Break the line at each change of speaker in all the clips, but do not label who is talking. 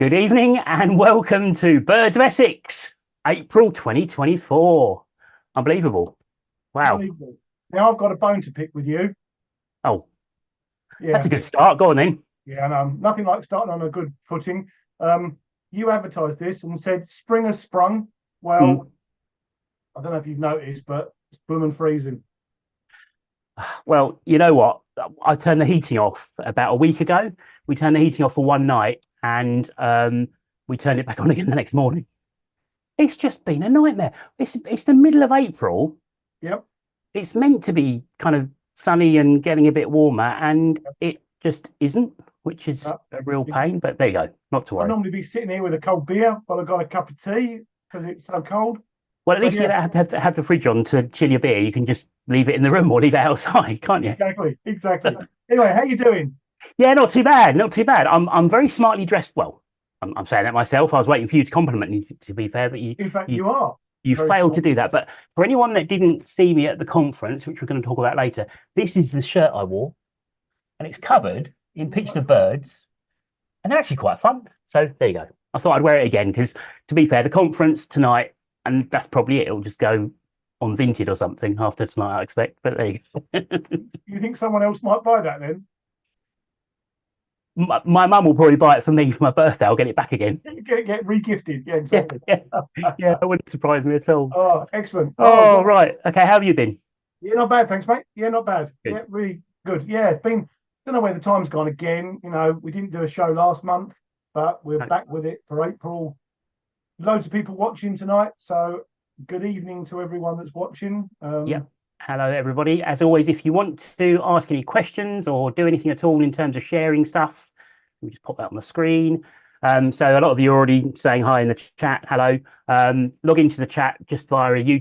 Good evening and welcome to Birds of Essex, April 2024. Unbelievable. Wow.
Unbelievable. Now I've got a bone to pick with you.
Oh, that's
Yeah,
a good start. Go on then.
yeah, and nothing like starting on a good footing. Um, you advertised this and said spring has sprung.
Mm.
Well, I don't know if you've noticed, but it's blooming freezing.
Well, you know what? I turned the heating off about a week ago. We turned the heating off for one night and we turned it back on again the next morning. It's just been a nightmare. It's the middle of April.
Yep.
It's meant to be kind of sunny and getting a bit warmer, and it just isn't, which is
Uh,
a real pain. But there you go, not to
I'd
worry.
normally be sitting here with a cold beer, but I've got a cup of tea because it's so cold.
Well, at
So
least you
yeah,
don't have the fridge on to chill your beer. You can just leave it in the room or leave it outside, can't you?
exactly. Anyway, how you doing?
Yeah, not too bad, not too bad. I'm very smartly dressed. Well, I'm saying that myself. I was waiting for you to compliment me, to be fair, but
In fact,
you
you are
you
very
failed to
smart.
do that. But for anyone that didn't see me at the conference, which we're going to talk about later, this is the shirt I wore, and it's covered in pictures of birds, and they're actually quite fun. So there you go. I thought I'd wear it again because, to be fair, the conference tonight, and that's probably it. It'll just go on Vinted or something after tonight, I expect. But there you go.
You think someone else might buy that then?
My mum will probably buy it for me for my birthday. I'll get it back again.
Get re-gifted. Yeah,
Yeah,
exactly.
yeah, yeah. It wouldn't surprise me at all.
Oh, excellent. Oh,
Oh, right. Okay. How have you been?
yeah, not bad, thanks, mate. Yeah, not bad.
Good.
Yeah, really good. Yeah, it's been, don't know where the time's gone again. We didn't do a show last month, but we're
No.
back with it for April. Loads of people watching tonight. So good evening to everyone that's watching.
Yep. Hello, everybody. As always, if you want to ask any questions or do anything at all in terms of sharing stuff, we just pop that on the screen. So a lot of you are already saying hi in the chat. Hello. Log into the chat just via a via a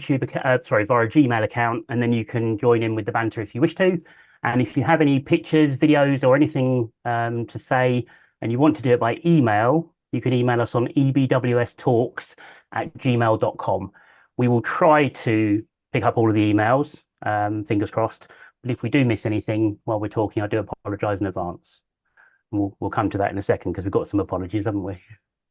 Gmail account, and then you can join in with the banter if you wish to. And if you have any pictures, videos, or anything to say, and you want to do it by email, you can email us on ebwstalks@gmail.com. We will try to pick up all of the emails, fingers crossed. But if we do miss anything while we're talking, I do apologise in advance. We'll come to that in a second because we've got some apologies, haven't we?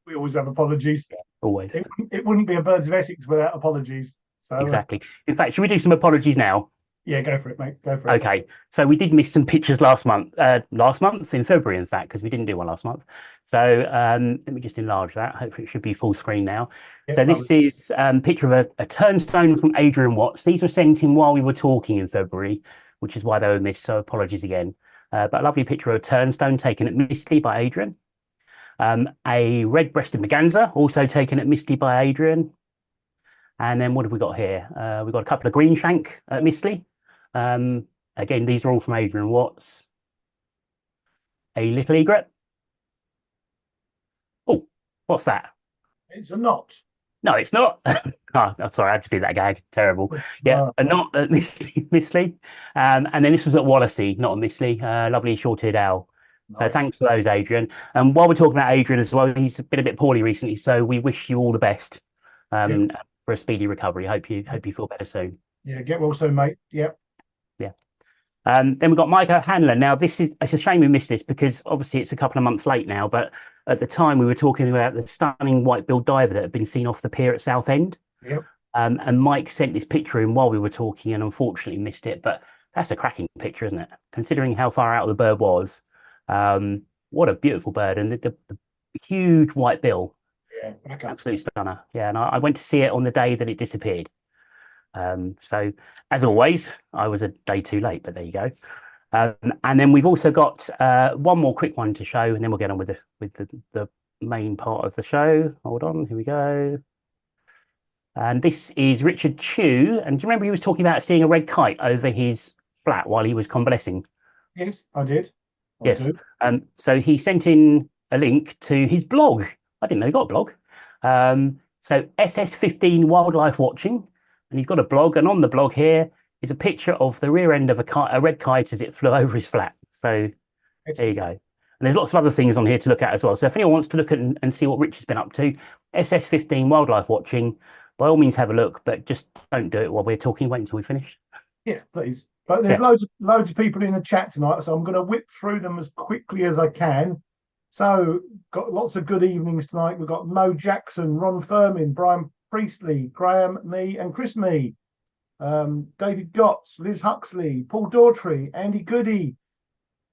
We always have apologies.
Yeah, always.
It wouldn't be a Birds of Essex without apologies. So
Exactly. In fact, should we do some apologies now?
yeah, go for it, mate. Go for it.
Okay. So we did miss some pictures last month in February, in fact, because we didn't do one last month. So let me just enlarge that. Hopefully it should be full screen now.
Yeah,
So
lovely.
this is a picture of a turnstone from Adrian Watts. These were sent in while we were talking in February, which is why they were missed. So apologies again. But a lovely picture of a turnstone taken at Mistley by Adrian. A red-breasted merganser, also taken at Mistley by Adrian. And then what have we got here? We've got a couple of greenshank at Mistley. Again, these are all from Adrian Watts. A little egret. Oh, what's that?
It's a knot.
No, it's not. Oh, I'm sorry, I had to do that gag. Terrible. Yeah,
Uh,
a not at Mistley. And then this was at Wallasey, not at Mistley. Lovely short-eared owl. So
nice.
thanks for those, Adrian. And while we're talking about Adrian as well, he's been a bit poorly recently, so we wish you all the best
Yeah,
for a speedy recovery. Hope you feel better soon.
yeah. Get well soon, mate. Yep.
Yeah. Then we've got Micah Handler. Now, it's a shame we missed this because obviously it's a couple of months late now, but at the time we were talking about the stunning white-billed diver that had been seen off the pier at Southend.
Yep.
And Mike sent this picture in while we were talking and unfortunately missed it. But that's a cracking picture, isn't it? Considering how far out the bird was. What a beautiful bird. And the huge white bill,
Yeah. Back up.
absolute stunner. Yeah. And I went to see it on the day that it disappeared. So as always, I was a day too late, but there you go. And then we've also got one more quick one to show, and then we'll get on with the main part of the show. Hold on, here we go. And this is Richard Chew. And do you remember he was talking about seeing a red kite over his flat while he was convalescing?
Yes, I did. I
Yes.
do.
So he sent in a link to his blog. I didn't know he got a blog. So SS15 Wildlife Watching, and he's got a blog. And on the blog here is a picture of the rear end of a red kite as it flew over his flat. So there you
Excellent.
go. And there's lots of other things on here to look at as well. So if anyone wants to look at and see what Richard's been up to, SS15 Wildlife Watching, by all means have a look, but just don't do it while we're talking. Wait until we finish.
Yeah, please. But there's
Yeah.
loads of people in the chat tonight, so I'm going to whip through them as quickly as I can. So, got lots of good evenings tonight. We've got Mo Jackson, Ron Furman, Brian Priestley, Graham, me, and Chris Me. David Gotts, Liz Huxley, Paul Daughtry, Andy Goody,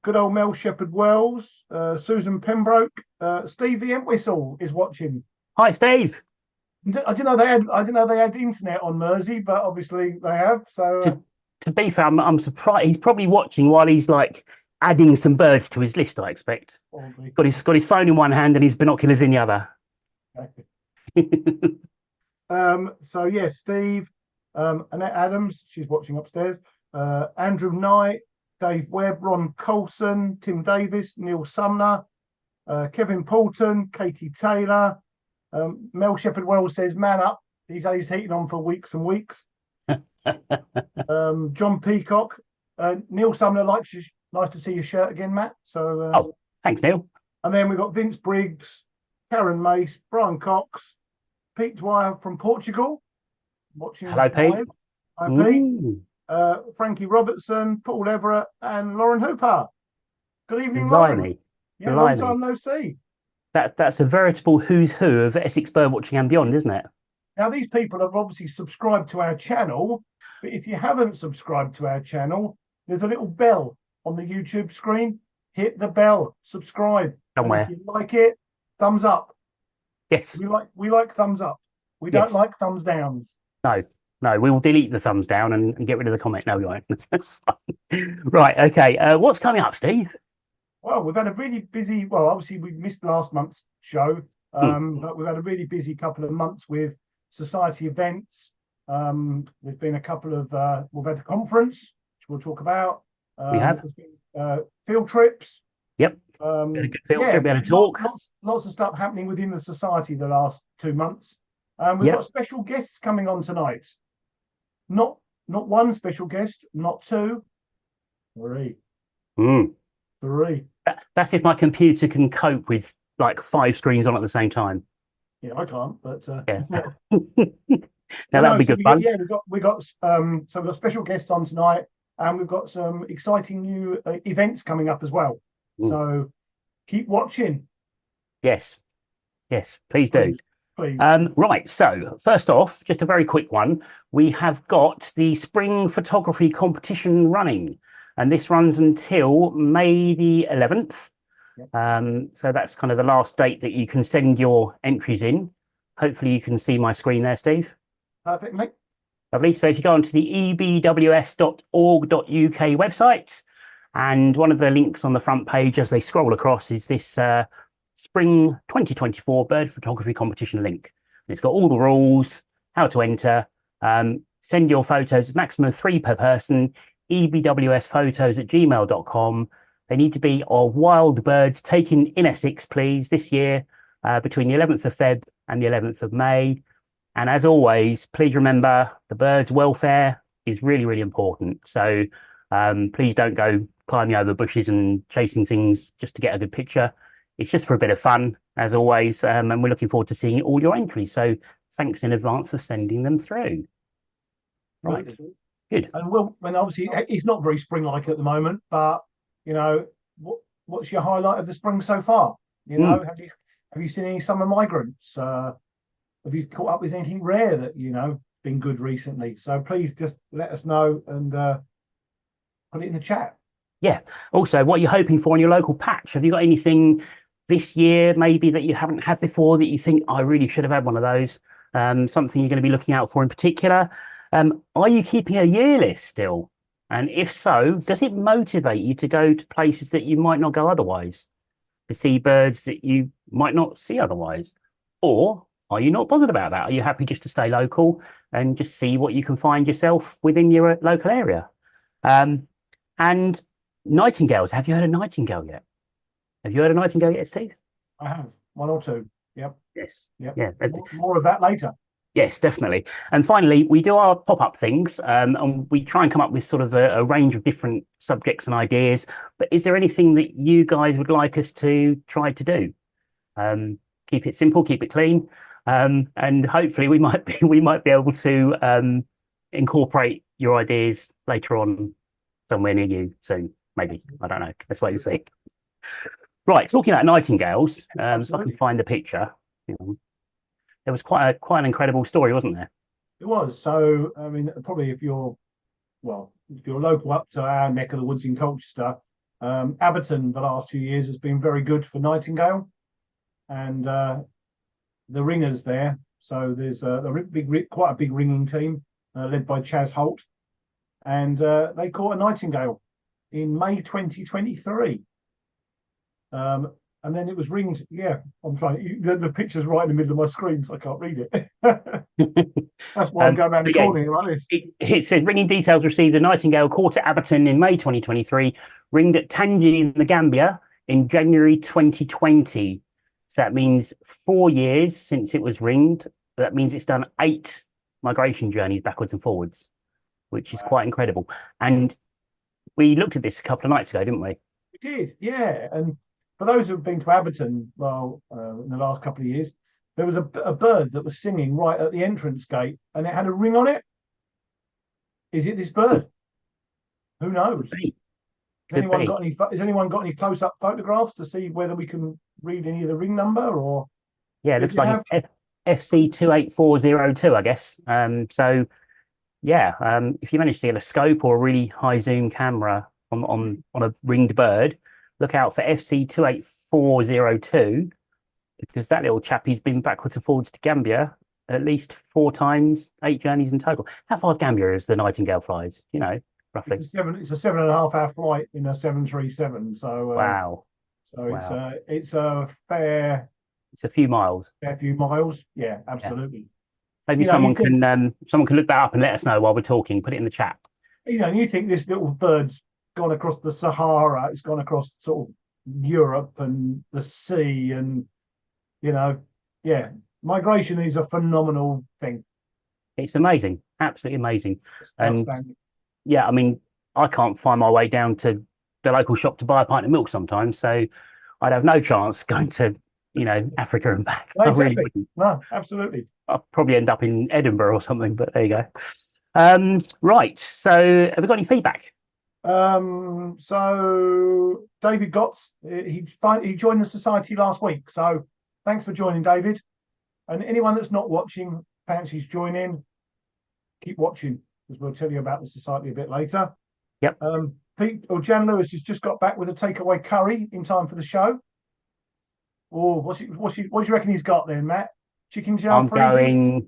good old Mel Shepherd Wells, Susan Pembroke, Stevie Entwistle is watching.
Hi, Steve.
I didn't know they had. I didn't know they had internet on Mersey, but obviously they have. So
To be fair, I'm surprised. He's probably watching while he's like adding some birds to his list, I expect.
probably.
Got his phone in one hand and his binoculars in the other.
So yeah, Steve, Annette Adams, she's watching upstairs. Andrew Knight, Dave Webb, Ron Colson, Tim Davis, Neil Sumner, Kevin Poulton, Katie Taylor. Mel Shepherd Wells says, "Man up." He's heating on for weeks and weeks. John Peacock, Neil Sumner likes you. Nice to see your shirt again, Matt. So,
oh, thanks, Neil.
And then we've got Vince Briggs, Karen Mace, Brian Cox, Pete Dwyer from Portugal, watching.
Hello, Pete.
Hi, Pete. Frankie Robertson, Paul Everett, and Lauren Hooper. Good evening, Lauren. Yeah, long time no see.
That's a veritable who's who of Essex birdwatching and beyond, isn't it?
Now, these people have obviously subscribed to our channel, but if you haven't subscribed to our channel, there's a little bell on the YouTube screen. Hit the bell, subscribe.
Somewhere.
And if you like it, thumbs up.
Yes.
We like thumbs up. We don't like thumbs downs.
No, we will delete the thumbs down and get rid of the comment. No, we won't. Right, okay. What's coming up, Steve?
Well, we've had a really busy, obviously we missed last month's show, but we've had a really busy couple of months with society events. There's been a couple of, we've had a conference, which we'll talk about.
We have.
There's been, field trips.
Yep. Field trip, we had a talk.
Lots of stuff happening within the society the last 2 months. We've got special guests coming on tonight. Not one special guest, not two, three. Three.
That's if my computer can cope with like 5 screens on at the same time.
Yeah, I can't, but
yeah. Now that'll be good fun.
We've got special guests on tonight, and we've got some exciting new events coming up as well. So keep watching. Yes,
please do.
Please.
Right, so first off, just a very quick one. We have got the spring photography competition running, and this runs until May the 11th. So that's kind of the last date that you can send your entries in. Hopefully you can see my screen there, Steve.
Perfect, mate.
Lovely. So if you go onto the ebws.org.uk website, and one of the links on the front page as they scroll across is this Spring 2024 Bird Photography Competition link. And it's got all the rules, how to enter, send your photos, maximum 3 per person, ebwsphotos@gmail.com. They need to be of wild birds taken in Essex, please, this year, between the 11th of Feb and the 11th of May. And as always, please remember the birds' welfare is really, really important. So please don't go climbing over bushes and chasing things just to get a good picture. It's just for a bit of fun, as always, and we're looking forward to seeing all your entries. So thanks in advance for sending them through. Right, good.
And obviously it's not very spring-like at the moment, but you know, what's your highlight of the spring so far? You know, have you seen any summer migrants? Have you caught up with anything rare that been good recently? So please just let us know and put it in the chat.
Yeah. Also, what you're hoping for in your local patch? Have you got anything this year maybe that you haven't had before that you think I really should have had one of those? Something you're going to be looking out for in particular? Are you keeping a year list still? And if so, does it motivate you to go to places that you might not go otherwise, to see birds that you might not see otherwise? Or are you not bothered about that? Are you happy just to stay local and just see what you can find yourself within your local area? And nightingales, have you heard of nightingale yet? Have you heard of nightingale yet, Steve?
I have, 1 or 2. Yep.
Yes.
Yep.
Yeah.
More of that later.
Yes, definitely. And finally, we do our pop-up things, and we try and come up with sort of a range of different subjects and ideas. But is there anything that you guys would like us to try to do? Keep it simple, keep it clean, and hopefully we might be able to incorporate your ideas later on somewhere near you soon. Maybe, I don't know. Let's wait and see. Right, talking about nightingales, if I can
Absolutely.
find the picture, you know, there was quite an incredible story, wasn't there?
It was. So, I mean, probably if you're local up to our neck of the woods in Colchester, Abberton the last few years has been very good for nightingale, and the ringers there. So there's quite a big ringing team led by Chaz Holt, and they caught a nightingale in May 2023. And then it was ringed. Yeah, I'm trying. The picture's right in the middle of my screen, so I can't read it. That's why I'm going around
So
the
yeah,
corner like this.
it says ringing details received. A nightingale caught at Abberton in May 2023, ringed at Tangier in the Gambia in January 2020. So that means 4 years since it was ringed. That means it's done 8 migration journeys backwards and forwards, which is
Wow.
quite incredible. And we looked at this a couple of nights ago, didn't we?
We did, yeah. And for those who've been to Abberton, in the last couple of years, there was a bird that was singing right at the entrance gate, and it had a ring on it. Is it this bird? Who knows?
Could be.
Has
Could
anyone
be.
got any? Has anyone got any close-up photographs to see whether we can read any of the ring number, or
Yeah, it
if
looks
you
like
have?
it's FC 28402, I guess. So yeah, if you manage to get a scope or a really high zoom camera on a ringed bird, look out for FC 28402 because that little chappie's been backwards and forwards to Gambia at least 4 times, 8 journeys in total. How far is Gambia as the nightingale flies? You know, roughly.
It's a 7.5 hour flight in a 737.
Wow,
So
wow.
it's a fair
It's a few miles.
fair few miles. Yeah,
Yeah.
absolutely.
Maybe
You know, you think
someone can look that up and let us know while we're talking. Put it in the chat.
you think this little bird's gone across the Sahara, it's gone across sort of Europe and the sea, and you know, yeah, migration is a phenomenal thing.
It's amazing, absolutely amazing.
It's
And
outstanding.
yeah, I mean, I can't find my way down to the local shop to buy a pint of milk sometimes, so I'd have no chance going to, Africa and back.
No,
I really
exactly.
wouldn't.
No, absolutely.
I'll probably end up in Edinburgh or something, but there you go. Right. So have we got any feedback?
So David Gotts, he joined the society last week. So thanks for joining, David. And anyone that's not watching, fancies joining, keep watching because we'll tell you about the society a bit later.
Yep.
Pete or Jan Lewis has just got back with a takeaway curry in time for the show. Or what do you reckon he's got then, Matt? Chicken
I'm going.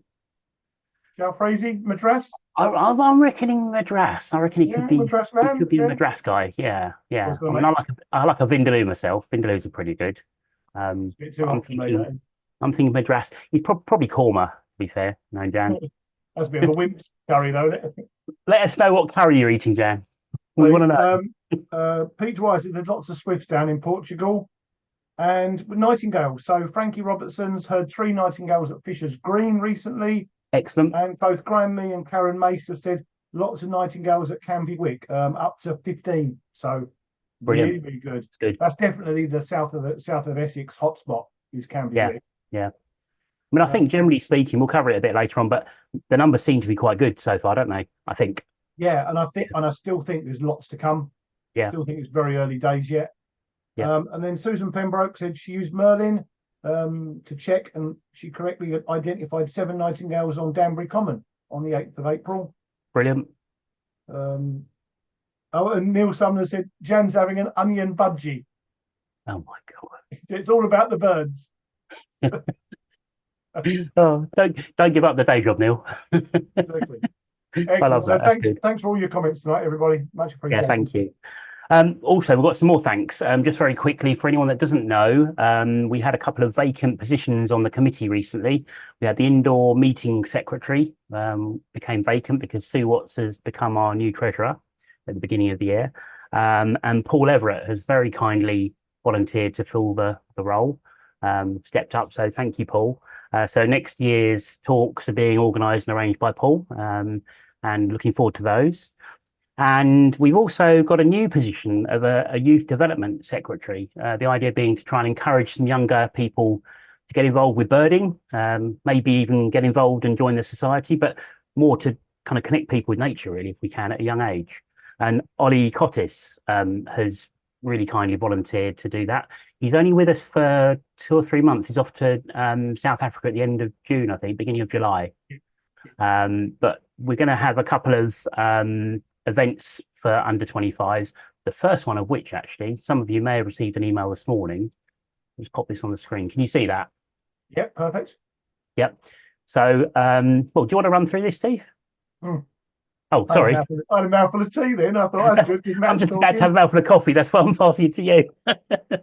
jalfrezi, madras?
I'm reckoning Madras. I reckon
Yeah, madras
he
man.
could be a
Yeah.
Madras guy. Yeah,
I
yeah.
was going
I
to
mean,
make
I like a Vindaloo myself. Vindaloos are pretty good.
it's a bit too
But
hot for me. That
I'm thinking Madras. He's probably Korma, to be fair. No, Jan.
is. That's a bit of a wimp's curry, though, isn't it?
Let us know what curry you're eating, Jan. We want
Please.
to know.
Pete Dwyer said there's lots of swifts down in Portugal and nightingales. So Frankie Robertson's heard 3 nightingales at Fisher's Green recently,
Excellent.
and both Graham Mee and Karen Mace have said lots of nightingales at Canby Wick, up to 15. So
Brilliant.
really, really good.
It's good.
That's definitely the south of Essex hotspot is Canby
Yeah,
Wick.
yeah. I mean, I think generally speaking, we'll cover it a bit later on, but the numbers seem to be quite good so far, don't they? I think.
Yeah, and I still think there's lots to come.
Yeah,
Still think it's very early days yet.
yeah.
And then Susan Pembroke said she used Merlin to check, and she correctly identified 7 nightingales on Danbury Common on the 8th of April.
Brilliant.
And Neil Sumner said Jan's having an onion budgie.
Oh my God.
It's all about the birds.
Oh, don't give up the day job, Neil.
Exactly.
I love
Excellent. So
that. That's good.
thanks for all your comments tonight, everybody. Much
Yeah,
appreciated.
thank you. Also, we've got some more thanks. Just very quickly, for anyone that doesn't know, we had a couple of vacant positions on the committee recently. We had the indoor meeting secretary became vacant because Sue Watts has become our new treasurer at the beginning of the year. And Paul Everett has very kindly volunteered to fill the role, stepped up. So thank you, Paul. So next year's talks are being organised and arranged by Paul, and looking forward to those. And we've also got a new position of a youth development secretary. The idea being to try and encourage some younger people to get involved with birding, maybe even get involved and join the society, but more to kind of connect people with nature, really, if we can, at a young age. And Ollie Cottis has really kindly volunteered to do that. He's only with us for 2 or 3 months. He's off to South Africa at the end of June, I think, beginning of July. But we're going to have a couple of events for under 25s. The first one of which, actually, some of you may have received an email this morning. Just pop this on the screen. Can you see that?
Yep, perfect.
Yep. So, well, do you want to run through this, Steve?
Mm.
Oh, sorry.
I had a mouthful of tea then. I thought that's good.
I'm just about to have a mouthful of coffee. That's why I'm passing it to you.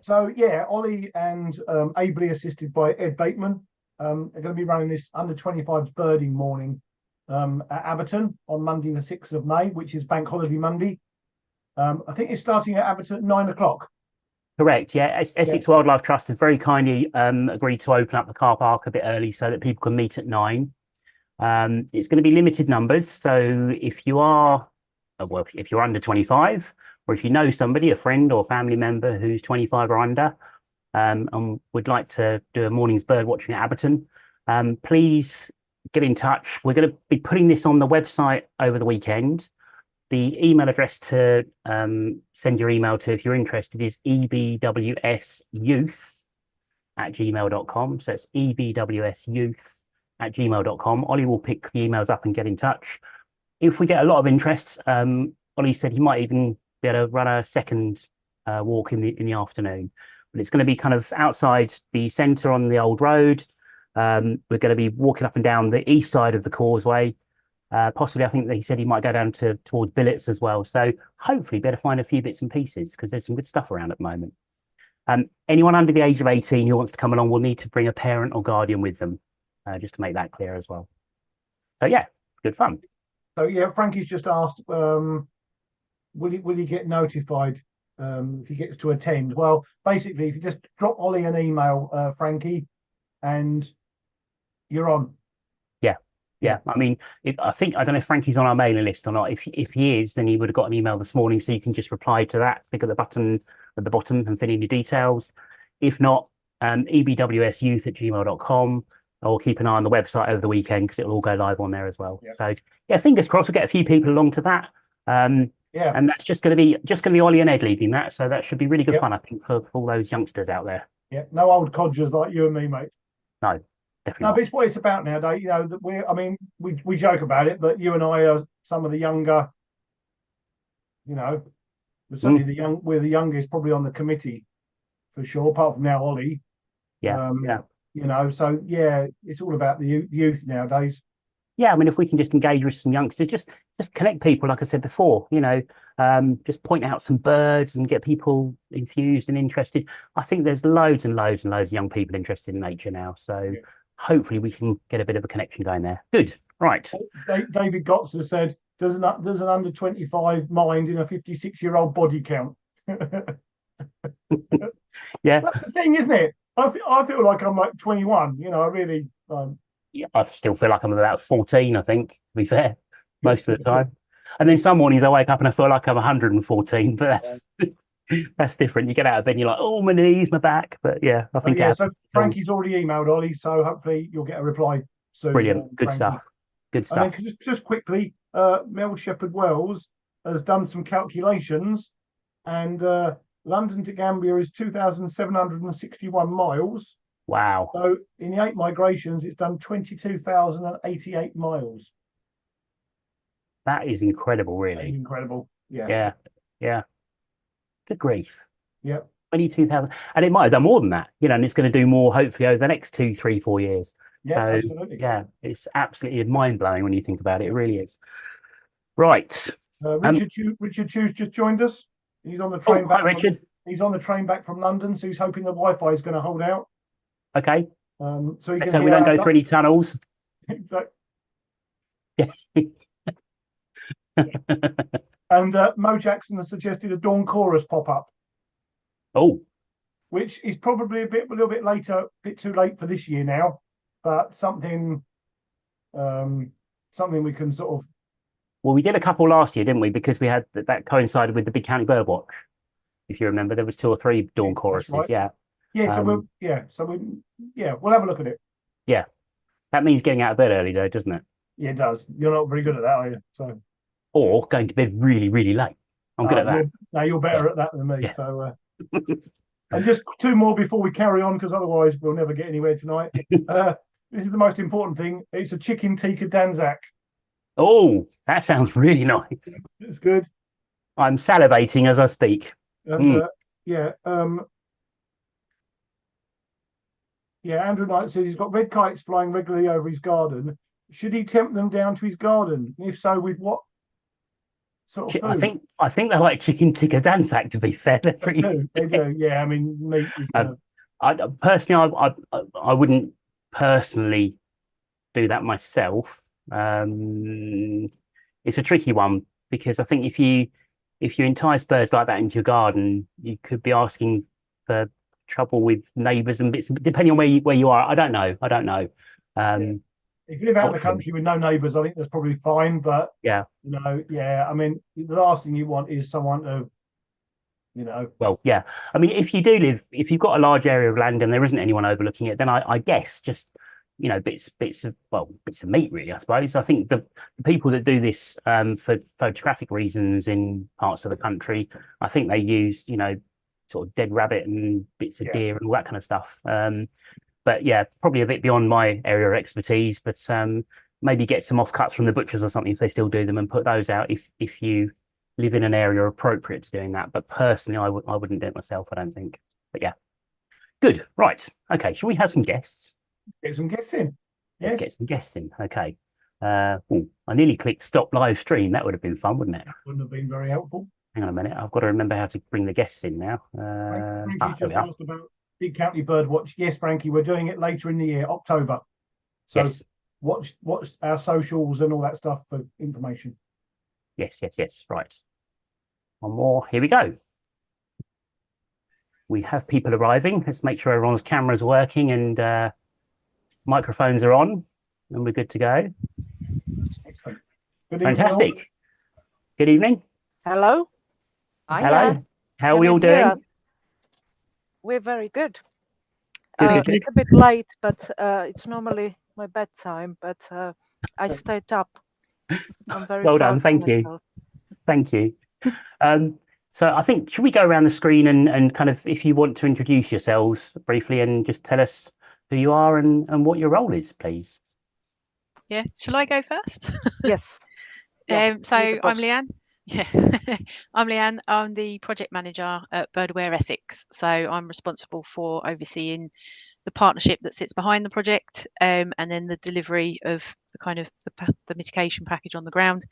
So yeah, Ollie and ably assisted by Ed Bateman are going to be running this under 25s birding morning at Abberton on Monday the 6th of May, which is Bank Holiday Monday. I think it's starting at Abberton at 9 o'clock.
Correct. Yeah. Essex Wildlife Trust has very kindly agreed to open up the car park a bit early so that people can meet at 9. It's going to be limited numbers. So if you are, well, if you're under 25, or if you know somebody, a friend or family member who's 25 or under, and would like to do a morning's bird watching at Abberton, please get in touch. We're going to be putting this on the website over the weekend. The email address to send your email to if you're interested is ebwsyouth@gmail.com. So it's ebwsyouth@gmail.com. Ollie will pick the emails up and get in touch. If we get a lot of interest, Ollie said he might even be able to run a second walk in the afternoon. But it's going to be kind of outside the centre on the old road. We're going to be walking up and down the east side of the causeway. Possibly, I think that he said he might go down towards Billets as well. So hopefully better find a few bits and pieces because there's some good stuff around at the moment. Anyone under the age of 18 who wants to come along will need to bring a parent or guardian with them, just to make that clear as well. So yeah, good fun.
So yeah, Frankie's just asked, will he get notified if he gets to attend? Well, basically, if you just drop Ollie an email, Frankie, and you're on.
Yeah, I mean, I don't know if Frankie's on our mailing list or not. If he is, then he would have got an email this morning, so you can just reply to that, click at the button at the bottom and fill in your details. If not, ebwsyouth@gmail.com, or keep an eye on the website over the weekend because it'll all go live on there as well. Yep. So yeah, fingers crossed we'll get a few people along to that. And that's just going to be Ollie and Ed leading that, so that should be really good fun, I think, for all those youngsters out there. Yeah,
no old codgers like you and me, mate.
No. Definitely.
No, but it's what it's about nowadays. You know, that we joke about it, but you and I are some of the younger, certainly we're the youngest probably on the committee for sure, apart from now Ollie. So yeah, it's all about the youth nowadays.
Yeah, I mean, if we can just engage with some youngsters, just connect people, like I said before, just point out some birds and get people enthused and interested. I think there's loads and loads and loads of young people interested in nature now. So hopefully we can get a bit of a connection going there. Good. Right.
David Gotts has said, there's an under 25 mind in a 56-year-old body count.
Yeah.
That's the thing, isn't it? I feel like I'm like 21, I really...
Yeah, I still feel like I'm about 14, I think, to be fair, most of the time. And then some mornings I wake up and I feel like I'm 114, but that's different. You get out of bed and you're like, oh, my knees, my back. But yeah, I think...
so Frankie's already emailed Ollie, so hopefully you'll get a reply soon.
Brilliant. Good stuff. Good stuff.
And then just quickly, Mel Shepherd Wells has done some calculations, and London to Gambia is 2,761 miles.
Wow.
So in the 8 migrations, it's done 22,088 miles.
That is incredible, really.
That is incredible. Yeah.
Yeah. Good grief.
Yeah.
22,000. And it might have done more than that, and it's going to do more hopefully over the next 2, 3, 4 years.
Yeah,
so,
absolutely.
Yeah, it's absolutely mind-blowing when you think about it. It really is. Right.
Richard Hughes just joined us. He's on the train back.
Richard.
He's on the train back from London, so he's hoping the Wi-Fi is going to hold out.
Okay.
So
we don't go through any tunnels.
Exactly.
Yeah.
And Mo Jackson has suggested a dawn chorus pop-up.
Oh.
Which is probably a little bit later, a bit too late for this year now, but something we can sort of...
Well, we did a couple last year, didn't we? Because we had that coincided with the Big County Bird Watch. If you remember, there was 2 or 3 dawn choruses. Right. Yeah.
Yeah. We'll have a look at it.
Yeah. That means getting out of bed early, though, doesn't it?
Yeah, it does. You're not very good at that, are you? So.
Or going to bed really, really late. I'm good at that.
You're
Yeah,
better at that than me.
yeah.
So, and just two more before we carry on, because otherwise we'll never get anywhere tonight. Uh, this is the most important thing. It's a chicken tikka danzak.
Oh, that sounds really nice.
It's good.
I'm salivating as I speak.
And
Mm.
yeah, yeah. Andrew Knight says he's got red kites flying regularly over his garden. Should he tempt them down to his garden? If so, with what sort of food?
I think they like chicken tikka dansak. To be fair, they're
They
pretty.
do. They do. Yeah. I mean, meat is
Um, I personally, I wouldn't personally do that myself. It's a tricky one because I think if you entice birds like that into your garden, you could be asking for trouble with neighbours and bits, depending on where you are. I don't know. I don't know.
yeah.
Um,
If you live out in
Not
the
sure.
country with no neighbours, I think that's probably fine. But
Yeah.
yeah. I mean, the last thing you want is someone to, you know,
Well, yeah. I mean, if you've got a large area of land and there isn't anyone overlooking it, then I guess just, bits of meat, really, I suppose. I think the people that do this for photographic reasons in parts of the country, I think they use, sort of dead rabbit and bits of
yeah,
deer and all that kind of stuff. But yeah, probably a bit beyond my area of expertise, but maybe get some offcuts from the butchers or something if they still do them and put those out if you live in an area appropriate to doing that. But personally, I wouldn't do it myself, I don't think. But yeah, good. Right. Okay. Shall we have some guests?
get some guessing.
Let's
Yes,
get some guests in. Okay. I nearly clicked stop live stream. That would have been fun, wouldn't it?
that wouldn't have been very helpful.
Hang on a minute. I've got to remember how to bring the guests in now.
Frankie
There we
just
are.
asked about Big County Bird Watch. Yes, Frankie, we're doing it later in the year, October. So
Yes.
watch our socials and all that stuff for information.
Yes. Yes. Yes. Right. One more. Here we go. We have people arriving. Let's make sure everyone's cameras are working and microphones are on, and we're good to go.
Excellent. Good evening, all.
Fantastic. Good evening.
Hello.
Hello. How are
Can
we
you
all
hear
doing?
us? We're very good.
Good.
It's a bit late, but it's normally my bedtime. But I stayed up. I'm very
Well
proud
done.
of
Thank you.
myself.
Thank you. So I think, should we go around the screen and kind of, if you want to introduce yourselves briefly and just tell us who you are and what your role is, please?
Yeah, shall I go first?
Yes. Yeah,
So
you're the
I'm
boss.
Leanne. Yeah, I'm Leanne. I'm the project manager at Bird Aware Essex. So I'm responsible for overseeing the partnership that sits behind the project, and then the delivery of the kind of the mitigation package on the ground,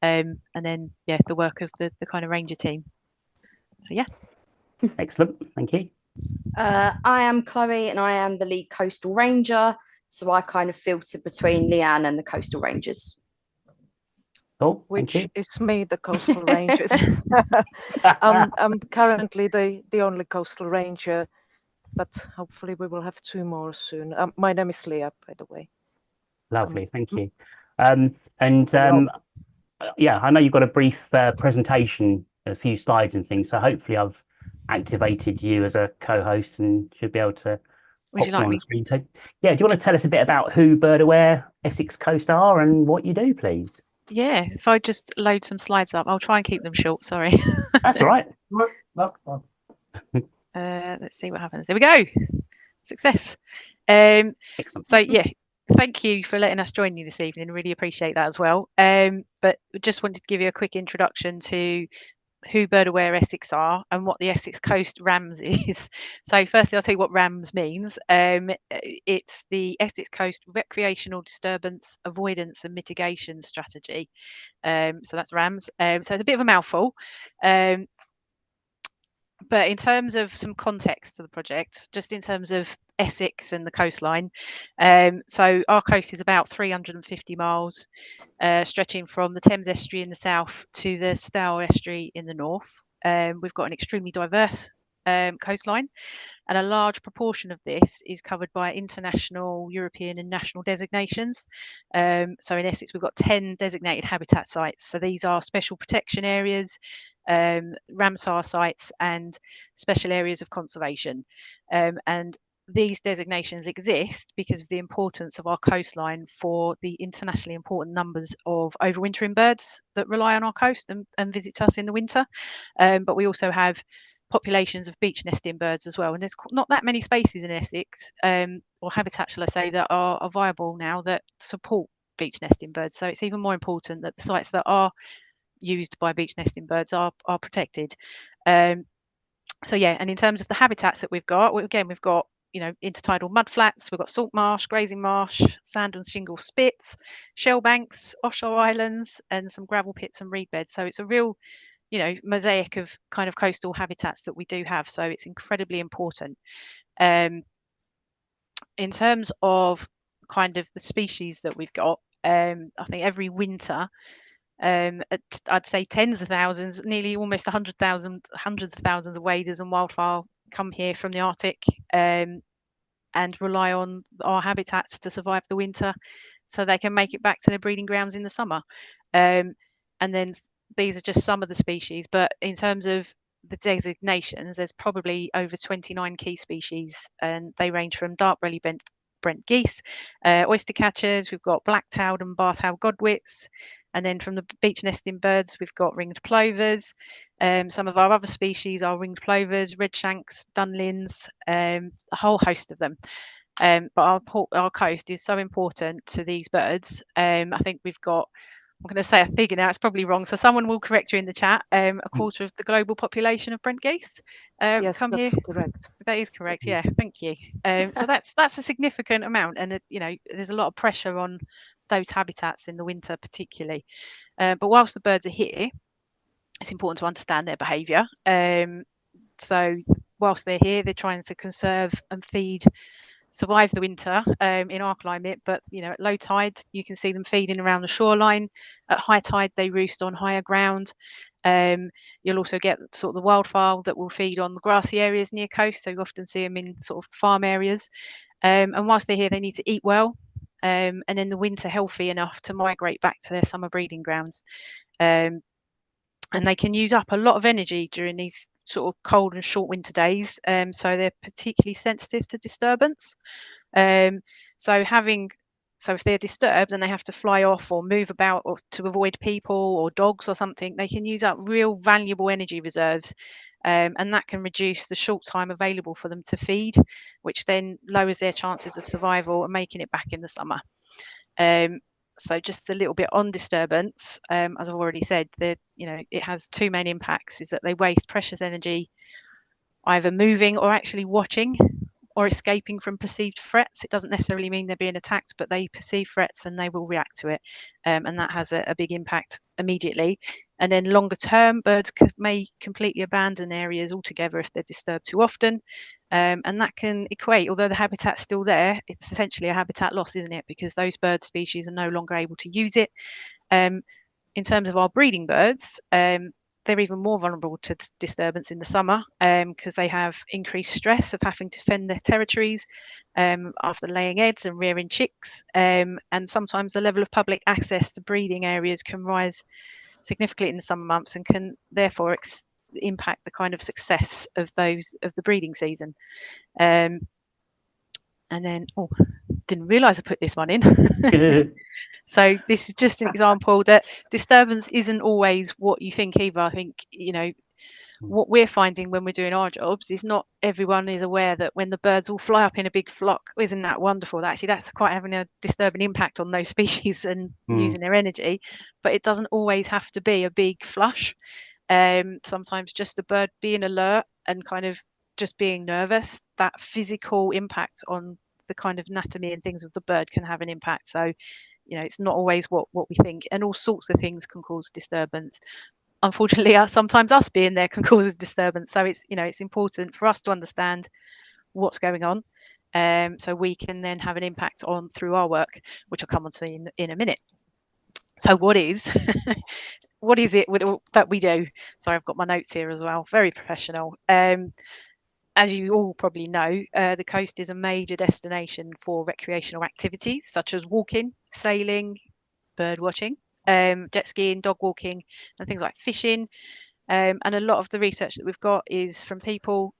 and then the work of the kind of ranger team. So yeah.
Excellent. Thank you.
I am Chloe and I am the lead coastal ranger. So I kind of filter between Leanne and the coastal rangers.
Cool.
Which
Thank you.
is me, the coastal rangers. I'm currently the only coastal ranger, but hopefully we will have two more soon. My name is Leah, by the way.
Lovely. Thank you. Yeah, I know you've got a brief presentation, a few slides and things. So hopefully I've activated you as a co-host and should be able to
Would you
pop
like
on
me?
the screen. So yeah, do you want to tell us a bit about who Bird Aware Essex Coast are and what you do, please?
Yeah, if I just load some slides up, I'll try and keep them short. Sorry.
That's all right.
No,
Let's see what happens. There we go. Success.
Excellent.
So yeah, thank you for letting us join you this evening. Really appreciate that as well. But just wanted to give you a quick introduction to who Bird Aware Essex are and what the Essex Coast RAMS is. So firstly, I'll tell you what RAMS means. It's the Essex Coast Recreational Disturbance Avoidance and Mitigation Strategy. So that's RAMS. So it's a bit of a mouthful. But in terms of some context to the project, just in terms of Essex and the coastline, so our coast is about 350 miles, stretching from the Thames Estuary in the south to the Stour Estuary in the north. We've got an extremely diverse coastline, and a large proportion of this is covered by international, European, and national designations. So in Essex, we've got 10 designated habitat sites. So these are special protection areas, Ramsar sites, and special areas of conservation. And these designations exist because of the importance of our coastline for the internationally important numbers of overwintering birds that rely on our coast and visit us in the winter. But we also have populations of beach nesting birds as well. And there's not that many spaces in Essex, or habitats, shall I say, that are viable now that support beach nesting birds. So it's even more important that the sites that are used by beach nesting birds are protected. So yeah, and in terms of the habitats that we've got, we've got, you know, intertidal mudflats, we've got salt marsh, grazing marsh, sand and shingle spits, shell banks, offshore islands, and some gravel pits and reed beds. So it's a real, you know, mosaic of kind of coastal habitats that we do have. So it's incredibly important. In terms of kind of the species that we've got, I think every winter, I'd say tens of thousands, nearly almost 100,000, hundreds of thousands of waders and wildfowl come here from the Arctic, and rely on our habitats to survive the winter, so they can make it back to their breeding grounds in the summer. And then these are just some of the species, but in terms of the designations, there's probably over 29 key species, and they range from dark belly Brent geese, oyster catchers, we've got black-tailed and bar-tailed godwits, and then from the beach nesting birds, we've got ringed plovers. Some of our other species are ringed plovers, redshanks, dunlins, a whole host of them. But our coast is so important to these birds. I think we've got, I'm going to say a figure now, it's probably wrong, so someone will correct you in the chat. A quarter of the global population of Brent geese
Yes,
come
that's
here.
correct.
That is correct. Yeah, thank you. So that's a significant amount, and you know, there's a lot of pressure on those habitats in the winter, particularly. But whilst the birds are here, it's important to understand their behaviour. So whilst they're here, they're trying to conserve and survive the winter in our climate. But you know, at low tide, you can see them feeding around the shoreline. At high tide, they roost on higher ground. You'll also get sort of the wildfowl that will feed on the grassy areas near coast, so you often see them in sort of farm areas. And whilst they're here, they need to eat well, and in the winter healthy enough to migrate back to their summer breeding grounds. And they can use up a lot of energy during these sort of cold and short winter days, so they're particularly sensitive to disturbance. So if they're disturbed and they have to fly off or move about or to avoid people or dogs or something, they can use up real valuable energy reserves, and that can reduce the short time available for them to feed, which then lowers their chances of survival and making it back in the summer. So just a little bit on disturbance, as I've already said, it has two main impacts: is that they waste precious energy either moving or actually watching or escaping from perceived threats. It doesn't necessarily mean they're being attacked, but they perceive threats and they will react to it, and that has a big impact immediately. And then longer term, birds may completely abandon areas altogether if they're disturbed too often. And that can equate, although the habitat's still there, it's essentially a habitat loss, isn't it? Because those bird species are no longer able to use it. In terms of our breeding birds, they're even more vulnerable to disturbance in the summer, because they have increased stress of having to defend their territories after laying eggs and rearing chicks. And sometimes the level of public access to breeding areas can rise significantly in the summer months and can therefore impact the kind of success of the breeding season. And then, didn't realise I put this one in. So this is just an example that disturbance isn't always what you think either. I think, what we're finding when we're doing our jobs is not everyone is aware that when the birds all fly up in a big flock, isn't that wonderful? Actually, that's quite having a disturbing impact on those species and using their energy. But it doesn't always have to be a big flush. Sometimes just a bird being alert and kind of just being nervous, that physical impact on the kind of anatomy and things of the bird can have an impact. So, it's not always what we think, and all sorts of things can cause disturbance. Unfortunately, sometimes us being there can cause disturbance. So it's important for us to understand what's going on, so we can then have an impact on through our work, which I'll come on to in a minute. So what is it that we do? Sorry, I've got my notes here as well. Very professional. As you all probably know, the coast is a major destination for recreational activities such as walking, sailing, bird watching, jet skiing, dog walking, and things like fishing. And a lot of the research that we've got is from people.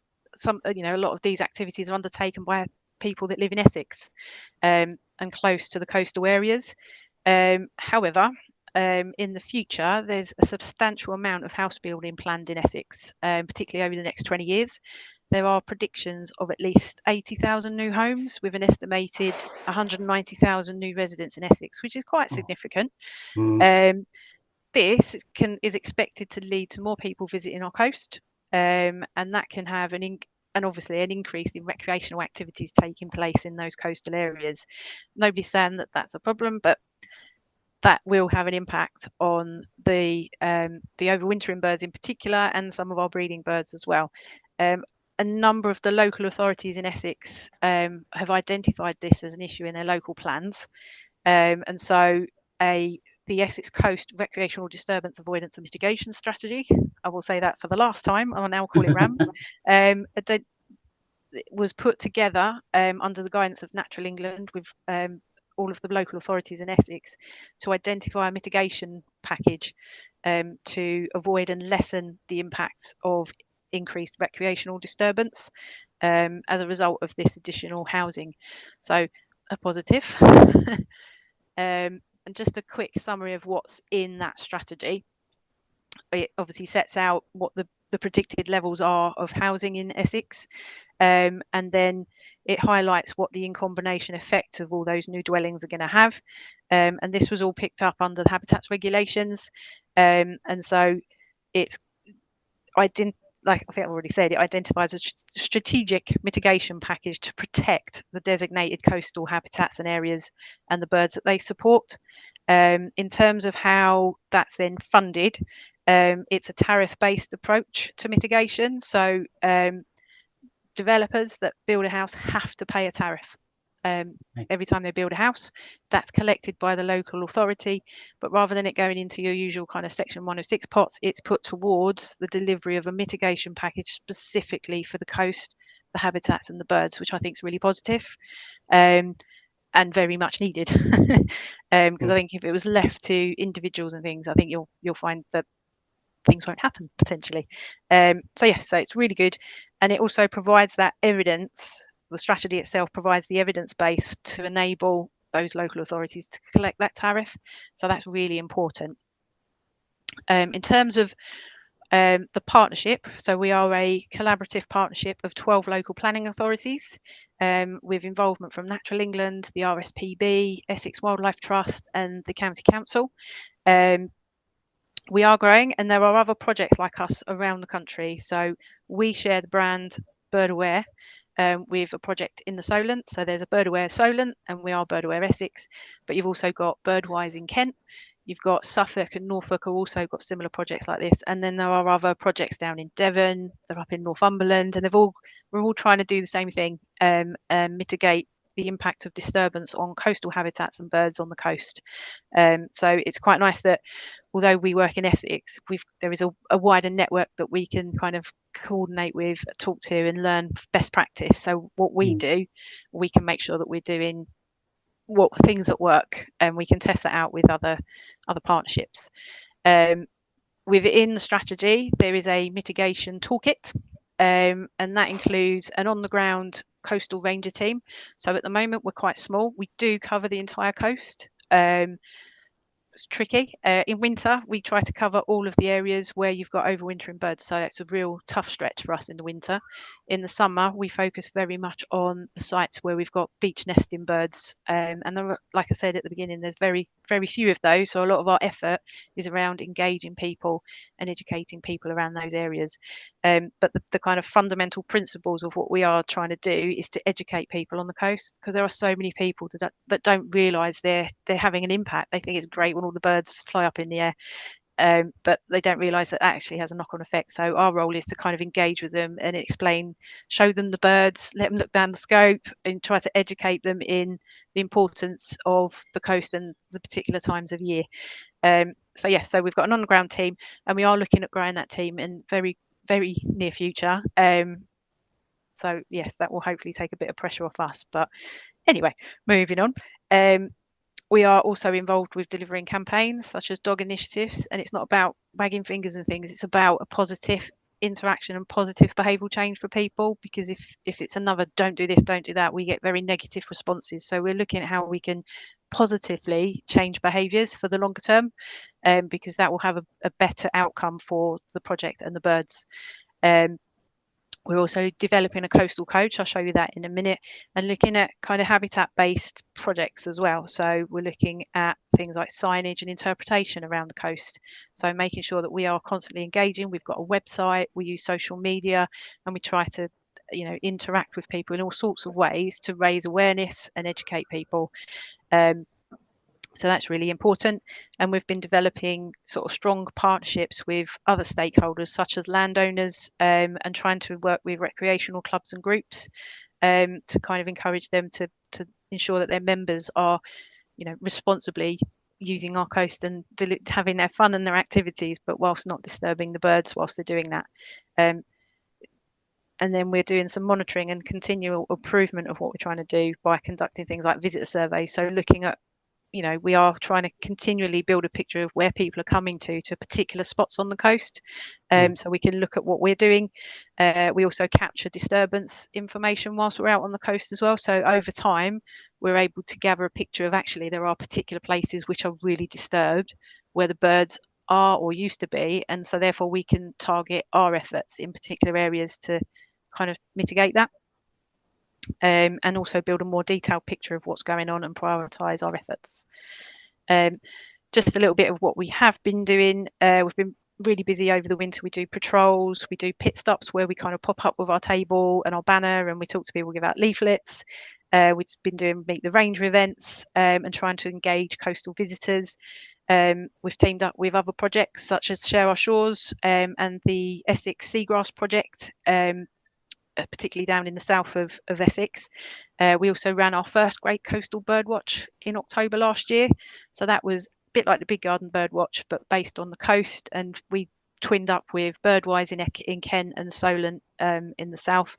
A lot of these activities are undertaken by people that live in Essex and close to the coastal areas. However, in the future, there's a substantial amount of house building planned in Essex, particularly over the next 20 years. There are predictions of at least 80,000 new homes with an estimated 190,000 new residents in Essex, which is quite significant. This is expected to lead to more people visiting our coast, and that can have and obviously an increase in recreational activities taking place in those coastal areas. Nobody's saying that that's a problem, but that will have an impact on the overwintering birds in particular, and some of our breeding birds as well. A number of the local authorities in Essex have identified this as an issue in their local plans, and so the Essex Coast Recreational Disturbance Avoidance and Mitigation Strategy, I will say that for the last time, I'll now call it RAMS, it was put together under the guidance of Natural England with all of the local authorities in Essex to identify a mitigation package to avoid and lessen the impacts of increased recreational disturbance as a result of this additional housing. So a positive. And just a quick summary of what's in that strategy. It obviously sets out what the predicted levels are of housing in Essex, and then it highlights what the in combination effect of all those new dwellings are going to have. And this was all picked up under the habitats regulations, and so it's like I think I've already said, it identifies a strategic mitigation package to protect the designated coastal habitats and areas and the birds that they support. In terms of how that's then funded, it's a tariff-based approach to mitigation. So developers that build a house have to pay a tariff every time they build a house. That's collected by the local authority, but rather than it going into your usual kind of Section 106 pots, it's put towards the delivery of a mitigation package specifically for the coast, the habitats and the birds, which I think is really positive and very much needed. Because I think if it was left to individuals and things, I think you'll find that things won't happen potentially. So it's really good, and it also provides that evidence. The strategy itself provides the evidence base to enable those local authorities to collect that tariff. So that's really important. In terms of the partnership, so we are a collaborative partnership of 12 local planning authorities with involvement from Natural England, the RSPB, Essex Wildlife Trust and the County Council. We are growing, and there are other projects like us around the country. So we share the brand Bird Aware with a project in the Solent. So there's a Bird Aware Solent, and we are Bird Aware Essex, but you've also got Birdwise in Kent. You've got Suffolk and Norfolk have also got similar projects like this. And then there are other projects down in Devon, they're up in Northumberland, and we're all trying to do the same thing and mitigate the impact of disturbance on coastal habitats and birds on the coast. So it's quite nice that although we work in Essex, there is a wider network that we can kind of coordinate with, talk to and learn best practice. So what we do, we can make sure that we're doing what things that work, and we can test that out with other partnerships. Within the strategy, there is a mitigation toolkit, and that includes an on-the-ground coastal ranger team. So at the moment, we're quite small. We do cover the entire coast. It's tricky. In winter, we try to cover all of the areas where you've got overwintering birds. So that's a real tough stretch for us in the winter. In the summer, we focus very much on the sites where we've got beach nesting birds. And there are, like I said at the beginning, there's very, very few of those. So a lot of our effort is around engaging people and educating people around those areas. But the kind of fundamental principles of what we are trying to do is to educate people on the coast, because there are so many people that don't realise they're having an impact. They think it's great when all the birds fly up in the air, but they don't realise that actually has a knock-on effect. So our role is to kind of engage with them and explain, show them the birds, let them look down the scope and try to educate them in the importance of the coast and the particular times of year. So we've got an on-the-ground team, and we are looking at growing that team in very, very near future. So yes, that will hopefully take a bit of pressure off us. But anyway, moving on. We are also involved with delivering campaigns such as dog initiatives, and it's not about wagging fingers and things. It's about a positive interaction and positive behavioural change for people, because if it's another don't do this, don't do that, we get very negative responses. So we're looking at how we can positively change behaviours for the longer term, because that will have a better outcome for the project and the birds. We're also developing a coastal code, I'll show you that in a minute, and looking at kind of habitat-based projects as well. So we're looking at things like signage and interpretation around the coast. So making sure that we are constantly engaging. We've got a website, we use social media, and we try to, you know, interact with people in all sorts of ways to raise awareness and educate people. So that's really important. And we've been developing sort of strong partnerships with other stakeholders, such as landowners, and trying to work with recreational clubs and groups, to kind of encourage them to ensure that their members are, you know, responsibly using our coast and having their fun and their activities, but whilst not disturbing the birds whilst they're doing that. And then we're doing some monitoring and continual improvement of what we're trying to do by conducting things like visitor surveys. So looking at, you know, we are trying to continually build a picture of where people are coming to particular spots on the coast, so we can look at what we're doing. We also capture disturbance information whilst we're out on the coast as well. So over time, we're able to gather a picture of actually there are particular places which are really disturbed, where the birds are or used to be, and so therefore we can target our efforts in particular areas to kind of mitigate that. And also build a more detailed picture of what's going on and prioritise our efforts. Just a little bit of what we have been doing. We've been really busy over the winter. We do patrols, we do pit stops where we kind of pop up with our table and our banner and we talk to people, give out leaflets. We've been doing Meet the Ranger events, and trying to engage coastal visitors. We've teamed up with other projects such as Share Our Shores, and the Essex Seagrass Project, particularly down in the south of Essex. We also ran our first Great Coastal Birdwatch in October last year. So that was a bit like the Big Garden Birdwatch, but based on the coast. And we twinned up with Birdwise in Kent and Solent in the south,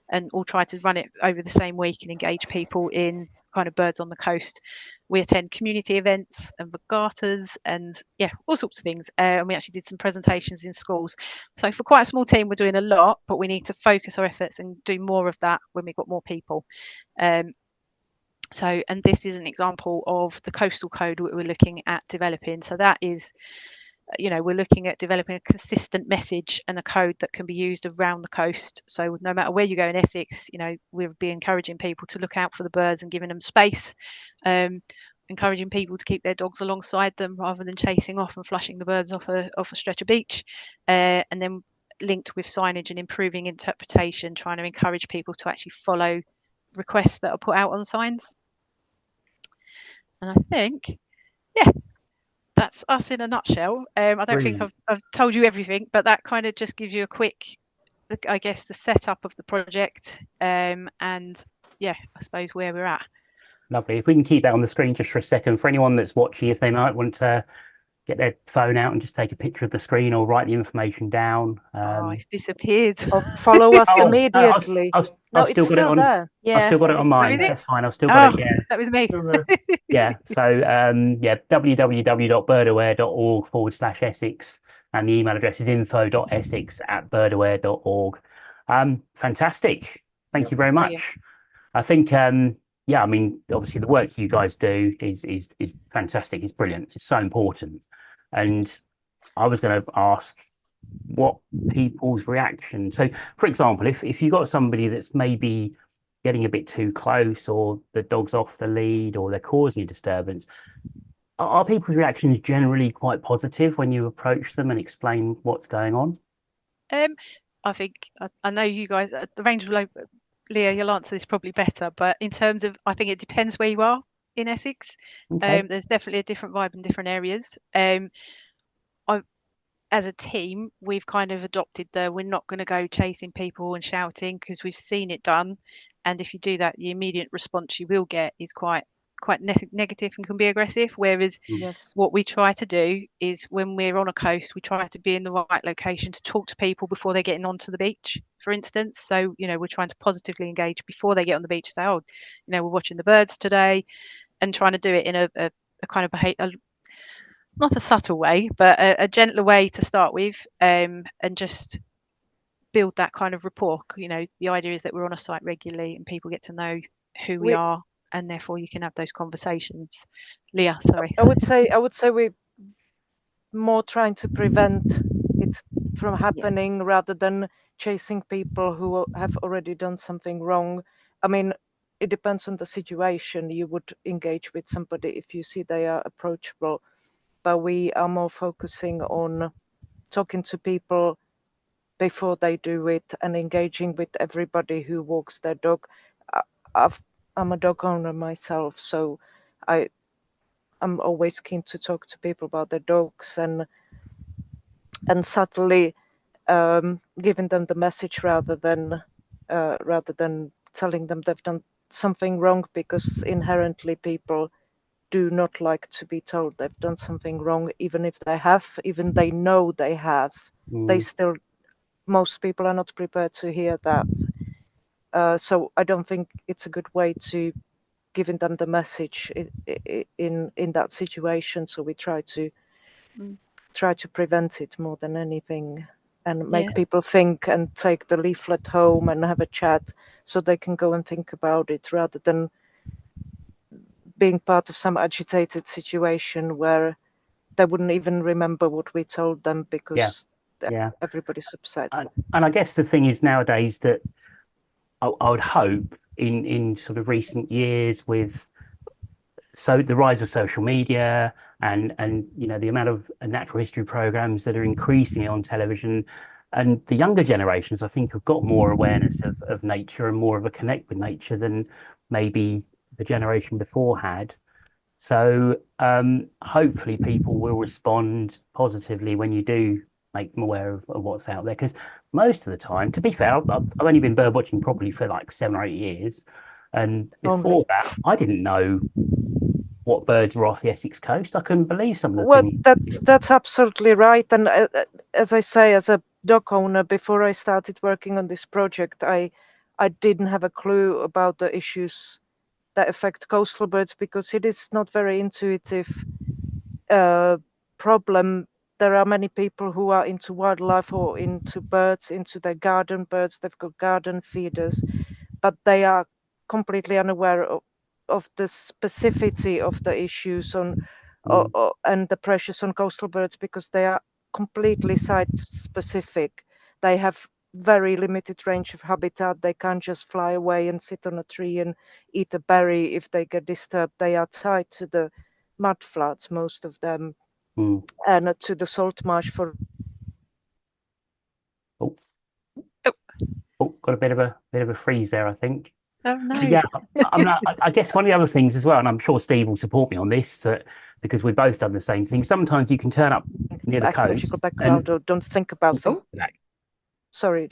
and all tried to run it over the same week and engage people in kind of birds on the coast. We attend community events and regattas and yeah, all sorts of things. And we actually did some presentations in schools. So for quite a small team, we're doing a lot, but we need to focus our efforts and do more of that when we've got more people. And this is an example of the coastal code that we're looking at developing. So that is, you know, we're looking at developing a consistent message and a code that can be used around the coast. So no matter where you go in Essex, you know, we'll be encouraging people to look out for the birds and giving them space, encouraging people to keep their dogs alongside them rather than chasing off and flushing the birds off a stretch of beach, and then linked with signage and improving interpretation, trying to encourage people to actually follow requests that are put out on signs. And I think, yeah, that's us in a nutshell. I don't think I've told you everything, but that kind of just gives you a quick, I guess, the setup of the project, and yeah, I suppose where we're at.
Lovely. If we can keep that on the screen just for a second, for anyone that's watching, if they might want to get their phone out and just take a picture of the screen or write the information down.
Oh, it's disappeared.
Or follow us immediately.
I've
it's still there.
Yeah.
I've still got it on mine. That's fine. I've still got it. Yeah.
That was me.
Yeah. So yeah, www.birdaware.org/Essex, and the email address is info.essex@birdaware.org. Fantastic. Thank you very much. Brilliant. I think yeah, I mean, obviously the work you guys do is fantastic. It's brilliant. It's so important. And I was going to ask what people's reaction. So, for example, if you got somebody that's maybe getting a bit too close, or the dog's off the lead, or they're causing a disturbance, are people's reactions generally quite positive when you approach them and explain what's going on?
I think I know you guys, the range of Leah, you'll answer this probably better, but in terms of, I think it depends where you are in Essex. Okay. There's definitely a different vibe in different areas. As a team, we've kind of adopted we're not going to go chasing people and shouting, because we've seen it done. And if you do that, the immediate response you will get is quite negative and can be aggressive. Whereas what we try to do is, when we're on a coast, we try to be in the right location to talk to people before they're getting onto the beach, for instance. So, you know, we're trying to positively engage before they get on the beach. Say, oh, you know, we're watching the birds today, and trying to do it in a kind of not a subtle way, but a gentler way to start with, and just build that kind of rapport. You know, the idea is that we're on a site regularly and people get to know who we
We-
are, and therefore you can have those conversations. Leah, sorry.
I would say we're more trying to prevent it from happening rather than chasing people who have already done something wrong. I mean, it depends on the situation. You would engage with somebody if you see they are approachable, but we are more focusing on talking to people before they do it and engaging with everybody who walks their dog. I'm a dog owner myself, so I'm always keen to talk to people about their dogs and subtly giving them the message rather than telling them they've done something wrong, because inherently people do not like to be told they've done something wrong, even if even they know they have. They still, most people are not prepared to hear that. So I don't think it's a good way to giving them the message in that situation. So we try to prevent it more than anything, and make people think and take the leaflet home and have a chat so they can go and think about it, rather than being part of some agitated situation where they wouldn't even remember what we told them because everybody's upset.
And I guess the thing is nowadays that I would hope in sort of recent years with the rise of social media and you know the amount of natural history programs that are increasing on television, and the younger generations I think have got more awareness of nature and more of a connect with nature than maybe the generation before had. So hopefully people will respond positively when you do make them aware of what's out there, because most of the time, to be fair, I've only been bird watching probably for like 7 or 8 years, and before that I didn't know what birds were off the Essex coast. I couldn't believe some of the things.
That's absolutely right. And as I say, as a dog owner, before I started working on this project, I didn't have a clue about the issues that affect coastal birds, because it is not very intuitive problem. There are many people who are into wildlife or into birds, into their garden birds. They've got garden feeders, but they are completely unaware of the specificity of the issues and the pressures on coastal birds, because they are completely site specific. They have very limited range of habitat. They can't just fly away and sit on a tree and eat a berry if they get disturbed. They are tied to the mud flats, most of them, and to the salt marsh for.
Got a bit of a freeze there, I think.
Oh no.
Yeah, I guess one of the other things as well, and I'm sure Steve will support me on this, because we've both done the same thing. Sometimes you can turn up near the coast
background or don't think about things. Sorry,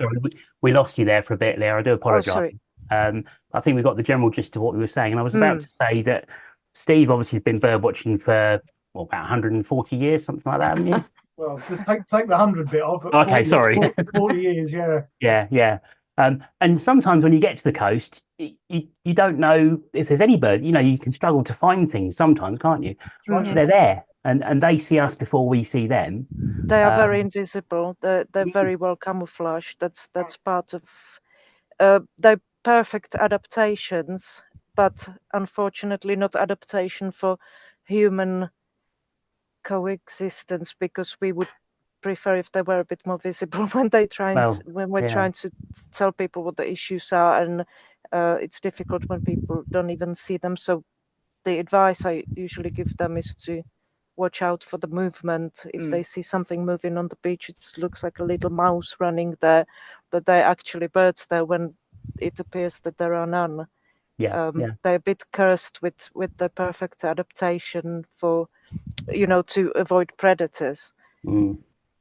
we lost you there for a bit, Leah. I do apologise.
sorry.
I think we got the general gist of what we were saying, and I was about to say that Steve obviously has been bird watching for about 140 years, something like that, haven't you?
Well, just take the 100 bit off.
Okay,
40,
sorry.
40 years, yeah.
Yeah. And sometimes when you get to the coast, you don't know if there's any bird. You know, you can struggle to find things sometimes, can't you? They're there, and they see us before we see them.
They are very invisible. They're very well camouflaged. That's part of they're perfect adaptations, but unfortunately not adaptation for human coexistence, because we would prefer if they were a bit more visible when we're trying to tell people what the issues are, and it's difficult when people don't even see them. So the advice I usually give them is to watch out for the movement. If they see something moving on the beach, it looks like a little mouse running there, but they're actually birds there when it appears that there are none. They're a bit cursed with the perfect adaptation for, to avoid predators.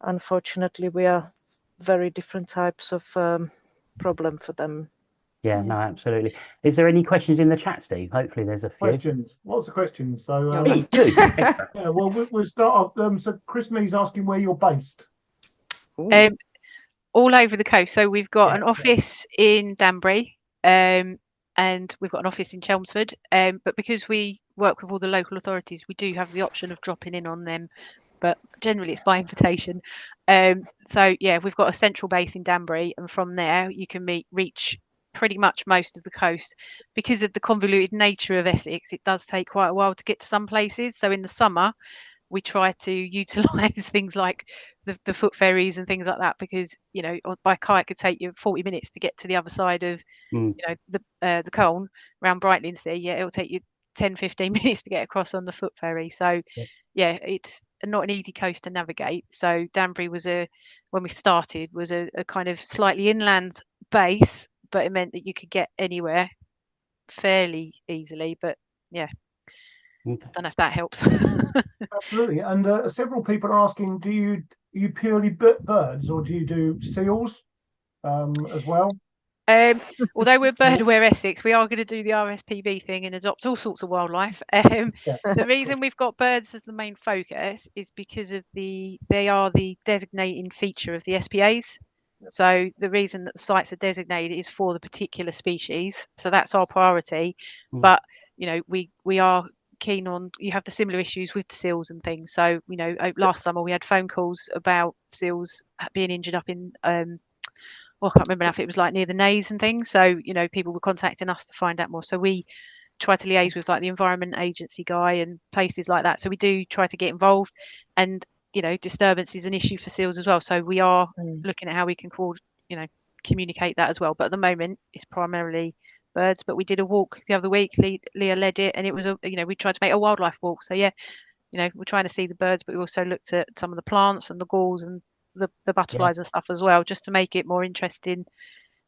Unfortunately, we are very different types of problem for them.
Yeah, no, absolutely. Is there any questions in the chat, Steve? Hopefully there's a few.
Questions. Lots of questions. So
good.
yeah, well, we'll start off. So Chris Mee's asking where you're based.
All over the coast. So we've got an office in Danbury, and we've got an office in Chelmsford. But because we work with all the local authorities, we do have the option of dropping in on them but generally it's by invitation. So yeah, we've got a central base in Danbury, and from there you can reach pretty much most of the coast. Because of the convoluted nature of Essex, it does take quite a while to get to some places. So in the summer, we try to utilize things like the foot ferries and things like that, because by car it could take you 40 minutes to get to the other side of the Colne around Brightlingsea. Yeah, it'll take you 10-15 minutes to get across on the foot ferry. So yeah, it's not an easy coast to navigate. So Danbury was when we started, was a kind of slightly inland base, but it meant that you could get anywhere fairly easily. But yeah, don't know if that helps.
Absolutely. And several people are asking, do you purely birds, or do you do seals as well?
Although we're Bird Aware Essex, we are going to do the RSPB thing and adopt all sorts of wildlife. The reason we've got birds as the main focus is because of they are the designating feature of the SPAs. So the reason that the sites are designated is for the particular species. So that's our priority. But we are keen on, you have the similar issues with the seals and things. So last summer we had phone calls about seals being injured up in I can't remember now if it was like near the Naze and things. So people were contacting us to find out more. So we try to liaise with like the Environment Agency guy and places like that. So we do try to get involved, and disturbance is an issue for seals as well. So we are looking at how we can communicate that as well. But at the moment it's primarily birds. But we did a walk the other week. Leah led it, and it was we tried to make a wildlife walk. So yeah, we're trying to see the birds, but we also looked at some of the plants and the galls and the butterflies and stuff as well, just to make it more interesting.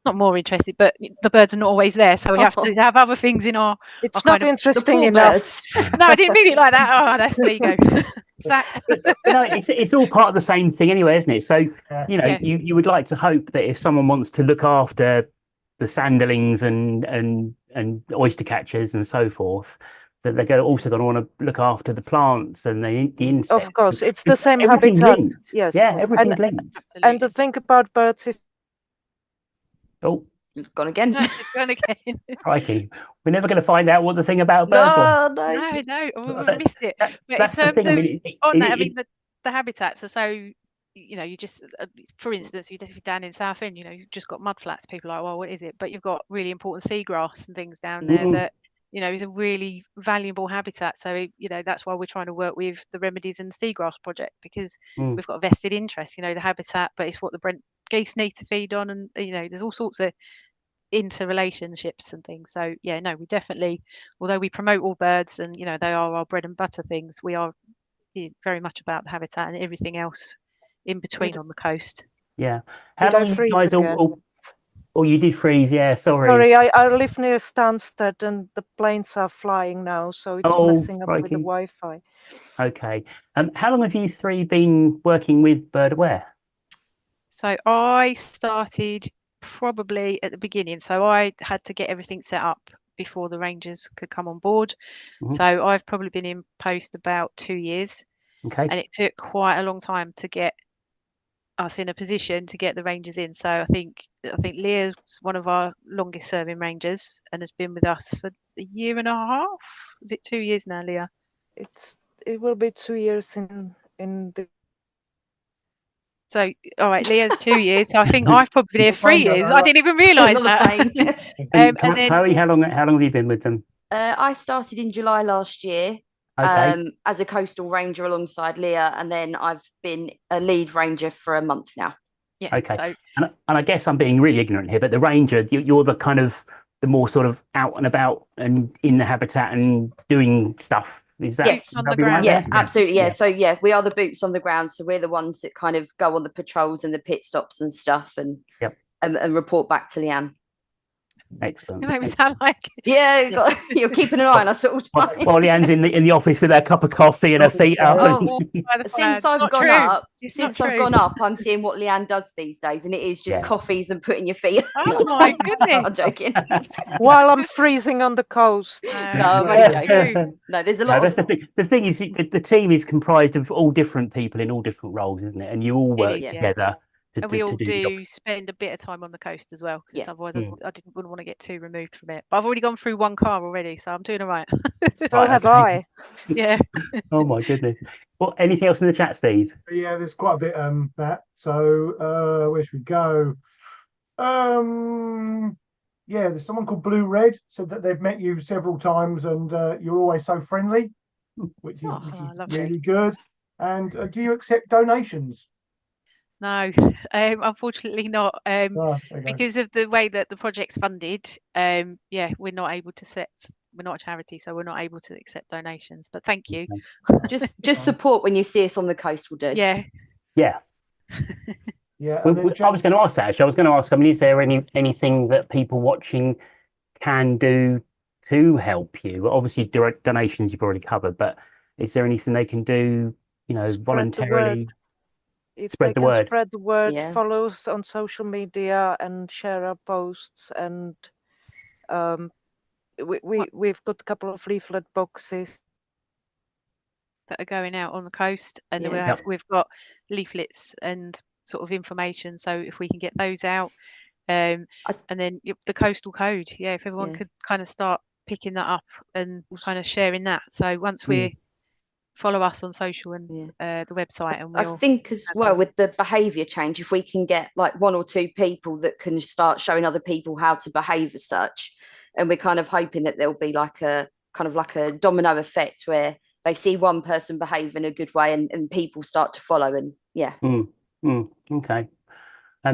Not more interesting, but the birds are not always there, so we have to have other things in our.
It's not interesting enough.
No, I didn't mean it like that. There you go.
No, it's all part of the same thing anyway, isn't it? So you would like to hope that if someone wants to look after the sanderlings and oyster catchers and so forth, that they're also going to want to look after the plants and the insects.
Of course, it's the same habitat.
Linked.
Yes,
yeah, everything's linked.
And the thing about birds is,
it's gone again.
It's gone again.
Crikey, we're never going to find out what the thing about birds was.
No, we missed it. But
That's
in terms
the thing.
The habitats are so. You just, for instance, you're down in Southend. You've just got mudflats. People are like, well, what is it? But you've got really important seagrass and things down there that. Is a really valuable habitat. So, that's why we're trying to work with the Remedies and the Seagrass Project, because we've got a vested interest, the habitat, but it's what the Brent geese need to feed on. And, there's all sorts of interrelationships and things. So, we definitely, although we promote all birds and, they are our bread and butter things, we are very much about the habitat and everything else in between on the coast.
Yeah. How long you guys Oh, you did freeze, yeah, sorry.
Sorry, I live near Stansted and the planes are flying now, so it's messing up with the Wi-Fi.
Okay. How long have you three been working with Bird Aware?
So I started probably at the beginning. So I had to get everything set up before the rangers could come on board. So I've probably been in post about 2 years.
Okay.
And it took quite a long time to get us in a position to get the rangers in. So I think Leah's one of our longest serving rangers and has been with us for a year and a half. Is it 2 years now, Leah?
It will be 2 years in the.
So all right, Leah's 2 years. So I think I've probably been here 3 years. I didn't even realise that.
And then, Chloe, how long have you been with them?
I started in July last year. As a coastal ranger alongside Leah, and then I've been a lead ranger for a month now.
Yeah.
Okay. And I guess I'm being really ignorant here, but the ranger, you're the kind of the more sort of out and about and in the habitat and doing stuff. Is that
on the ground? Yeah, absolutely. Yeah. So we are the boots on the ground. So we're the ones that kind of go on the patrols and the pit stops and stuff, and report back to Leanne.
Excellent.
You make me sound like
you're keeping an eye on us all the time.
While Leanne's in the office with her cup of coffee and her feet up.
Since I've gone up, I'm seeing what Leanne does these days, and it is just coffees and putting your feet.
Oh my goodness!
I'm joking.
While I'm freezing on the coast.
No, I'm only joking. No, there's a lot.
That's the thing. The thing is, the team is comprised of all different people in all different roles, isn't it? And you all work together.
And we all do spend a bit of time on the coast as well, because otherwise I wouldn't want to get too removed from it. But I've already gone through one car already, so I'm doing all right.
So have I.
Yeah.
Oh my goodness. Well, anything else in the chat, Steve?
Yeah, there's quite a bit that. So where should we go? Yeah, there's someone called Blue Red said that they've met you several times and you're always so friendly, which is
lovely.
really good. And do you accept donations?
No, unfortunately not.
Okay.
Because of the way that the project's funded, yeah, we're not able to set. We're not a charity, so we're not able to accept donations. But thank you.
Just support when you see us on the coast will do.
Yeah.
Yeah.
Yeah.
I was going to ask that actually. I was going to ask, I mean, is there anything that people watching can do to help you? Obviously, direct donations you've already covered, but is there anything they can do, voluntarily?
If
spread
they
the
can
word.
spread the word,
Yeah.
follow us on social media and share our posts, and we've got a couple of leaflet boxes
That are going out on the coast, and then
Yeah.
we've got leaflets and sort of information. So if we can get those out, and then the coastal code, yeah, if everyone could kind of start picking that up and kind of sharing that. So once we follow us on social and the website, and
I think as well with the behaviour change, if we can get like 1 or 2 people that can start showing other people how to behave as such, and we're kind of hoping that there'll be like a domino effect where they see one person behave in a good way and people start to follow, and
Okay.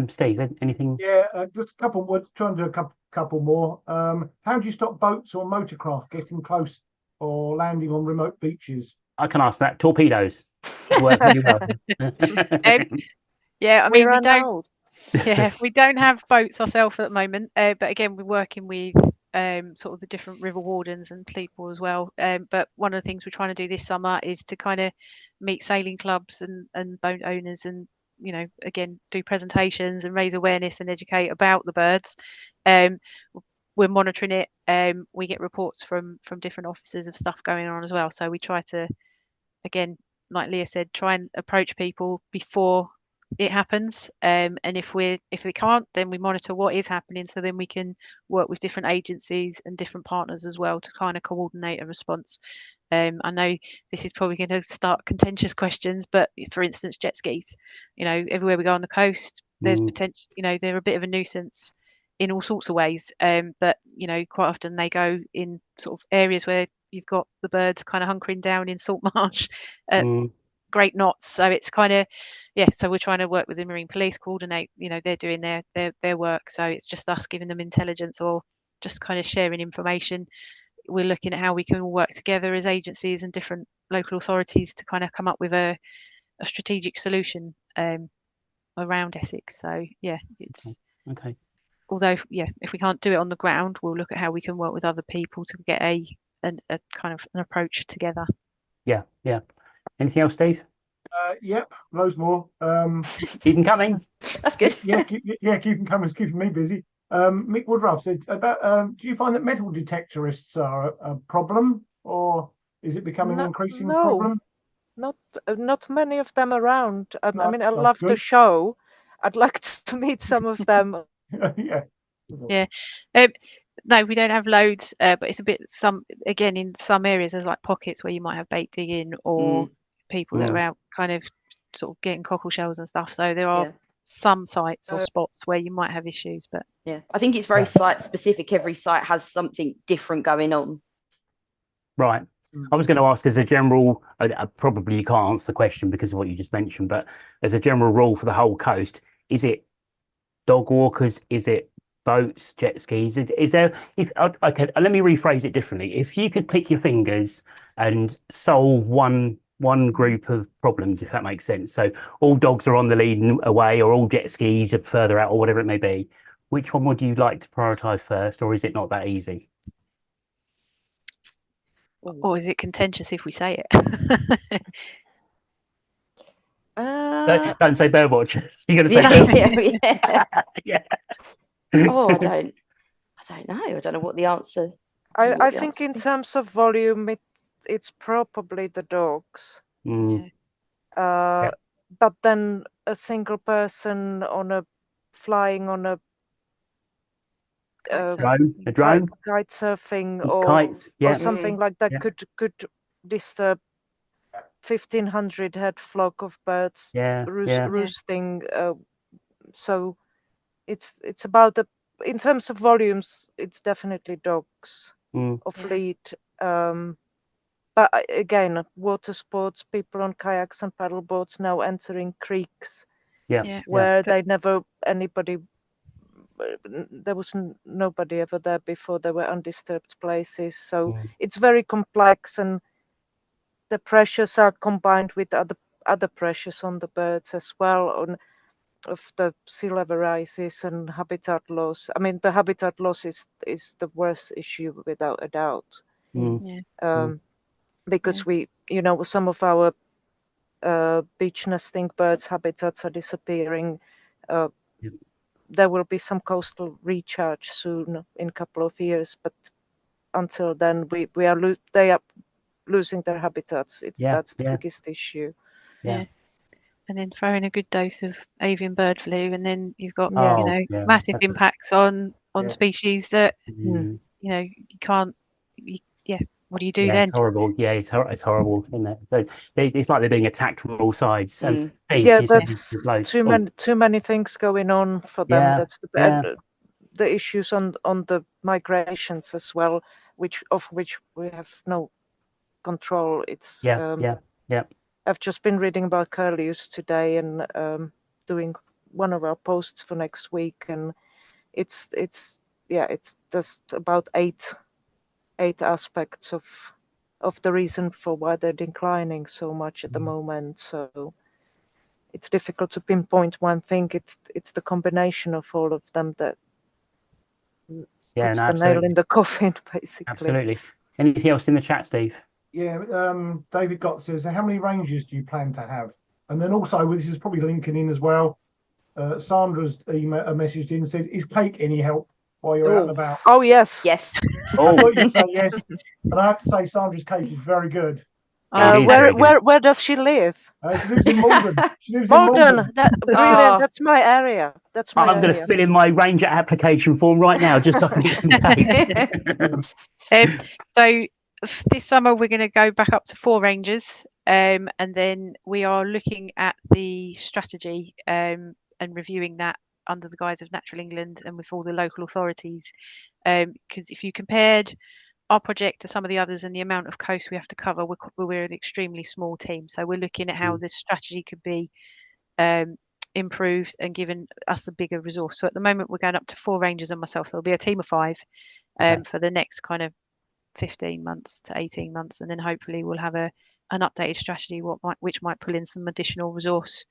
Steve, anything?
Yeah, just a couple. We're trying to do a couple more. How do you stop boats or motorcraft getting close or landing on remote beaches?
I can ask that. Torpedoes. Work really well.
Yeah, I mean, we don't have boats ourselves at the moment, but again, we're working with sort of the different river wardens and people as well. But one of the things we're trying to do this summer is to kind of meet sailing clubs and boat owners, and again, do presentations and raise awareness and educate about the birds. We're monitoring it. We get reports from different officers of stuff going on as well. So we try to, again, like Leah said, try and approach people before it happens. And if we can't, then we monitor what is happening, so then we can work with different agencies and different partners as well to kind of coordinate a response. I know this is probably going to start contentious questions, but for instance, jet skis, everywhere we go on the coast, there's potential, they're a bit of a nuisance in all sorts of ways. But quite often they go in sort of areas where you've got the birds kind of hunkering down in salt marsh at great knots. So it's kind of, so we're trying to work with the marine police, coordinate, they're doing their work. So it's just us giving them intelligence or just kind of sharing information. We're looking at how we can work together as agencies and different local authorities to kind of come up with a strategic solution around Essex. So it's
okay.
Although if we can't do it on the ground, we'll look at how we can work with other people to get a kind of an approach together.
Yeah. Anything else, Steve?
Yep, loads more.
Keep them coming.
That's good.
Keep them coming. It's keeping me busy. Mick Woodruff said about, do you find that metal detectorists are a problem, or is it becoming an increasing problem?
Not many of them around. I mean, I love the show. I'd like to meet some of them.
No, we don't have loads, but it's a bit in some areas there's like pockets where you might have bait digging or people that are out kind of sort of getting cockle shells and stuff. So there are some sites or spots where you might have issues, but
I think it's very site specific. Every site has something different going on.
Right. I was going to ask as a general, probably you can't answer the question because of what you just mentioned, but as a general rule for the whole coast, is it dog walkers? Is it boats, jet skis? Is there? Okay, let me rephrase it differently. If you could pick your fingers and solve one group of problems, if that makes sense. So all dogs are on the lead and away, or all jet skis are further out, or whatever it may be. Which one would you like to prioritise first, or is it not that easy?
Or is it contentious if we say it?
Don't say bird watchers. You're going to say
yeah. Oh, I don't know. I don't know what the answer.
I think in terms of volume, it's probably the dogs. But then a single person flying on a
drone,
kite surfing
kites,
or something like that could disturb 1,500 head flock of birds
Yeah, yeah.
roosting. So it's about in terms of volumes, it's definitely dogs of lead. But again, water sports, people on kayaks and paddle boats now entering creeks where they never there was nobody ever there before. There were undisturbed places. So it's very complex, and the pressures are combined with other pressures on the birds as well, of the sea level rises and habitat loss. I mean, the habitat loss is the worst issue without a doubt. Because we, some of our beach nesting birds' habitats are disappearing. There will be some coastal recharge soon in a couple of years, but until then, they are losing their habitats. That's the biggest issue.
And then throw in a good dose of avian bird flu, and then you've got massive impacts on species that you can't. What do you do then?
It's horrible. Yeah, it's horrible, isn't it? So it's like they're being attacked from all sides.
There's too many things going on for them. That's the issues on the migrations as well, which we have no control. It's I've just been reading about curlews today and doing one of our posts for next week, and it's just about eight aspects of the reason for why they're declining so much at the moment. So it's difficult to pinpoint one thing. It's the combination of all of them that puts the nail in the coffin, basically.
Absolutely. Anything else in the chat, Steve?
Yeah, David Gott says, how many ranges do you plan to have? And then also, this is probably linking in as well. Sandra's messaged in and said, is cake any help while you're out and about?
Oh, yes.
Yes.
I thought you'd say yes. And I have to say, Sandra's cake is very good.
Where does she live?
She lives in Malden.
Brilliant. That's my area.
I'm going to fill in my ranger application form right now just so I can get some cake.
So this summer we're going to go back up to 4 rangers, and then we are looking at the strategy and reviewing that under the guise of Natural England and with all the local authorities, because if you compared our project to some of the others and the amount of coast we have to cover, we're an extremely small team. So we're looking at how this strategy could be improved and given us a bigger resource. So at the moment we're going up to 4 rangers and myself. So there'll be a team of 5 for the next kind of 15 months to 18 months, and then hopefully we'll have an updated strategy which might pull in some additional resource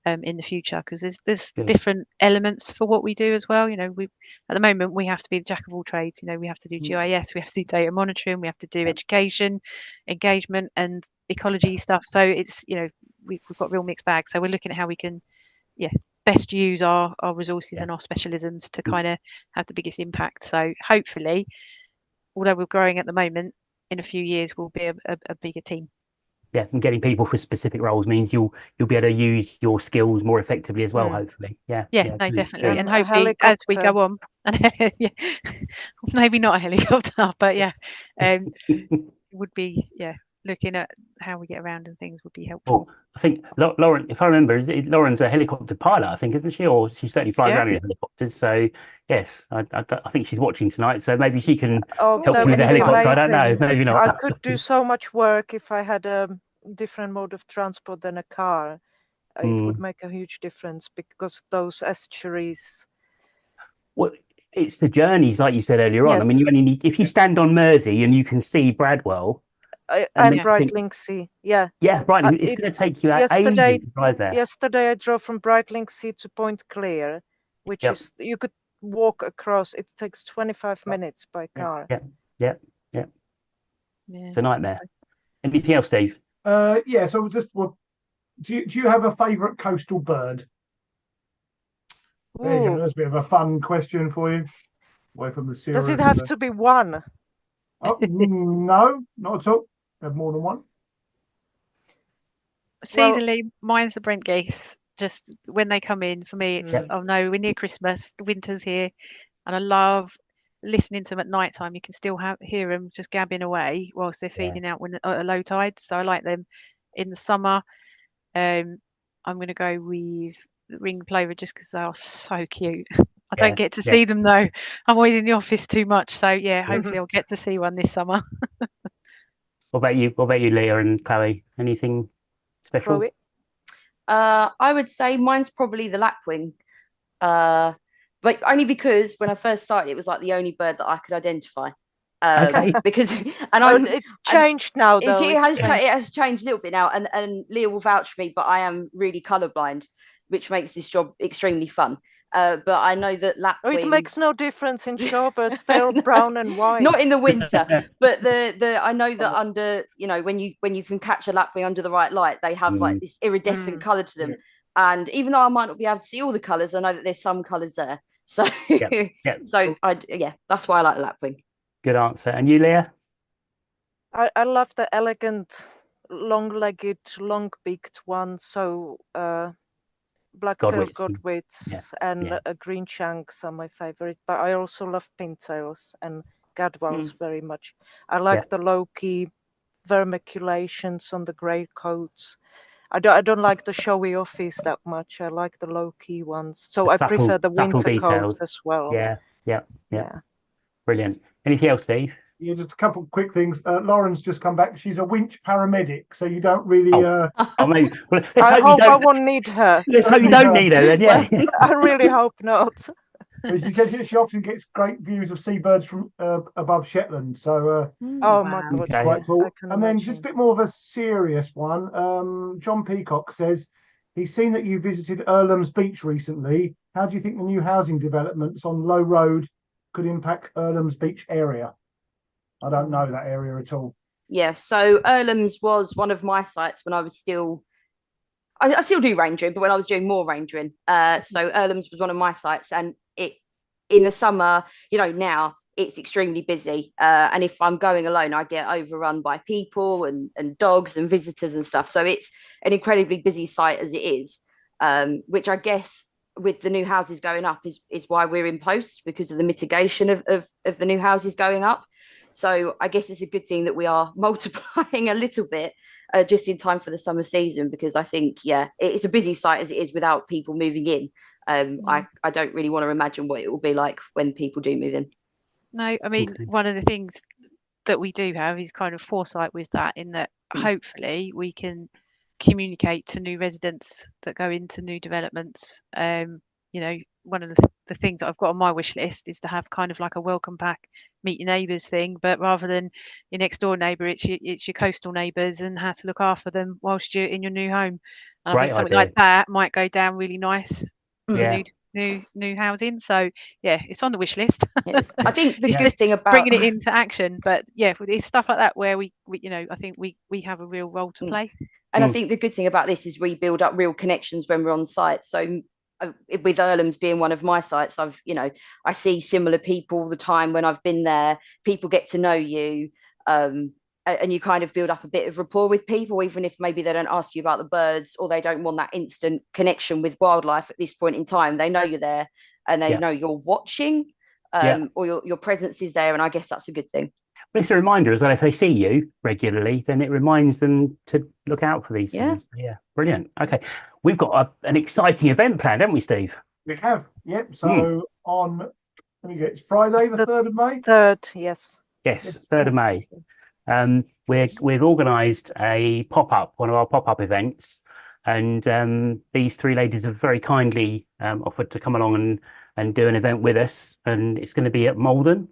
in the future, because there's different elements for what we do as well. We at the moment we have to be the jack of all trades. We have to do GIS, we have to do data monitoring, we have to do education, engagement, and ecology stuff. So it's we've got real mixed bags. So we're looking at how we can best use our resources and our specialisms to kind of have the biggest impact. So hopefully, although we're growing at the moment, in a few years we'll be a bigger team.
Yeah, and getting people for specific roles means you'll be able to use your skills more effectively as well, hopefully.
No, definitely. And hopefully as we go on, maybe not a helicopter, but it would be looking at how we get around and things would be helpful.
Well, I think Lauren, if I remember, Lauren's a helicopter pilot, I think, isn't she? Or she's certainly flying around in helicopters. So yes, I think she's watching tonight. So maybe she can help with the helicopter. I don't know. Maybe not.
I could do so much work if I had a different mode of transport than a car. It would make a huge difference, because those estuaries.
Well, it's the journeys, like you said earlier on. I mean, you only need, if you stand on Mersey and you can see Bradwell.
And Brightlingsea,
Brightlingsea. It's going to take you ages to drive there.
Yesterday I drove from Brightlingsea to Point Clear, which is, you could walk across. It takes 25 minutes by car.
It's a nightmare. Anything else, Steve?
So do you have a favourite coastal bird? There you go. That's a bit of a fun question for you. Away from the serious.
Does it have to be one?
Oh, no, not at all. Have more than one.
Seasonally, mine's the Brent geese. Just when they come in, for me, it's oh no, we're near Christmas. The winter's here, and I love listening to them at night time. You can still hear them just gabbing away whilst they're feeding out when at low tide. So I like them. in the summer. I'm going to go with the ring plover just because they are so cute. I don't get to see them though. I'm always in the office too much. So yeah, hopefully I'll get to see one this summer.
What about you? What about you, Leah and Chloe? Anything special?
Chloe?
I would say mine's probably the lapwing. But only because when I first started, it was like the only bird that I could identify.
Okay.
Because and
it's changed now though.
It has changed a little bit now, and Leah will vouch for me, but I am really colourblind, which makes this job extremely fun. But I know that lapwing.
It makes no difference in shorebirds; they're brown and white.
Not in the winter, but the I know that under when you can catch a lapwing under the right light, they have like this iridescent colour to them. And even though I might not be able to see all the colours, I know that there's some colours there. So so that's why I like the lapwing.
Good answer. And you, Leah?
I love the elegant, long-legged, long-beaked one. So black-tailed godwits and green shanks are my favorite. But I also love pintails and gadwalls very much. I like the low-key vermiculations on the grey coats. I don't like the showy offies that much. I like the low-key ones. So I prefer the winter coats as well.
Yeah. Brilliant. Anything else, Steve?
Yeah, just a couple of quick things. Lauren's just come back. She's a winch paramedic, so you don't really.
Maybe. Well,
I hope I won't need her.
Let's hope you don't need her then. Yeah.
I really hope not.
She said she often gets great views of seabirds from above Shetland. So.
Oh my God!
Okay.
Quite cool. And then just a bit more of a serious one. John Peacock says he's seen that you visited Earlham's Beach recently. How do you think the new housing developments on Low Road could impact Earlham's Beach area? I don't know that area at all.
Yeah, so Earlham's was one of my sites when I was still, I still do rangering, but when I was doing more rangering. So Earlham's was one of my sites, and it in the summer, now it's extremely busy. And if I'm going alone, I get overrun by people and dogs and visitors and stuff. So it's an incredibly busy site as it is, which I guess with the new houses going up is why we're in post, because of the mitigation of the new houses going up. So I guess it's a good thing that we are multiplying a little bit just in time for the summer season, because I think, it's a busy site as it is without people moving in. I don't really want to imagine what it will be like when people do move in.
No, I mean, one of the things that we do have is kind of foresight with that, in that hopefully we can communicate to new residents that go into new developments. One of the things that I've got on my wish list is to have kind of like a welcome pack, meet your neighbours thing, but rather than your next door neighbour, it's your coastal neighbours and how to look after them whilst you're in your new home. And I think something like that might go down really nice to new housing. So it's on the wish list.
Yes. I think the good thing about
bringing it into action, but it's stuff like that where we I think we have a real role to play.
And I think the good thing about this is we build up real connections when we're on site. So with Earlham's being one of my sites, I see similar people all the time when I've been there. People get to know you, and you kind of build up a bit of rapport with people, even if maybe they don't ask you about the birds or they don't want that instant connection with wildlife at this point in time. They know you're there and they know you're watching, or your presence is there, and I guess that's a good thing.
But it's a reminder as well, if they see you regularly, then it reminds them to look out for these things. Yeah, brilliant. Okay, we've got an exciting event planned, haven't we, Steve?
We have, yep. So on, it's Friday, the 3rd of May?
3rd, yes.
Yes, 3rd of May. We've organised a pop-up, one of our pop-up events, and these three ladies have very kindly offered to come along and do an event with us, and it's going to be at Malden.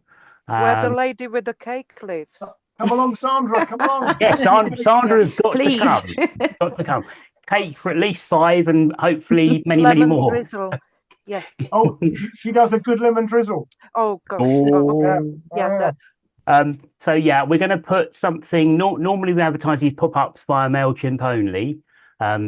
Where the lady with the cake lives.
Come along, Sandra. Come along.
Yes, Sandra's got to come. Got to come. Cake for at least 5, and hopefully many more.
Drizzle. Yeah.
Oh, she does a good lemon drizzle.
Oh gosh.
So we're going to put something. Normally we advertise these pop-ups via MailChimp only.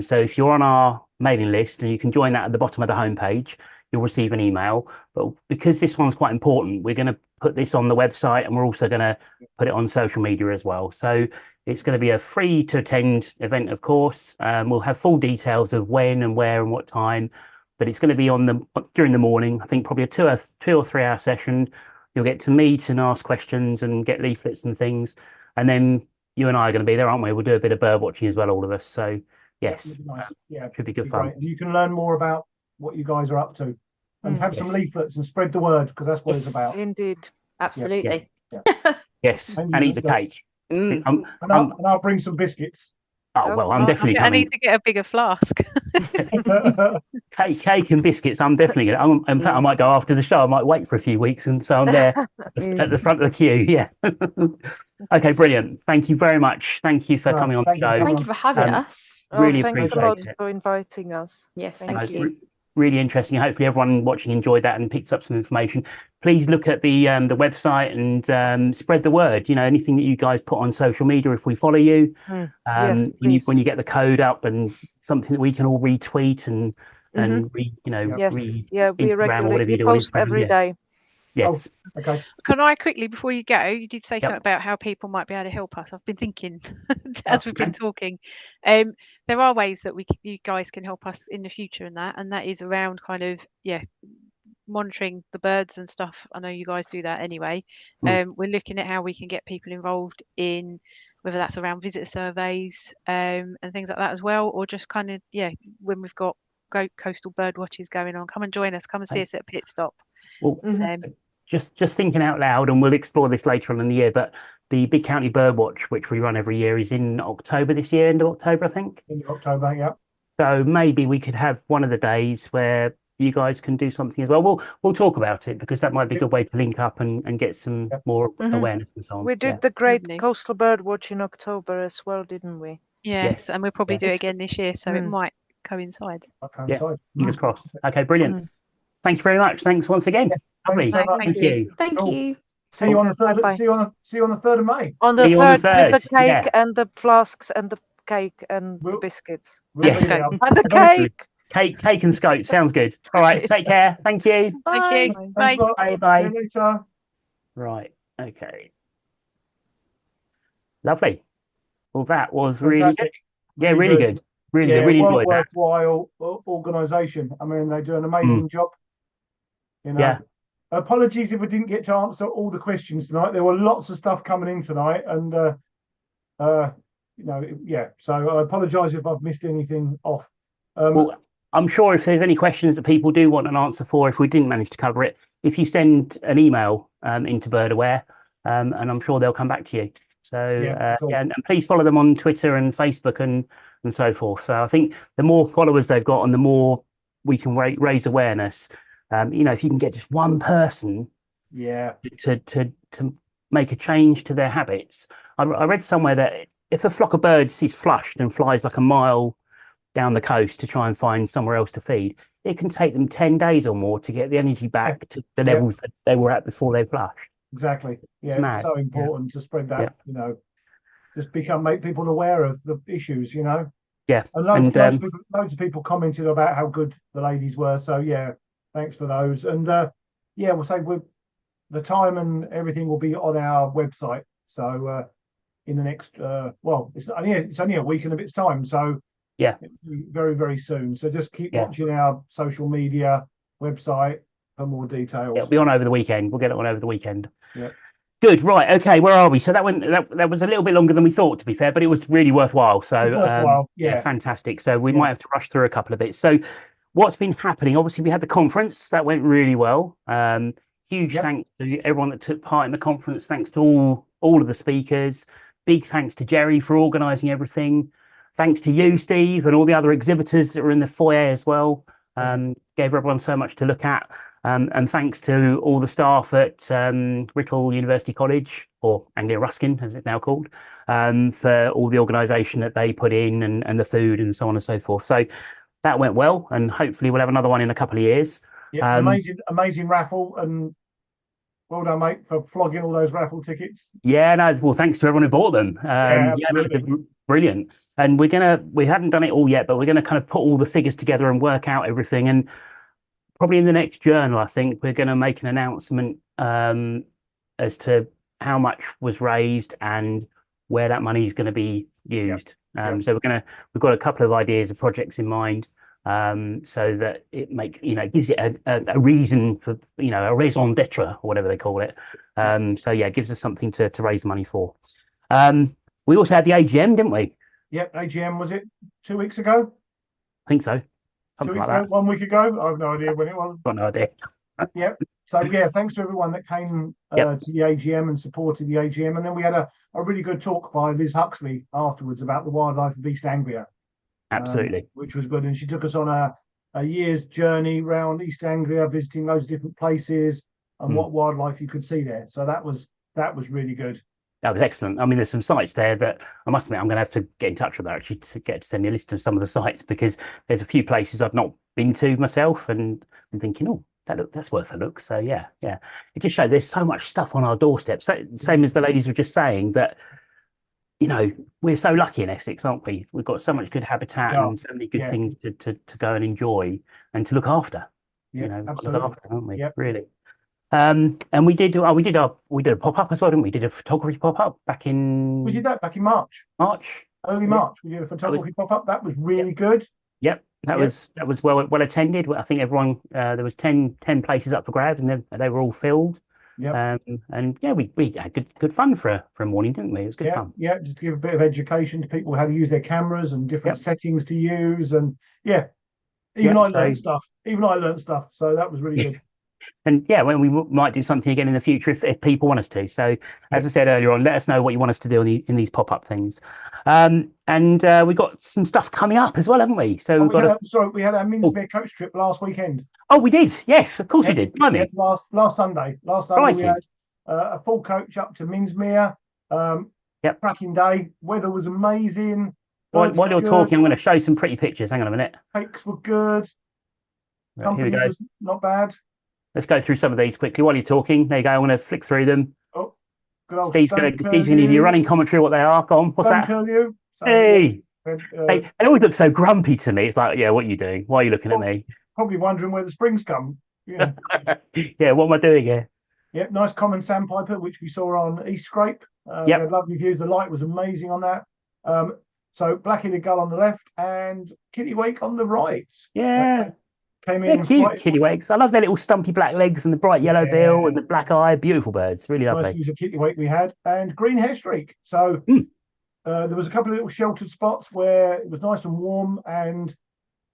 So if you're on our mailing list, and you can join that at the bottom of the homepage, you'll receive an email. But because this one's quite important, we're going to put this on the website, and we're also going to put it on social media as well. So it's going to be a free to attend event, of course. We'll have full details of when and where and what time, but it's going to be during the morning. I think probably a 2 or 3 hour session. You'll get to meet and ask questions and get leaflets and things. And then you and I are going to be there, aren't we? We'll do a bit of bird watching as well, all of us. So yes,
It'd be nice. Yeah,
should be good
be
fun.
great. And you can learn more about what you guys are up to, and have some
Yes.
leaflets and spread the word, because that's what it's
Yes.
about.
Indeed.
Absolutely.
Yes,
And
and
you
eat the
just go-
cake.
Mm.
And I'll bring some biscuits.
Oh well, I'm
Oh,
definitely
I need
coming.
to get a bigger flask.
Cake and biscuits. I'm definitely going. In fact, I might go after the show. I might wait for a few weeks, and so I'm there at the front of the queue. Yeah. Okay, brilliant. Thank you very much. Thank you for
No,
coming on the
thank you for
show.
coming
Thank you for having us.
Really
thanks a
appreciate
lot
it.
for inviting us.
Yes,
Thank
thank
No,
you.
really interesting. Hopefully, everyone watching enjoyed that and picked up some information. Please look at the website and spread the word. You know, anything that you guys put on social media, if we follow you,
Yes,
when you get the code up and something that we can all retweet and
yes, yeah, we
Instagram or
regularly
whatever you do on
post
Instagram.
every
Yeah.
day.
Yes.
Okay.
Can I quickly, before you go, you did say
Yep.
something about how people might be able to help us. I've been thinking as we've been
Okay.
talking. There are ways that you guys can help us in the future, and that is around kind of monitoring the birds and stuff. I know you guys do that anyway. We're looking at how we can get people involved in whether that's around visitor surveys and things like that as well, or just kind of when we've got coastal bird watches going on, come and join us. Come and see us at Pit Stop.
Well,
Mhm.
just thinking out loud, and we'll explore this later on in the year, but the Big County Bird Watch, which we run every year, is in October this year, end of October, I think.
In October, yeah.
So maybe we could have one of the days where you guys can do something as well. We'll talk about it, because that might be a good way to link up and get some more awareness and so on.
We did the Great
Lovely.
Coastal Bird Watch in October as well, didn't we?
Yes, and we'll probably do it
It's-
again this year, so it might coincide.
Yeah. Fingers crossed. Okay, brilliant. Thank you very much. Thanks once again. Lovely.
so much.
Thank you.
Thank
Cool.
you.
See you on the third.
Bye-bye.
See you on the 3rd of May.
On the
See you on the
third, with the
third,
cake
yeah.
and the flasks and the cake and the
We'll-
biscuits.
We'll
Yes.
be there.
And the
Lovely.
cake.
Cake and scope. Sounds good. All right. Take care. Thank you.
Bye.
Thank you.
Thanks
Bye.
a lot.
Bye
See
bye.
you later.
Right. Okay. Lovely. Well, that was really good.
Fantastic.
Yeah, really good. Really good. Really
well
enjoyed that.
worthwhile organisation. I mean, they do an amazing job. You know.
Yeah.
Apologies if we didn't get to answer all the questions tonight. There were lots of stuff coming in tonight, and So I apologise if I've missed anything off.
Well, I'm sure if there's any questions that people do want an answer for, if we didn't manage to cover it, if you send an email into Bird Aware, and I'm sure they'll come back to you. So
cool.
and please follow them on Twitter and Facebook and so forth. So I think the more followers they've got, and the more we can raise awareness. If you can get just one person, to make a change to their habits. I read somewhere that if a flock of birds is flushed and flies like a mile down the coast to try and find somewhere else to feed, it can take them 10 days or more to get the energy back to the levels that they were at before they flushed.
Exactly. Yeah,
mad.
it's so important to spread that. Just make people aware of the issues.
Yeah,
and loads of people commented about how good the ladies were. So thanks for those. And we'll say the time and everything will be on our website. So in the next it's only a week and a bit's time. So very, very soon. So just keep watching our social media website for more details.
It'll be on over the weekend. We'll get it on over the weekend.
Yeah.
Good. Right. Okay. Where are we? So that was a little bit longer than we thought, to be fair, but it was really worthwhile. So fantastic. So we might have to rush through a couple of bits. So what's been happening? Obviously, we had the conference that went really well. Huge thanks to everyone that took part in the conference. Thanks to all of the speakers. Big thanks to Jerry for organising everything. Thanks to you, Steve, and all the other exhibitors that were in the foyer as well. Gave everyone so much to look at. And thanks to all the staff at Writtle University College, or Anglia Ruskin, as it's now called, for all the organisation that they put in and the food and so on and so forth. So that went well, and hopefully we'll have another one in a couple of years.
Yeah, amazing raffle, and well done, mate, for flogging all those raffle tickets.
Yeah, no, well, thanks to everyone who bought them.
Absolutely.
Brilliant. And we haven't done it all yet, but we're gonna kind of put all the figures together and work out everything. And probably in the next journal, I think we're going to make an announcement as to how much was raised and where that money is going to be used. So we've got a couple of ideas of projects in mind, so that it gives it a reason for, a raison d'etre or whatever they call it. It gives us something to raise the money for. We also had the AGM, didn't we?
Yep, AGM, was it 2 weeks ago?
I think so.
2
Something
weeks
like
ago,
that.
1 week ago. I have no idea when it was.
Got no idea.
Yep. So yeah, thanks to everyone that came
Yep.
to the AGM and supported the AGM. And then we had a really good talk by Liz Huxley afterwards about the wildlife of East Anglia.
Absolutely.
Which was good. And she took us on a year's journey around East Anglia, visiting loads of different places and what wildlife you could see there. So that was really good.
That was excellent. I mean, there's some sites there that I must admit I'm going to have to get in touch with her actually to get to send me a list of some of the sites, because there's a few places I've not been to myself, and I'm thinking, oh, that's worth a look. So yeah, it just showed there's so much stuff on our doorstep. So same as the ladies were just saying, that we're so lucky in Essex, aren't we? We've got so much good habitat and so many good things to go and enjoy and to look after.
Yeah,
look
absolutely.
after, aren't we?
Yep.
Really. And we did a pop-up as well, didn't we? Did a photography pop-up back in
We did that back in March. Early March. We did a photography pop-up. That was really good.
Yep. That was well attended. I think everyone there was 10 places up for grabs, and they were all filled.
Yeah.
And yeah, we had good fun for a morning, didn't we? It was good fun.
Yeah, just to give a bit of education to people how to use their cameras and different settings to use. And I learned stuff. Even I learned stuff. So that was really good.
And yeah, when we might do something again in the future if people want us to. So as I said earlier on, let us know what you want us to do in these pop-up things. And we've got some stuff coming up as well, haven't we? So we
had our Minsmere coach trip last weekend.
Oh, we did. Yes, of course we did.
Last Sunday.
Righty.
We had a full coach up to Minsmere. Cracking day. Weather was amazing.
While you're talking, I'm going to show some pretty pictures. Hang on a minute.
Cakes were good.
Right,
Company
here we go.
was not bad.
Let's go through some of these quickly while you're talking. There you go. I'm going to flick through them.
Oh, good old
Steve's going to give you a running commentary of what they are. Go on. What's that? Hey! They always look so grumpy to me. It's like, yeah, what are you doing? Why are you looking at me?
Probably wondering where the springs come. Yeah.
Yeah, what am I doing here?
Yeah, nice common sandpiper, which we saw on East Scrape. We had lovely views. The light was amazing on that. So black-headed gull on the left and kittiwake on the right.
Yeah.
Came in
cute kittiwakes. I love their little stumpy black legs and the bright yellow bill and the black eye. Beautiful birds. Really lovely.
Nice views of kittiwake we had. And green hair streak. So there was a couple of little sheltered spots where it was nice and warm. And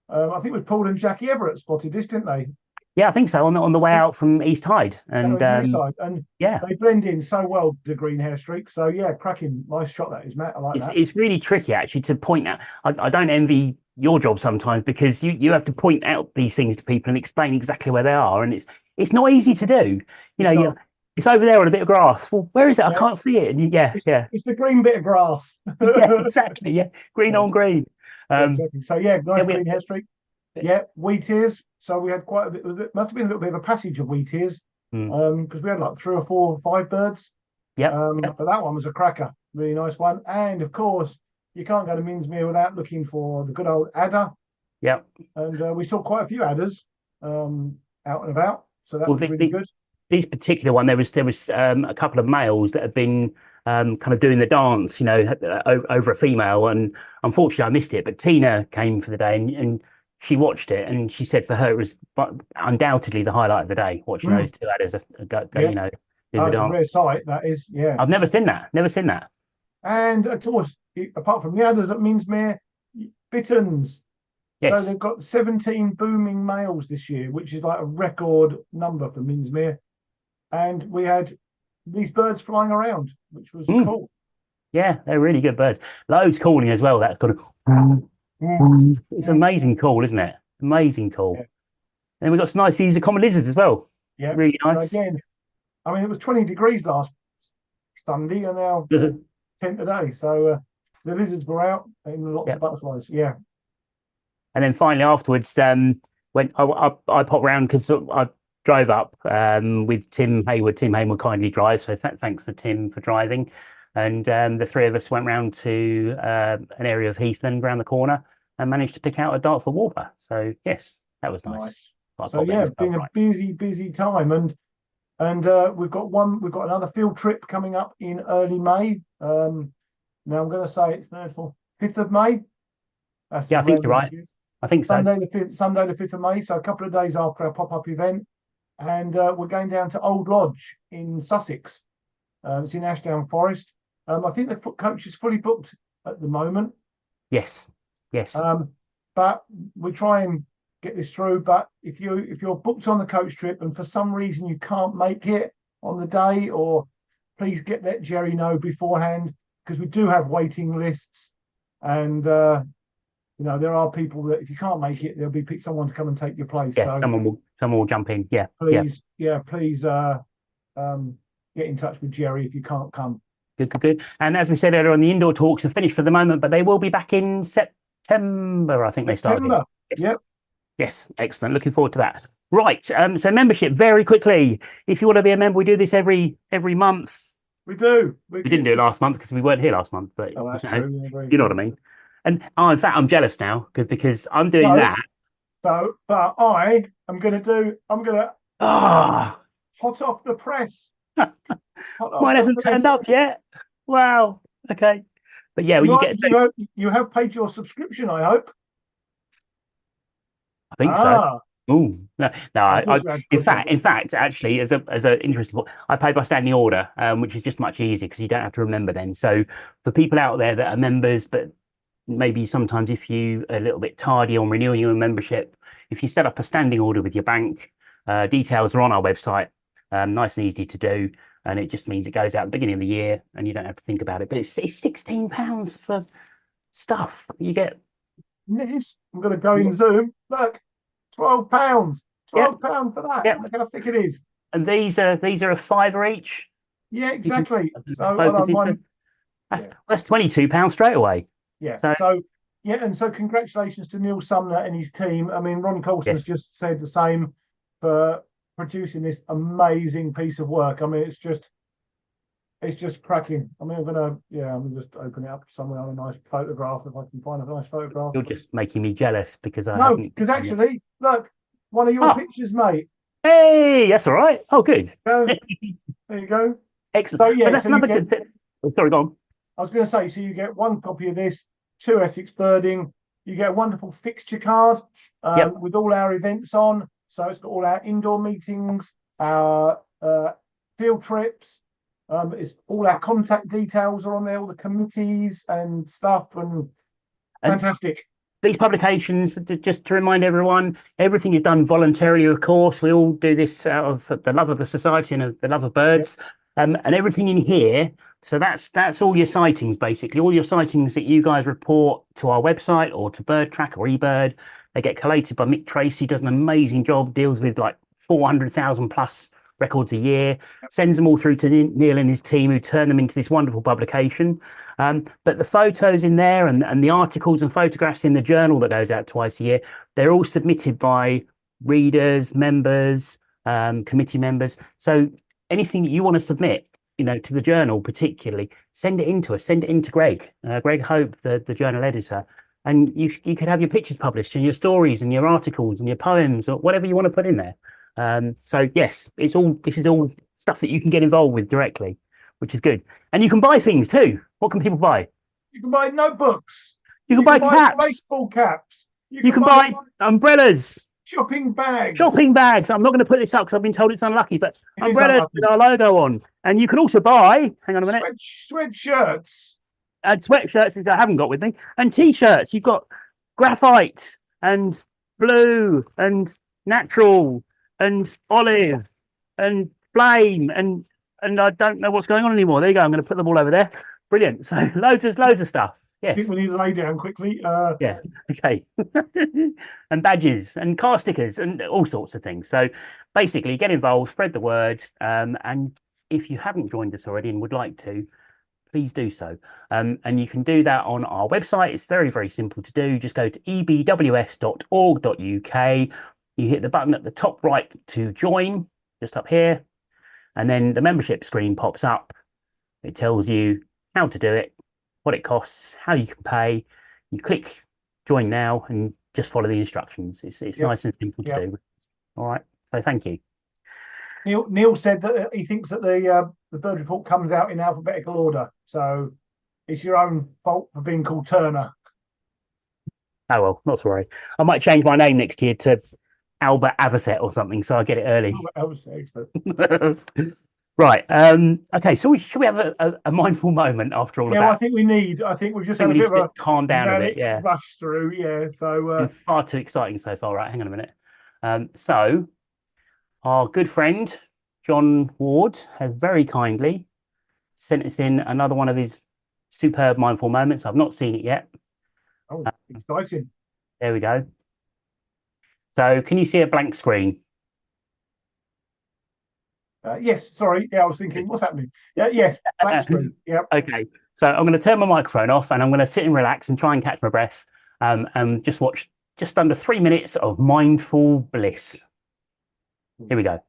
I think it was Paul and Jackie Everett spotted this, didn't they?
Yeah, I think so. On the way out from East Hyde. And
they blend in so well, the green hair streak. So yeah, cracking. Nice shot that is, Matt. I like that.
It's really tricky actually to point out. I don't envy your job sometimes, because you have to point out these things to people and explain exactly where they are, and it's not easy to do. It's over there on a bit of grass. Well, where is it? I can't see it. And
it's the green bit of grass.
Yeah, exactly. Yeah, green on green.
Exactly. So nice green hair streak. Yeah, wheat ears. So we had quite a bit. It must have been a little bit of a passage of wheat ears, because we had like 3 or 4 or 5 birds. But that one was a cracker. Really nice one. And of course, you can't go to Minsmere without looking for the good old adder.
Yeah.
And we saw quite a few adders out and about. So that was really good.
This particular one, there was a couple of males that had been kind of doing the dance, over a female. And unfortunately, I missed it. But Tina came for the day and she watched it, and she said for her it was undoubtedly the highlight of the day, watching those 2 adders, doing the dance.
A rare sight, that is. Yeah.
I've never seen that.
And of course, apart from the adders at Minsmere, bitterns.
Yes.
So they've got 17 booming males this year, which is like a record number for Minsmere. And we had these birds flying around, which was cool.
Yeah, they're really good birds. Loads calling as well. That's got it's amazing call, isn't it? Amazing call. Yeah. And we've got some nice views of common lizards as well. Yeah, really nice.
So again, I mean, it was 20 degrees last Sunday, and now 10 today. So the lizards were out and lots of butterflies. Yeah.
And then finally afterwards, when I popped round because I drove up with Tim Hayward. Tim Hayward kindly drives, so thanks for Tim for driving. And the 3 of us went round to an area of heathland around the corner and managed to pick out a Dartford warbler. So yes, that was nice.
So yeah, it's been a busy time, and we've got another field trip coming up in early May. Now I'm going to say it's 5th of May.
I think you're right. I think so.
Sunday the 5th of May. So a couple of days after our pop-up event, and we're going down to Old Lodge in Sussex. It's in Ashdown Forest. I think the coach is fully booked at the moment.
Yes.
But we try and get this through. But if you're booked on the coach trip and for some reason you can't make it on the day, or please let Jerry know beforehand, because we do have waiting lists, and there are people that if you can't make it, there'll be someone to come and take your place.
Yeah,
so
someone will jump in. Yeah.
please, please get in touch with Jerry if you can't come.
Good. And as we said earlier on, the indoor talks are finished for the moment, but they will be back in September. I think they started.
September.
Yes.
Yep.
Yes, excellent. Looking forward to that. Right. So membership, very quickly. If you want to be a member, we do this every month.
We do.
We didn't do it last month because we weren't here last month, but
that's true. Yeah,
you know what I mean. And in fact, I'm jealous now because I'm doing that.
So, but I'm gonna hot off the press.
Mine hasn't turned up yet. Wow. Okay. But yeah,
you have paid your subscription, I hope.
I think so. Oh no! In fact, actually, as a interesting point, I paid by standing order, which is just much easier because you don't have to remember then. So for people out there that are members, but maybe sometimes if you are a little bit tardy on renewing your membership, if you set up a standing order with your bank, details are on our website, nice and easy to do, and it just means it goes out at the beginning of the year, and you don't have to think about it. But it's £16 for stuff you get.
Yes, I'm going to go in Zoom. Look. £12. £12 for that. Look how thick it is.
And these are a fiver each.
Yeah, exactly.
That's £22 straight away.
Yeah. So congratulations to Neil Sumner and his team. I mean, Ron Colson's just said the same for producing this amazing piece of work. I mean, it's just cracking. I mean, I'm gonna just open it up somewhere on a nice photograph if I can find a nice photograph.
You're just making me jealous because
because actually, look, one of your pictures, mate.
Hey, that's all right. Oh, good.
There you go.
Excellent. So, that's another good thing. Oh, sorry, go on.
I was going to say, so you get one copy of this, 2 Essex birding. You get a wonderful fixture card with all our events on. So it's got all our indoor meetings, our field trips. It's all our contact details are on there, all the committees and stuff, and fantastic.
These publications, just to remind everyone, everything is done voluntarily, of course. We all do this out of the love of the society and the love of birds. And everything in here, so that's all your sightings, basically. All your sightings that you guys report to our website or to Bird Track or eBird, they get collated by Mick Tracy, does an amazing job, deals with like 400,000 plus records a year, sends them all through to Neil and his team, who turn them into this wonderful publication. But the photos in there and the articles and photographs in the journal that goes out twice a year, they're all submitted by readers, members, committee members. So anything that you want to submit, to the journal particularly, send it in to us, send it in to Greg Hope, the journal editor. And you could have your pictures published and your stories and your articles and your poems or whatever you want to put in there. So yes, this is all stuff that you can get involved with directly, which is good. And you can buy things too. What can people buy?
You can buy notebooks.
You can buy caps.
Baseball caps.
You can buy umbrellas.
Shopping bags.
I'm not going to put this up because I've been told it's unlucky, but umbrellas with our logo on. And you can also buy, hang on a minute.
Sweatshirts.
And sweatshirts, which I haven't got with me. And T-shirts. You've got graphite and blue and natural and olive and flame and I don't know what's going on anymore. There you go. I'm going to put them all over there. Brilliant. So loads of stuff. Yes.
I think we need to lay down quickly.
Yeah. Okay. And badges and car stickers and all sorts of things. So basically, get involved, spread the word, and if you haven't joined us already and would like to, please do so. And you can do that on our website. It's very, very simple to do. Just go to ebws.org.uk. You hit the button at the top right to join, just up here, and then the membership screen pops up. It tells you how to do it, what it costs, how you can pay. You click join now and just follow the instructions. It's nice and simple to do. All right, so thank you.
Neil said that he thinks that the bird report comes out in alphabetical order, so it's your own fault for being called Turner.
Oh well, not to worry. I might change my name next year to Albert Avocet or something, so I get it early. Right. Okay. So should we have a mindful moment after all of
Yeah, well,
that?
I think we need. I think we've just
I think
had a
we
bit
need
of
to
a
calm down a bit.
manic
Yeah.
rush through. Yeah, so
Been far too exciting so far. Right. Hang on a minute. So our good friend John Ward has very kindly sent us in another one of his superb mindful moments. I've not seen it yet.
oh, exciting.
There we go. So can you see a blank screen?
Yes, sorry. Yeah, I was thinking, what's happening? Yeah, yes, black screen. Yep.
Okay. So I'm going to turn my microphone off and I'm going to sit and relax and try and catch my breath and just watch just under 3 minutes of mindful bliss. Here we go.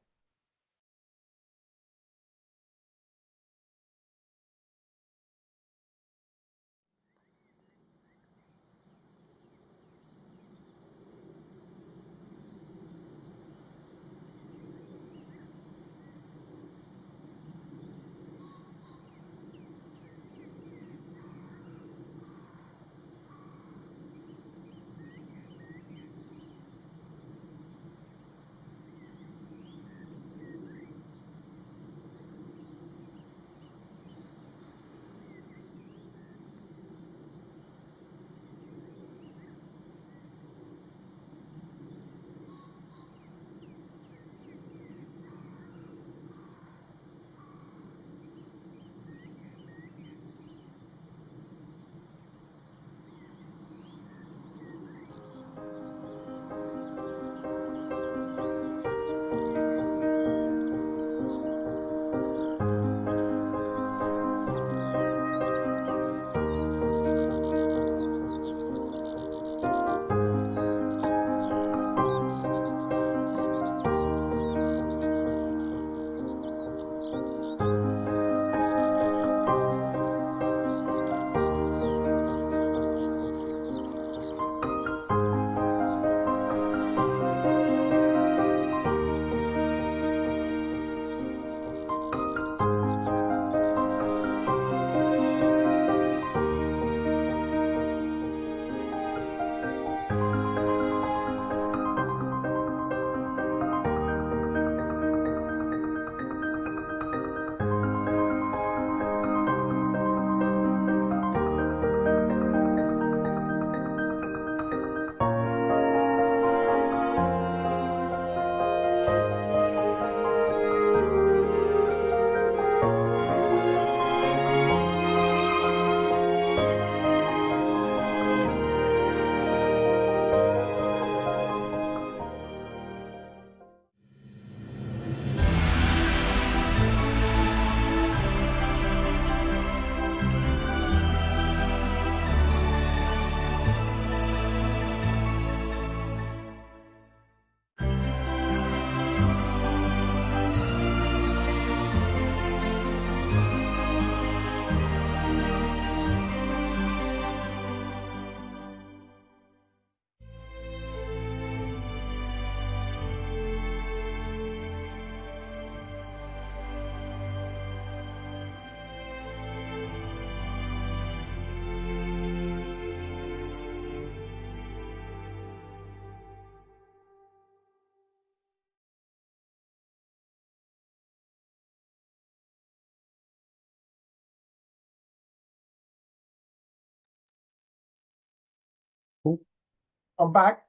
I'm back.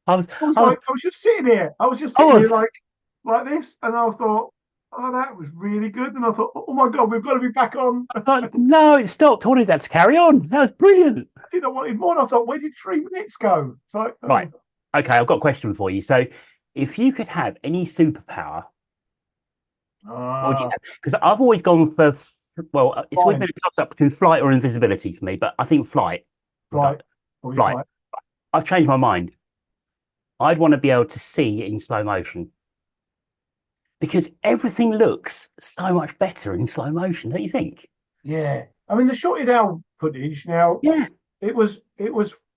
I was,
I was just sitting here. I was just
I
sitting here
was,
like this, and I thought, oh, that was really good. And I thought, oh my god, we've got to be back on.
I was like, no, it stopped. I wanted that to carry on. That was brilliant.
I didn't want more. And I thought, where did 3 minutes go? It's like, oh.
Right. Okay, I've got a question for you. So if you could have any superpower, what would you have? Because I've always gone for, well, it's always
Flying.
been a toss up between flight or invisibility for me, but I think flight.
Flight.
Flight. I've changed my mind. I'd want to be able to see in slow motion because everything looks so much better in slow motion, don't you think?
Yeah. I mean, the shorted owl footage now,
Yeah,
it was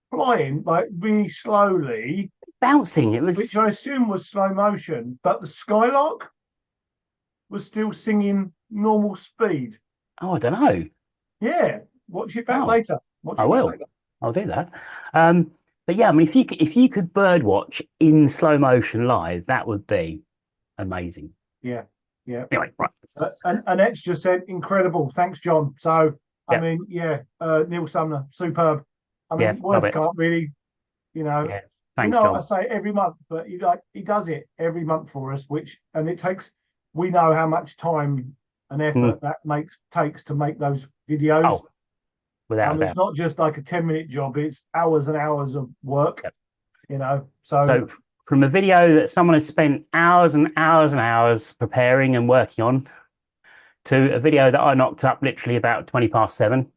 flying like really slowly,
bouncing. It was.
which I assume was slow motion, but the skylark was still singing normal speed.
Oh, I don't know.
Yeah. Watch it back
Oh,
later. Watch
I
it back
will.
later.
I'll do that. But yeah, I mean, if you could bird watch in slow motion live, that would be amazing.
Yeah. Yeah.
Anyway, right.
And Annette's just said incredible. Thanks, John. So I
Yeah.
mean, Neil Sumner, superb. I mean,
Yeah, love
words
it.
can't really,
Yeah. Thanks,
I
John.
say every month, but he does it every month for us, and it takes. We know how much time and effort that takes to make those videos.
Oh, without a doubt.
It's not just like a 10-minute job; it's hours and hours of work.
Yep.
So
So from a video that someone has spent hours and hours and hours preparing and working on, to a video that I knocked up literally about 7:20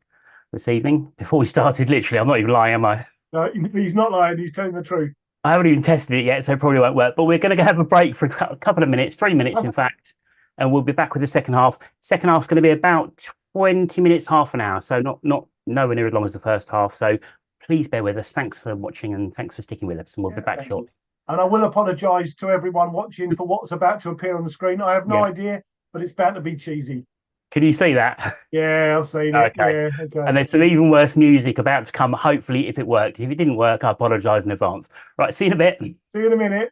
this evening before we started. Literally, I'm not even lying, am I?
no, he's not lying. He's telling the truth.
I haven't even tested it yet, so it probably won't work. But we're going to have a break for a couple of minutes, 3 minutes, in fact, and we'll be back with the second half. Second half's going to be about 20 minutes, half an hour, so not nowhere near as long as the first half. So please bear with us. Thanks for watching and thanks for sticking with us, and we'll be back shortly.
And I will apologise to everyone watching for what's about to appear on the screen. I have no idea, but it's bound to be cheesy.
Can you see that?
Yeah, I've seen it.
Okay.
Yeah, okay.
And there's some even worse music about to come, hopefully, if it worked. If it didn't work, I apologise in advance. Right, see you in a bit.
See you in a minute.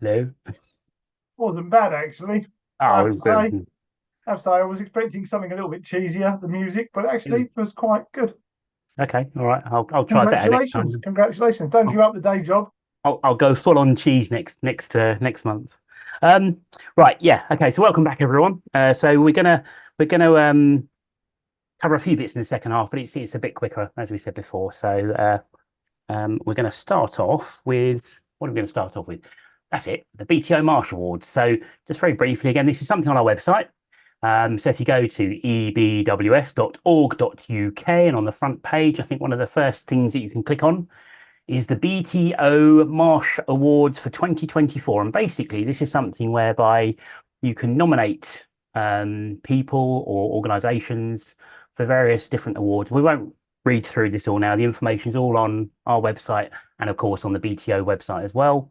No.
Wasn't bad, actually.
Oh,
I
it
have
was
to say.
brilliant.
I have to say, I was expecting something a little bit cheesier, the music, but actually it was quite good.
Okay, all right. I'll try better next time.
Congratulations. Don't give up the day job.
I'll go full on cheese next month. Right, yeah. Okay, so welcome back, everyone. So we're gonna cover a few bits in the second half, but it's a bit quicker, as we said before. So we're going to start off with what are we going to start off with? That's it, the BTO Marsh Awards. So just very briefly, again, this is something on our website. So if you go to ebws.org.uk, and on the front page, I think one of the first things that you can click on is the BTO Marsh Awards for 2024. And basically, this is something whereby you can nominate people or organizations for various different awards. We won't read through this all now. The information is all on our website and, of course, on the BTO website as well.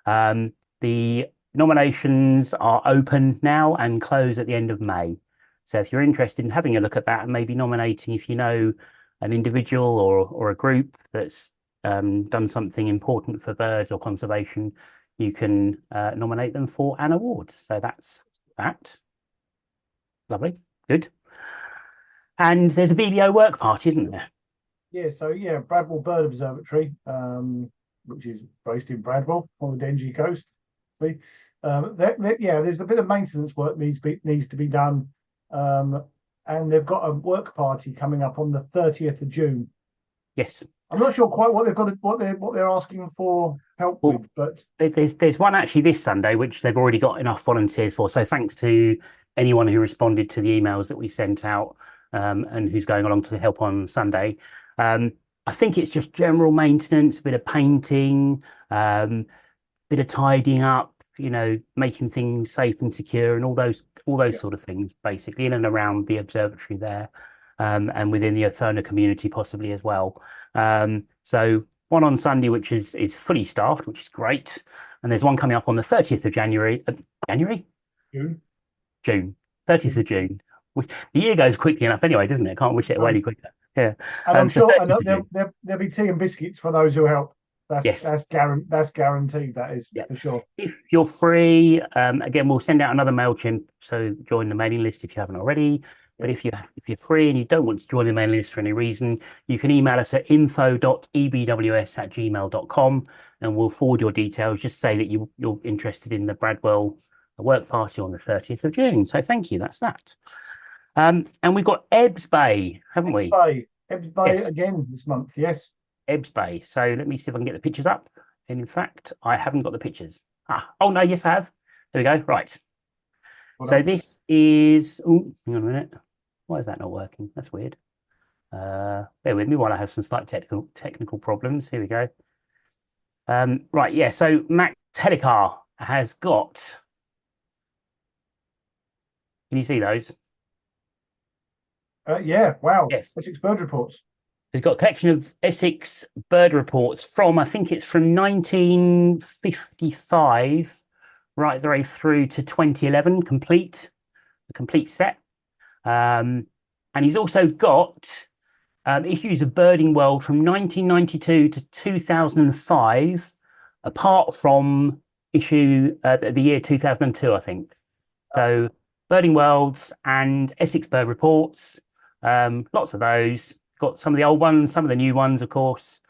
The nominations are open now and close at the end of May. So if you're interested in having a look at that and maybe nominating, if you know an individual or a group that's done something important for birds or conservation, you can nominate them for an award. So that's that. Lovely. Good. And there's a BBO work party, isn't there?
Yeah, so yeah, Bradwell Bird Observatory, which is based in Bradwell on the Dengie coast. Yeah, there's a bit of maintenance work needs to be done, and they've got a work party coming up on the 30th of June.
Yes.
I'm not sure quite what they've got, what they're asking for help with, but
there's one actually this Sunday which they've already got enough volunteers for. So thanks to anyone who responded to the emails that we sent out and who's going along to help on Sunday. I think it's just general maintenance, a bit of painting, bit of tidying up, you know, making things safe and secure, and all those sort of things, basically, in and around the observatory there, and within the Athona community possibly as well. So one on Sunday, which is fully staffed, which is great, and there's one coming up on the 30th of January. June, 30th of June. The year goes quickly enough anyway, doesn't it? Can't wish it away any quicker. Yeah,
and I'm
so
sure there'll be tea and biscuits for those who help. That's guaranteed. That is for sure.
If you're free, again, we'll send out another MailChimp, so join the mailing list if you haven't already. But if you're free and you don't want to join the mailing list for any reason, you can email us at info.ebws@gmail.com, and we'll forward your details. Just say that you're interested in the Bradwell work party on the 30th of June. So thank you. That's that. And we've got Ebbs Bay, haven't we?
Ebbs Bay again this month. Yes.
Ebbs Bay. So let me see if I can get the pictures up. And in fact, I haven't got the pictures. Oh no, yes, I have. There we go. Right. So this is. Oh, hang on a minute. Why is that not working? That's weird. Bear with me while I have some slight technical problems. Here we go. Right. Yeah. So Max Helicar has got. Can you see those?
Yeah. Wow.
Yes.
Essex Bird Reports.
He's got a collection of Essex bird reports from, I think it's from 1955 right the way through to 2011, a complete set. And he's also got issues of Birding World from 1992 to 2005, apart from issue the year 2002, I think. So Birding Worlds and Essex Bird Reports, lots of those. Got some of the old ones, some of the new ones, of course.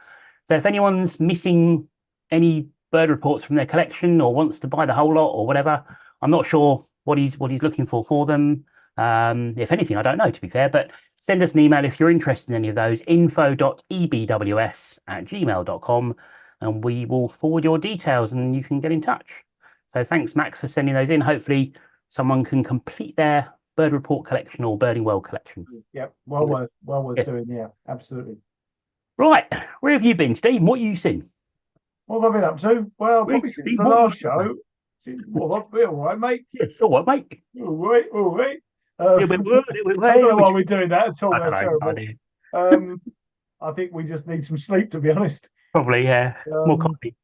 So if anyone's missing any bird reports from their collection or wants to buy the whole lot or whatever, I'm not sure what he's looking for them. If anything, I don't know, to be fair, but send us an email if you're interested in any of those, info.ebws@gmail.com, and we will forward your details and you can get in touch. So thanks, Max, for sending those in. Hopefully someone can complete their bird report collection or Birding World collection.
Yep, well worth doing. Yeah, absolutely.
Right, where have you been, Steve? What have you seen?
What have I been up to? Well, probably since the last show. Well, I've been all right, mate.
Yes, all right, mate.
All right. I don't know why we're doing that at all. That's terrible. I think we just need some sleep, to be honest.
Probably, yeah. More coffee.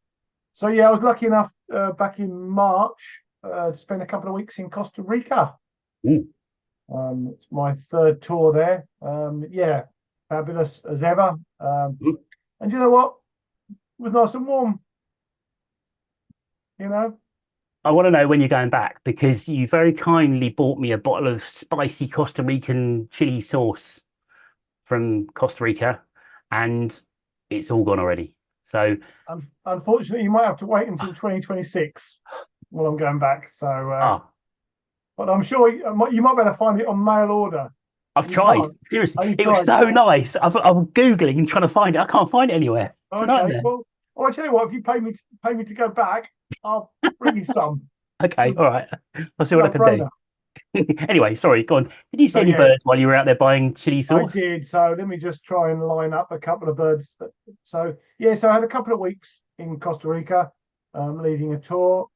So yeah, I was lucky enough back in March to spend a couple of weeks in Costa Rica.
Ooh.
It's my third tour there. Yeah, fabulous as ever. And you know what? It was nice and warm. You know?
I want to know when you're going back, because you very kindly bought me a bottle of spicy Costa Rican chili sauce from Costa Rica, and it's all gone already. So
unfortunately, you might have to wait until 2026 while I'm going back. So but I'm sure you might be able to find it on mail order.
I've tried. Seriously, it was so nice. I'm Googling and trying to find it. I can't find it anywhere. It's a nightmare.
Well, I tell you what, if you pay me to go back, I'll bring you some.
Okay, all right. I'll see what I can do. Anyway, sorry, go on. Did you see
So,
any
yeah.
birds while you were out there buying chili
I
sauce?
did. So let me just try and line up a couple of birds. So yeah, so I had a couple of weeks in Costa Rica, leading a tour.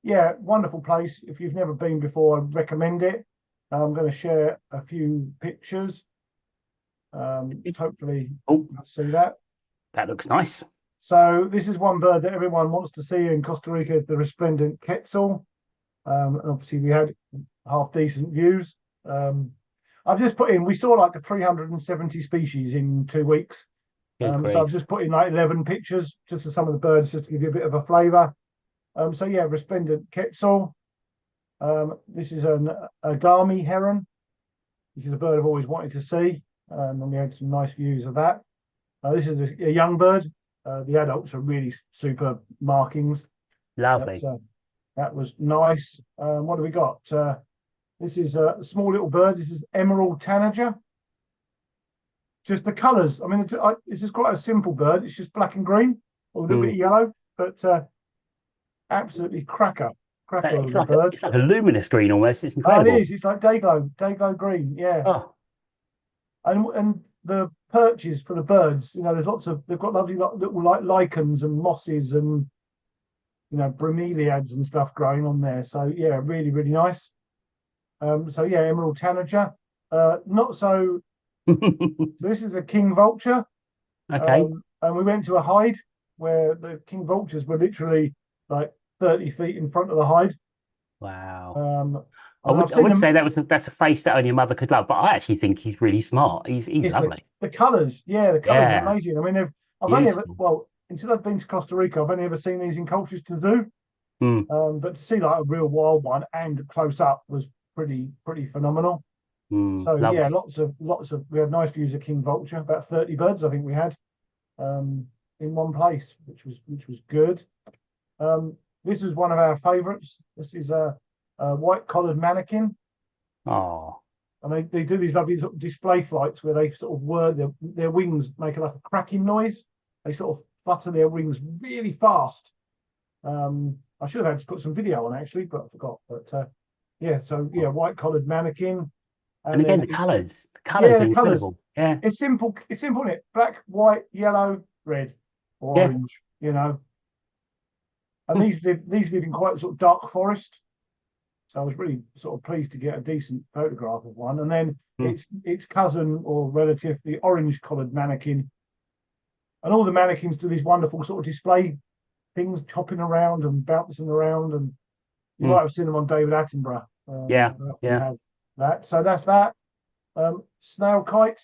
Yeah, wonderful place. If you've never been before, I recommend it. I'm going to share a few pictures. Hopefully
Oh,
you'll see that.
that looks nice.
So this is one bird that everyone wants to see in Costa Rica, the resplendent quetzal. And obviously we had half decent views. I've just put in, we saw like 370 species in 2 weeks. So I've just put in like 11 pictures just of some of the birds, just to give you a bit of a flavour. So yeah, resplendent quetzal. This is an agami heron, which is a bird I've always wanted to see. And we had some nice views of that. This is a young bird. The adults are really super markings.
Lovely.
That was nice. What do we got? This is a small little bird. This is emerald tanager. Just the colours. I mean, it's just quite a simple bird. It's just black and green, or a little bit of yellow, but absolutely cracker of a bird.
It's like a luminous green almost. It's
Oh,
incredible.
it is. It's like day glow green. Yeah.
Oh,
And the perches for the birds. You know, they've got lovely little like lichens and mosses and bromeliads and stuff growing on there. So yeah, really nice. So yeah, emerald tanager. Not so. This is a king vulture.
okay.
And we went to a hide where the king vultures were literally like 30 feet in front of the hide.
Wow.
I
would say that's a face that only a mother could love, but I actually think he's really smart. He's lovely.
The colours, the colours are amazing. I mean, I've only ever, until I've been to Costa Rica, I've only ever seen these in cultures to do. But to see like a real wild one and close up was pretty phenomenal. So
lovely.
yeah, lots of we had nice views of king vulture, about 30 birds I think we had in one place, which was good. This is one of our favorites. This is a white collared manakin.
Oh,
and they do these lovely sort of display flights where they sort of whir their wings make like a cracking noise. They sort of flutter their wings really fast. I should have had to put some video on actually, but I forgot. But yeah, so yeah, white collared manakin.
and again, the colours are incredible. Yeah,
it's simple, isn't it? Black, white, yellow, red, or orange. And these live in quite sort of dark forest. So I was really sort of pleased to get a decent photograph of one. And then its cousin or relative, the orange collared manakin. And all the manakins do these wonderful sort of display things, hopping around and bouncing around. And you might have seen them on David Attenborough.
yeah.
Have that. So that's that. Snail kite.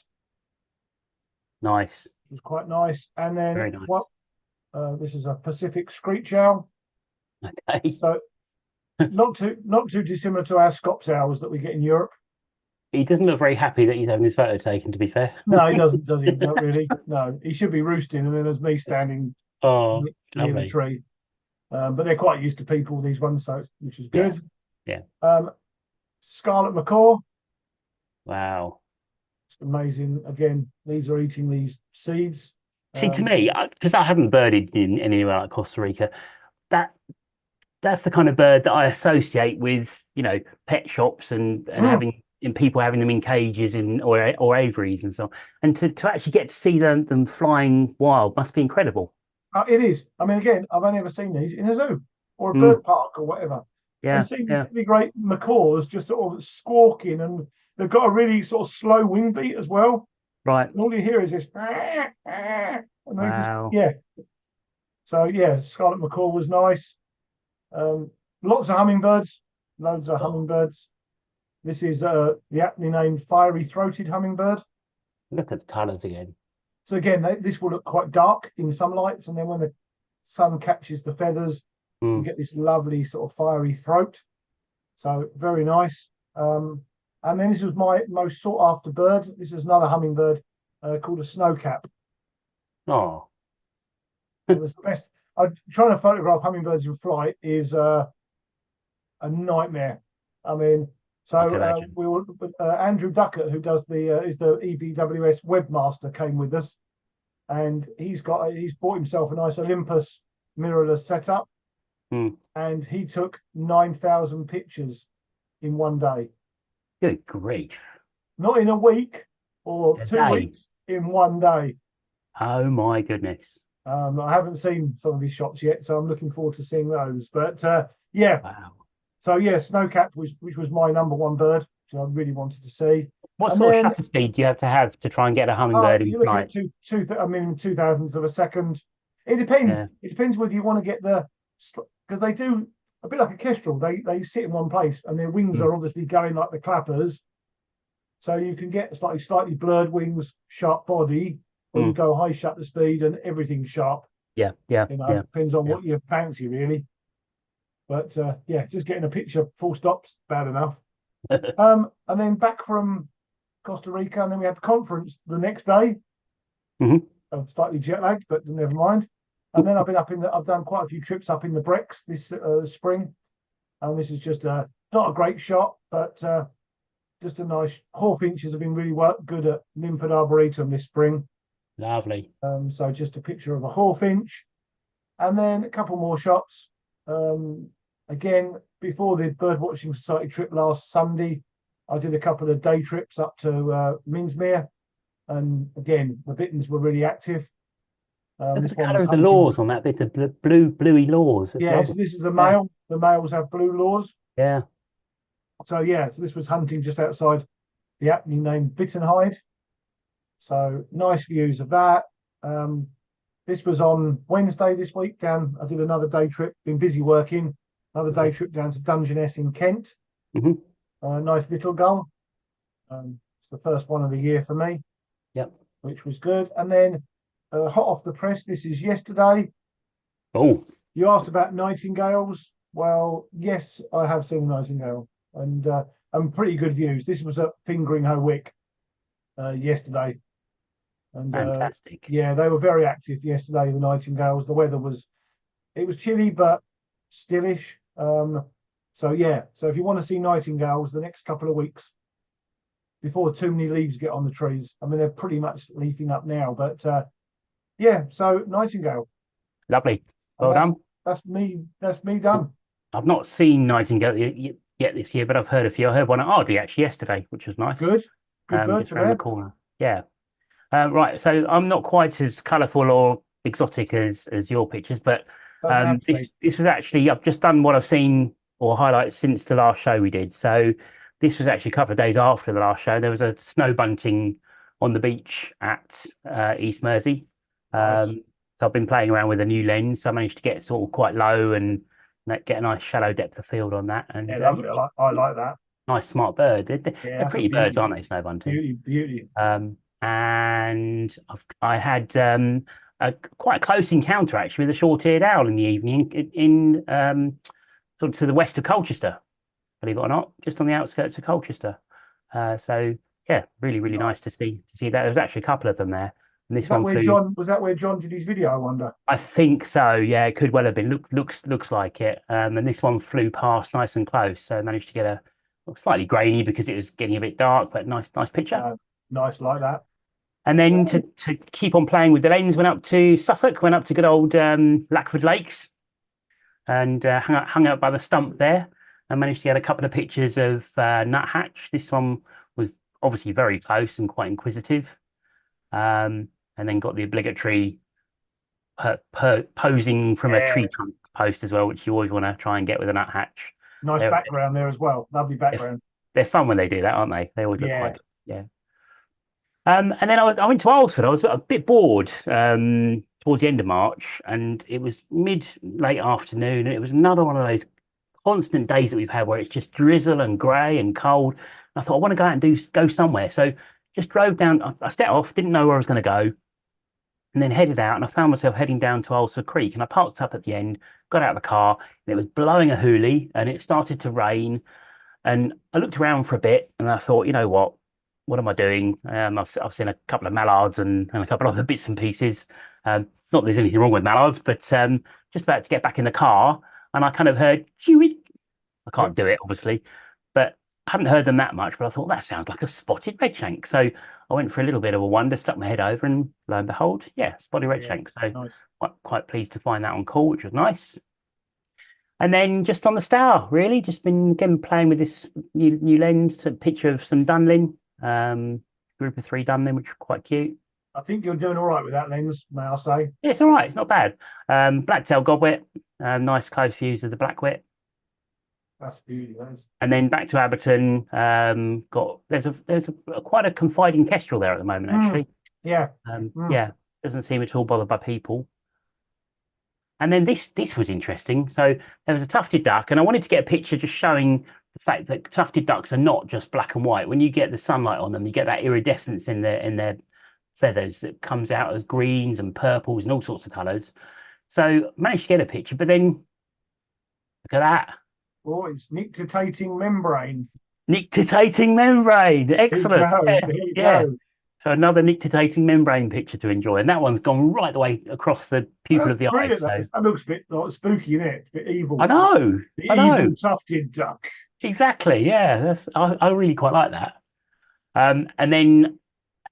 Nice.
Which was quite nice. And then
very nice.
This is a Pacific screech owl.
Okay.
So not too dissimilar to our Scops owls that we get in Europe.
He doesn't look very happy that he's having his photo taken, to be fair.
No, he doesn't, does he? Not really. No, he should be roosting, and then there's me standing near the tree. But they're quite used to people, these ones, which is good.
Yeah.
Scarlet macaw.
Wow.
It's amazing. Again, these are eating these seeds.
See, to me, because I haven't birded in anywhere like Costa Rica, that's the kind of bird that I associate with, pet shops and having people having them in cages or aviaries and so on. And to actually get to see them flying wild must be incredible.
It is. I mean, again, I've only ever seen these in a zoo or a bird park or whatever.
Yeah.
And seeing really great macaws just sort of squawking, and they've got a really sort of slow wing beat as well.
Right.
And all you hear is this. And
wow.
So yeah, scarlet macaw was nice. Lots of hummingbirds, loads of hummingbirds. This is the aptly named fiery-throated hummingbird.
Look at the colours again.
So again, this will look quite dark in some lights, and then when the sun catches the feathers, you get this lovely sort of fiery throat. So very nice. And then this was my most sought-after bird. This is another hummingbird called a snowcap.
Oh.
It was the best. Trying to photograph hummingbirds in flight is a nightmare. I mean, so we were Andrew Duckett, who does is the EBWS webmaster, came with us, and he's bought himself a nice Olympus mirrorless setup, and he took 9,000 pictures in one day.
Good grief.
Not in a week or
A
2
day.
weeks, in one day.
Oh my goodness.
I haven't seen some of these shots yet, so I'm looking forward to seeing those. But yeah,
Wow.
so yeah, snowcap, which was my number one bird, which I really wanted to see.
What
And
sort of
then
shutter speed do you have to try and get a hummingbird in
you're looking
flight?
at I mean, 2000th of a second. It depends.
Yeah.
It depends whether you want to get because they do a bit like a kestrel. They sit in one place, and their wings
Mm.
are obviously going like the clappers. So you can get slightly blurred wings, sharp body, or you go high shutter speed and everything's sharp.
Yeah, yeah,
You know,
yeah.
depends on
Yeah.
what you fancy, really. But yeah, just getting a picture full stops, bad enough. And then back from Costa Rica, and then we had the conference the next day.
Mhm.
I'm slightly jet lagged, but never mind. And then I've done quite a few trips up in the Brecks this spring, and this is just not a great shot, but just a nice. Hawfinches have been really good at Nymphid Arboretum this spring.
Lovely.
So just a picture of a hawfinch, and then a couple more shots. Again, before the Birdwatching Society trip last Sunday, I did a couple of day trips up to Minsmere, and again, the bitterns were really active.
Look
This
at the
one
colour
was
of the
hunting.
laws on that bit, the bluey laws. It's
Yeah, so
lovely.
this is the
Yeah.
male. The males have blue laws.
Yeah.
So yeah, so this was hunting just outside the aptly named Bittenhide. So nice views of that. This was on Wednesday this week. I did another day trip. Been busy working. Another day trip down to Dungeness in Kent.
Mhm.
Nice little gull. It's the first one of the year for me.
Yep.
Which was good. And then hot off the press. This is yesterday.
Oh,
You asked about nightingales. Well, yes, I have seen a nightingale, and pretty good views. This was at Fingering Hoe Wick yesterday, and
fantastic.
yeah, they were very active yesterday. The nightingales. The weather was chilly but stillish. So yeah, so if you want to see nightingales the next couple of weeks, before too many leaves get on the trees. I mean, they're pretty much leafing up now, but yeah. So nightingale.
Lovely.
And
Well done.
That's me. That's me done.
I've not seen nightingale yet this year, but I've heard a few. I heard one at Ardley actually yesterday, which was nice.
Good bird
Just
to
around the
there.
corner. Yeah. Right. So I'm not quite as colourful or exotic as your pictures, but
Doesn't have to be.
this was actually, I've just done what I've seen or highlights since the last show we did. So this was actually a couple of days after the last show. There was a snow bunting on the beach at East Mersey.
Nice.
So I've been playing around with a new lens. So I managed to get sort of quite low and get a nice shallow depth of field on that. And
Yeah, lovely. I like that.
nice smart bird. They're
Yeah,
they're
that's a
pretty birds,
beauty.
aren't they, snow bunting?
Beauty.
And I had quite a close encounter actually with a short-eared owl in the evening in sort of to the west of Colchester, believe it or not, just on the outskirts of Colchester. So yeah, really nice to see that. There was actually a couple of them there, and this one flew.
Was that where John did his video? I wonder.
I think so. Yeah, it could well have been. Looks like it. And this one flew past nice and close, so I managed to get a slightly grainy because it was getting a bit dark, but nice picture.
Nice like that.
And then to keep on playing with the lens, went up to Suffolk, went up to good old Lackford Lakes, and hung out by the stump there, and managed to get a couple of pictures of nuthatch. This one was obviously very close and quite inquisitive, and then got the obligatory posing from a tree trunk post as well, which you always want to try and get with a nuthatch.
Nice background there as well. Lovely background.
They're fun when they do that, aren't they? They always look quite good. Yeah. And then I went to Alresford. I was a bit bored towards the end of March, and it was late afternoon, and it was another one of those constant days that we've had where it's just drizzle and grey and cold. And I thought I want to go out and go somewhere. So just drove down. I set off, didn't know where I was going to go, and then headed out. And I found myself heading down to Alresford Creek, and I parked up at the end, got out of the car, and it was blowing a hoolie, and it started to rain. And I looked around for a bit, and I thought, you know what am I doing? I've seen a couple of mallards and a couple of other bits and pieces. Not that there's anything wrong with mallards, but just about to get back in the car, and I kind of heard chewing. I can't do it, obviously, but I haven't heard them that much. But I thought that sounds like a spotted redshank. So I went for a little bit of a wander, stuck my head over, and lo and behold, yeah, spotted redshank. So
nice.
quite pleased to find that on call, which was nice. And then just on the Stour, really, just been again playing with this new lens. A picture of some Dunlin, group of 3 Dunlin, which are quite cute.
I think you're doing all right with that lens, may I say?
Yeah, it's all right. It's not bad. Blacktail Godwit, nice close views of the Blackwit.
That's beauty, that is.
And then back to Abberton. There's quite a confiding kestrel there at the moment, actually.
Yeah.
Yeah, doesn't seem at all bothered by people. And then this was interesting. So there was a tufted duck, and I wanted to get a picture just showing the fact that tufted ducks are not just black and white. When you get the sunlight on them, you get that iridescence in their feathers that comes out as greens and purples and all sorts of colours. So managed to get a picture, but then look at that.
Oh, it's nictitating membrane.
Nictitating membrane. Excellent.
There you go.
So another nictitating membrane picture to enjoy. And that one's gone right the way across the pupil of the eye. So.
That looks a bit like spooky, isn't it? It's a bit evil.
I know.
The evil tufted duck.
Exactly. Yeah. I really quite like that. And then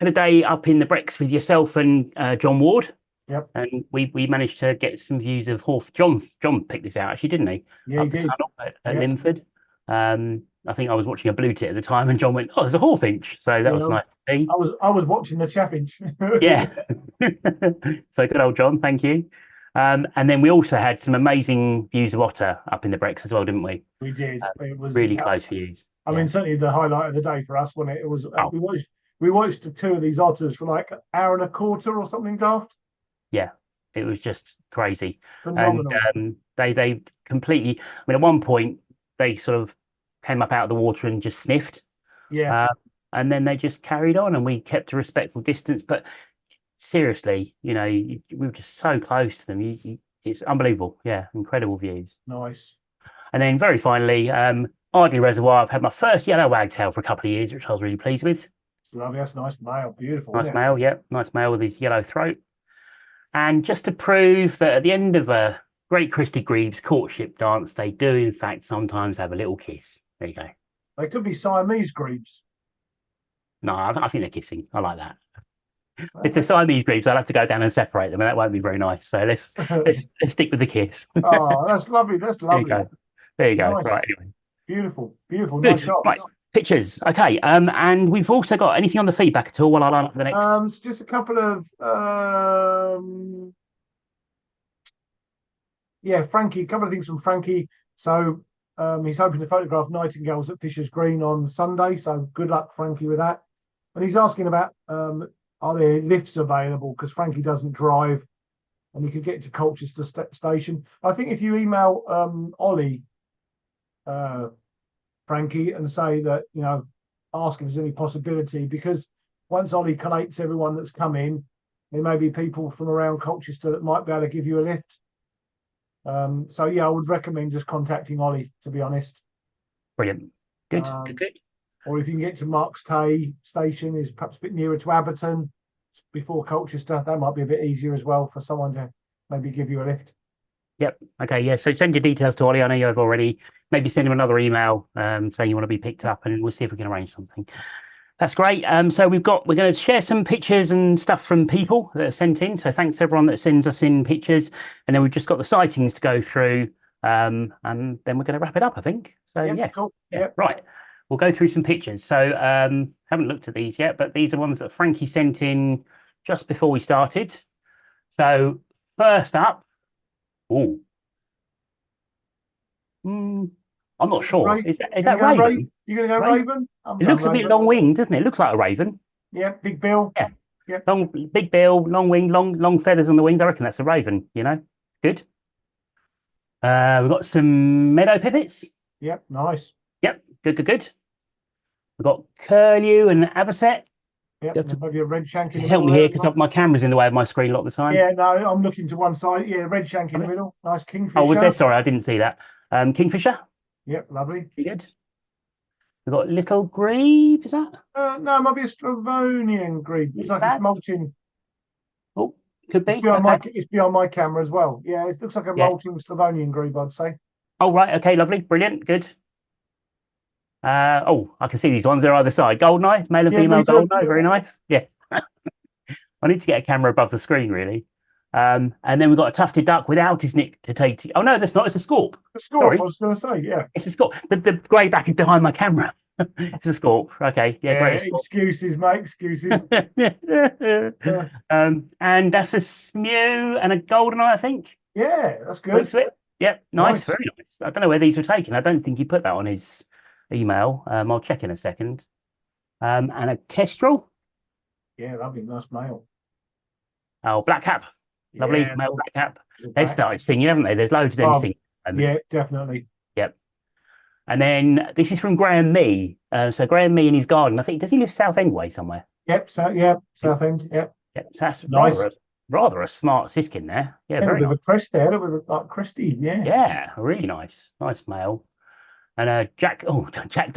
had a day up in the Brecks with yourself and John Ward.
Yep.
And we managed to get some views of Hawth. John picked this out, actually, didn't he?
Yeah, he did.
At Linford. I think I was watching a blue tit at the time, and John went, "Oh, there's a hawfinch." So that was nice to see.
I was watching the chaffinch.
Yeah. So good old John, thank you. And then we also had some amazing views of otter up in the Brecks as well, didn't we?
We did. It was
really close views.
I mean, certainly the highlight of the day for us, wasn't it? It was we watched 2 of these otters for like an hour and a quarter or something daft.
Yeah, it was just crazy.
Phenomenal.
And they completely. I mean, at one point they sort of came up out of the water and just sniffed.
Yeah.
And then they just carried on, and we kept a respectful distance. But seriously, we were just so close to them. It's unbelievable. Yeah, incredible views.
Nice.
And then very finally, Ardley Reservoir. I've had my first yellow wagtail for a couple of years, which I was really pleased with.
Lovely. That's nice male. Beautiful.
Nice male, yeah. Nice male with his yellow throat. And just to prove that at the end of a great crested grebe's courtship dance, they do in fact sometimes have a little kiss. There you go.
They could be Siamese grebes.
No, I think they're kissing. I like that. If they're Siamese grebes, I'll have to go down and separate them, and that won't be very nice. So let's stick with the kiss.
Oh, that's lovely. That's lovely.
There you go.
Nice.
Right, anyway.
Beautiful. Beautiful.
Good.
Nice shot.
Right. Pictures. Okay. And we've also got anything on the feedback at all while I line up the next?
It's just a couple of Frankie, a couple of things from Frankie. So he's hoping to photograph nightingales at Fisher's Green on Sunday. So good luck, Frankie, with that. And he's asking about are there lifts available, because Frankie doesn't drive and he could get to Colchester station. I think if you email Ollie, Frankie, and say that, ask if there's any possibility, because once Ollie collates everyone that's come in, there may be people from around Colchester that might be able to give you a lift. So yeah, I would recommend just contacting Ollie, to be honest.
Brilliant. Good. Good.
Or if you can get to Marks Tay station, is perhaps a bit nearer to Abberton before Colchester, that might be a bit easier as well for someone to maybe give you a lift.
Yep. Okay. Yeah. So send your details to Ollie. I know you have already. Maybe send him another email saying you want to be picked up, and we'll see if we can arrange something. That's great. So we're going to share some pictures and stuff from people that are sent in. So thanks to everyone that sends us in pictures, and then we've just got the sightings to go through, and then we're going to wrap it up, I think. So
yeah,
yes.
cool.
Yeah. Right. We'll go through some pictures. So haven't looked at these yet, but these are ones that Frankie sent in just before we started. So first up, I'm not sure. Is that Raven?
You're going to go Raven?
It looks a bit long-winged, doesn't it? It looks like a raven.
Yeah, big bill.
Yeah. Big bill, long wing, long feathers on the wings. I reckon that's a raven, Good. We've got some meadow pipits.
Yep, nice.
Yep, good. We've got curlew and avocet.
Yep, maybe a red shank in the
help
middle.
me here because my camera's in the way of my screen a lot of the time.
Yeah, no, I'm looking to one side. Yeah, red shank in the middle. Nice kingfisher.
Oh, was there? Sorry, I didn't see that. Kingfisher.
Yep, lovely.
Pretty good. We've got little grebe, is that?
No, it might be a Slavonian grebe. It's like it's molting.
Oh, could be.
It's beyond my camera as well. Yeah, it looks like a molting Slavonian grebe, I'd say.
Oh, right. Okay, lovely. Brilliant. Good. I can see these ones. They're either side. Goldeneye, male and female goldeneye. Very nice. Yeah. I need to get a camera above the screen, really. And then we've got a tufted duck without his nick to take. Oh no, that's not. It's a scorp.
The score,
Sorry.
I was going to say, yeah.
It's a scorp. The grey back is behind my camera. It's a scorp. Okay, yeah, great.
Excuses, mate. Excuses.
And that's a smew and a golden eye, I think.
Yeah, that's good.
Looks it. Yep, nice,
Nice.
very nice. I don't know where these were taken. I don't think he put that on his email. I'll check in a second. And a kestrel.
Yeah, lovely, nice male.
Oh, black cap. Lovely
Yeah,
male black cap.
little
They've
black.
started singing, haven't they? There's loads of them
Oh,
singing.
Yeah, definitely.
Yep. And then this is from Graham Mee. So Graham Mee in his garden. I think, does he live Southend way somewhere?
Yep. So yeah, Southend. Yep.
Yep. So that's
Nice.
rather a smart siskin there. Yeah,
Yeah,
very
with
nice.
a crest there, with a like cresty. Yeah.
Yeah, really nice. Nice male. And jackdaw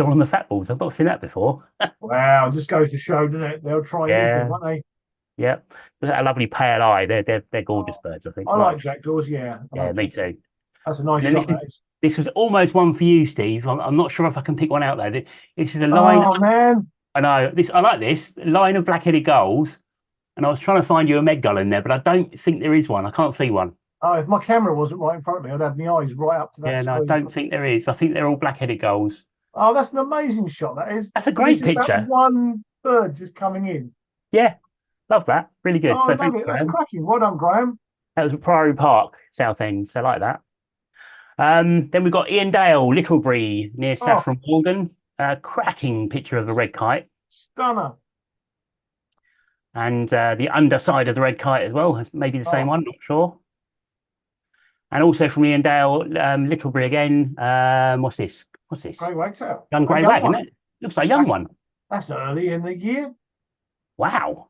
on the fat balls. I've not seen that before.
Wow, just goes to show, doesn't it? They'll try
Yeah.
anything, won't they?
Yep. A lovely pale eye. They're gorgeous birds, I think.
I like jackdaws. Yeah. I
Yeah,
like
me
jackdaws.
too.
That's a nice
And then
shot. That is.
This was almost one for you, Steve. I'm not sure if I can pick one out though. This is a line.
Oh man.
I know this. I like this line of black-headed gulls, and I was trying to find you a meg gull in there, but I don't think there is one. I can't see one.
Oh, if my camera wasn't right in front of me, I'd have my eyes right up to that
Yeah, no, I
screen.
don't think there is. I think they're all black-headed gulls.
Oh, that's an amazing shot. That is.
That's a
And
great
it's just that
picture.
one bird just coming in.
Yeah, love that. Really good.
Oh,
So
I love
thanks,
it. That's
Graham.
cracking. Well done, Graham.
That was Priory Park, Southend. So I like that. Then we've got Ian Dale, Littlebury, near
Oh.
Saffron Walden. Cracking picture of a red kite.
Stunner.
And the underside of the red kite as well. Maybe the same
Oh.
one, not sure. And also from Ian Dale, Littlebury again. What's this? What's this?
Grey wag's out.
Young grey
young
wag,
one.
isn't it? Looks like a young
That's-
one.
That's early in the year.
Wow.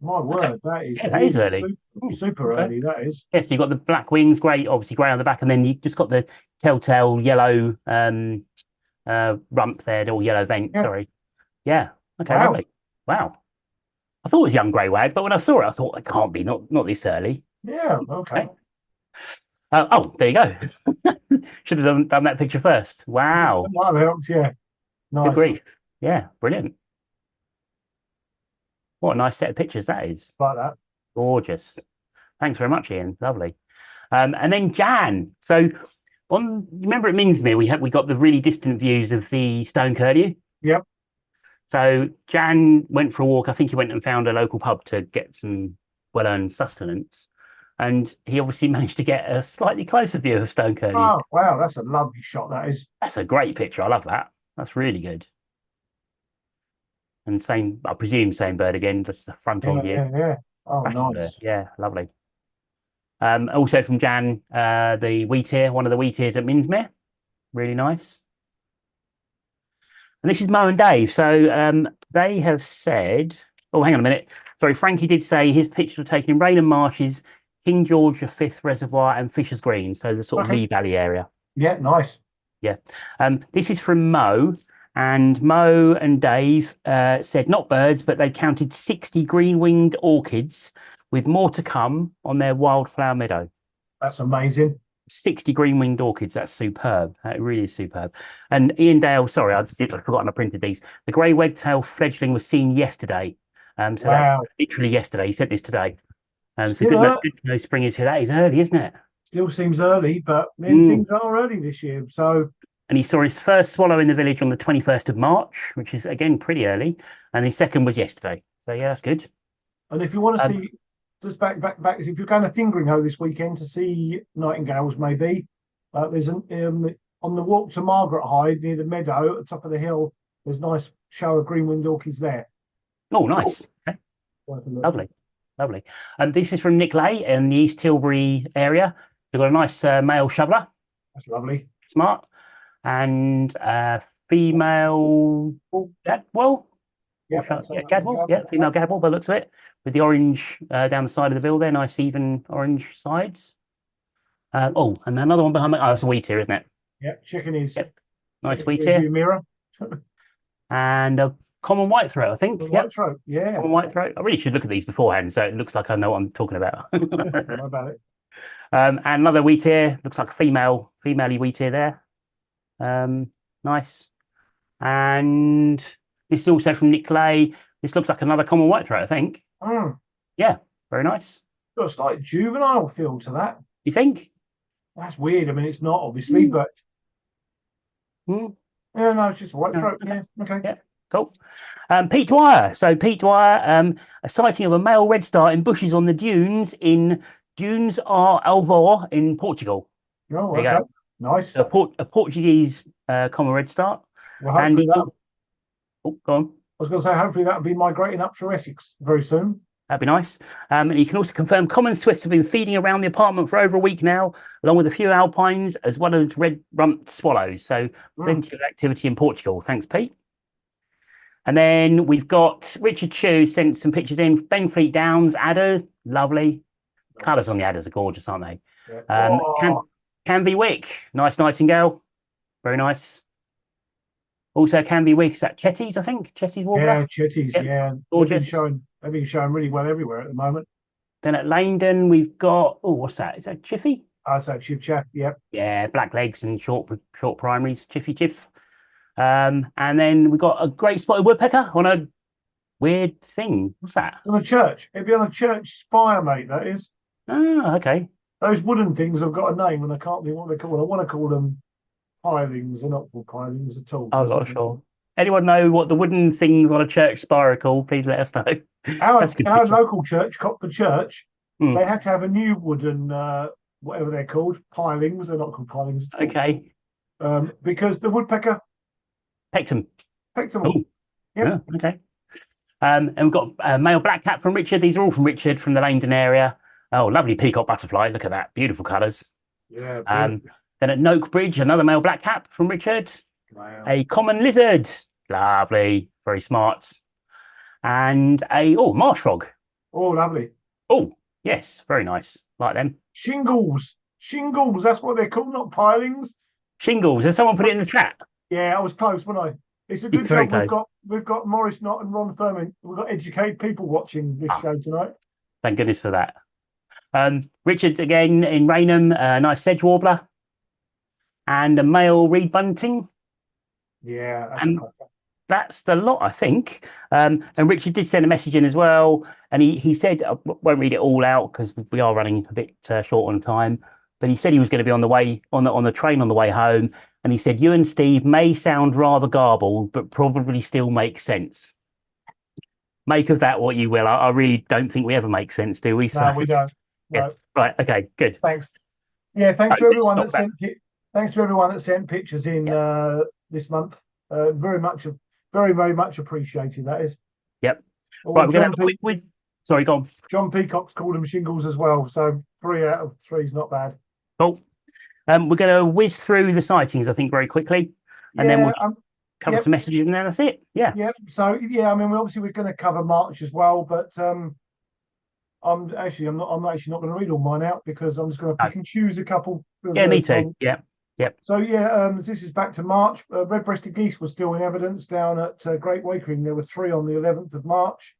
My word, that is.
Yeah, that is early.
Super
Okay.
early, that is.
Yes, you've got the black wings, grey, obviously grey on the back, and then you just got the telltale yellow rump there, or yellow vent,
Yeah.
sorry. Yeah. Okay,
Wow.
lovely. Wow. I thought it was young grey wag, but when I saw it, I thought it can't be, not this early.
Yeah, okay.
Oh, there you go. Should have done that picture first. Wow.
That might have helped, yeah. Nice.
Good grief. Yeah, brilliant. What a nice set of pictures that is.
Like that.
Gorgeous. Thanks very much, Ian. Lovely. And then Jan. So remember at Minsmere we got the really distant views of the stone curlew?
Yep.
So Jan went for a walk. I think he went and found a local pub to get some well-earned sustenance. And he obviously managed to get a slightly closer view of stone curlew.
Oh, wow, that's a lovely shot, that is.
That's a great picture. I love that. That's really good. And same, I presume, same bird again, just the front on view.
Yeah. Oh,
Back on
nice.
there. Yeah, lovely. Also from Jan, the wheat ear, one of the wheat ears at Minsmere. Really nice. And this is Mo and Dave. So they have said, oh, hang on a minute. Sorry, Frankie did say his pictures were taken in Raynham Marshes, King George V Reservoir and Fisher's Green. So the sort of
Okay.
Lee Valley area.
Yeah, nice.
Yeah. This is from Mo. And Mo and Dave said not birds, but they counted 60 green-winged orchids with more to come on their wildflower meadow.
That's amazing.
60 green-winged orchids. That's superb. That really is superb. And Ian Dale, sorry, I'd forgotten I printed these. The grey wagtail fledgling was seen yesterday. So
Wow.
that's literally yesterday. He said this today. So
Still
good to know spring is here. That is early, isn't it?
Still seems early, but things are early this year. So
And he saw his first swallow in the village on the 21st of March, which is, again, pretty early. And his second was yesterday. So, yeah, that's good.
and if you want to see, just back, if you're going to Fingering this weekend to see nightingales, maybe there's an on the walk to Margaret Hyde near the meadow at the top of the hill. There's a nice show of green-winged orchids there.
Oh, nice. Okay.
Worth a look.
Lovely. And this is from Nick Lay in the East Tilbury area. They've got a nice male shoveler.
That's lovely.
Smart. And female gadwall.
Yeah,
Gadwall. Yeah, female gadwall by the looks of it. With the orange down the side of the bill there. Nice, even orange sides. And another one behind me. Oh, that's a wheat here, isn't it?
Yeah, chicken is.
Yep. Nice
chicken
wheat
is
here.
your mirror.
And a common white throat, I think.
The
Yep.
white throat. Yeah.
Common white throat. I really should look at these beforehand, so it looks like I know what I'm talking about.
Don't know about it.
And another wheat ear. Looks like a female-y wheat ear there. Nice. And this is also from Nick Lay. This looks like another common white throat, I think.
Mm.
Yeah. Very nice.
Got a slight juvenile feel to that.
You think?
That's weird. I mean, it's not obviously, but
Mm.
yeah, no, it's just a white
No,
throat.
okay.
Yeah, okay.
Yeah, cool. Pete Dwyer. So Pete Dwyer, a sighting of a male redstart in bushes on the dunes in Dunes are Alvor in Portugal.
Oh,
There you
okay.
go.
Nice.
A Portuguese common redstart.
Well,
And
hopefully that.
oh, go on.
I was going to say, hopefully that'll be migrating up through Essex very soon.
That'd be nice. And you can also confirm common swifts have been feeding around the apartment for over a week now, along with a few alpines as well as red-rumped swallows. So plenty of activity in Portugal. Thanks, Pete. And then we've got Richard Chu sent some pictures in. Benfleet Downs, adders, lovely. Colours on the adders are gorgeous, aren't they?
Yeah.
Canvey Wick, nice nightingale. Very nice. Also, Canvey Wick, is that Chetty's, I think? Chetty's warbler?
Yeah, Chitties,
Yep.
yeah.
Gorgeous.
They've been showing really well everywhere at the moment.
Then at Langdon, we've got, oh, what's that? Is that Chiffy?
I'd say Chiff Chaff, yep.
Yeah, black legs and short primaries, Chiffy Chiff. And then we've got a great spotted woodpecker on a weird thing. What's that?
On a church. It'd be on a church spire, mate, that is.
Oh, okay.
Those wooden things have got a name and I can't think what they're called. I want to call them pilings. They're not called pilings at all.
I'm not sure. Anyone know what the wooden things on a church spire are called? Please let us know.
Our local church, Copper Church,
Hmm.
they had to have a new wooden, whatever they're called, pilings. They're not called pilings at all.
Okay.
Because the woodpecker
Pecked them.
picked them all.
Oh,
Yep.
yeah, okay. And we've got a male black cap from Richard. These are all from Richard from the Langdon area. Oh, lovely peacock butterfly. Look at that. Beautiful colours.
Yeah.
Then at Noak Bridge, another male black cap from Richard.
Wow.
A common lizard. Lovely. Very smart. And a, marsh frog.
Oh, lovely.
Oh, yes. Very nice. Like them.
Shingles. Shingles. That's what they're called, not pilings.
Shingles. Has someone put it in the chat?
Yeah, I was close, wasn't I? It's a good
Very
job we've got Maurice Knott and Ron Furman. We've got educated people watching this show tonight.
Thank goodness for that. Richard again in Raynham, a nice sedge warbler. And a male reed bunting.
Yeah,
That's the lot, I think. And Richard did send a message in as well. And he said, I won't read it all out because we are running a bit short on time. But he said he was going to be on the way on the train on the way home. And he said, you and Steve may sound rather garbled, but probably still make sense. Make of that what you will. I really don't think we ever make sense, do we?
No, we don't. No.
Yeah. Right. Okay. Good.
Thanks. Yeah, thanks to everyone that
stop
thanks to everyone that sent pictures in this month. Very much appreciated. That is.
Yep.
Oh,
Right. We're going to with. Sorry, go on.
John Peacock's called them shingles as well. So 3 out of 3 is not bad.
Cool. We're going to whiz through the sightings, I think, very quickly, and then we'll cover some messages, and then that's it. Yeah.
Yep. So yeah, I mean, we're going to cover March as well, but I'm actually not going to read all mine out because I'm just going to pick and choose a couple.
Yeah, me too. Yeah. Yep.
So yeah, this is back to March. Red-breasted geese were still in evidence down at Great Wakering. There were 3 on the 11th of March.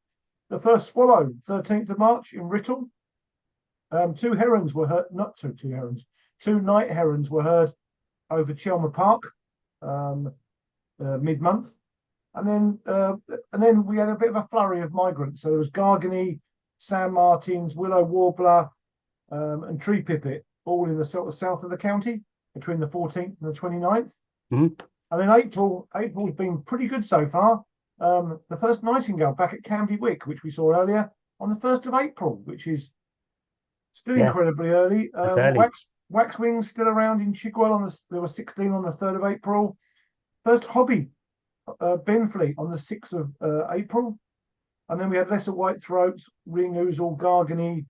The first swallow, 13th of March in Writtle. 2 herons were heard. Not two herons. 2 night herons were heard over Chelmer Park mid-month, and then we had a bit of a flurry of migrants. So there was gargany, San Martins, willow warbler, and tree pipit, all in the sort of south of the county between the 14th and the 29th.
Mm-hmm.
And then April's been pretty good so far. The first nightingale back at Canvey Wick, which we saw earlier, on the 1st of April, which is still incredibly early. Waxwings still around in Chigwell. There were 16 on the 3rd of April. First hobby, Benfleet on the 6th of April. And then we had lesser white throats, ring ouzel, gargany,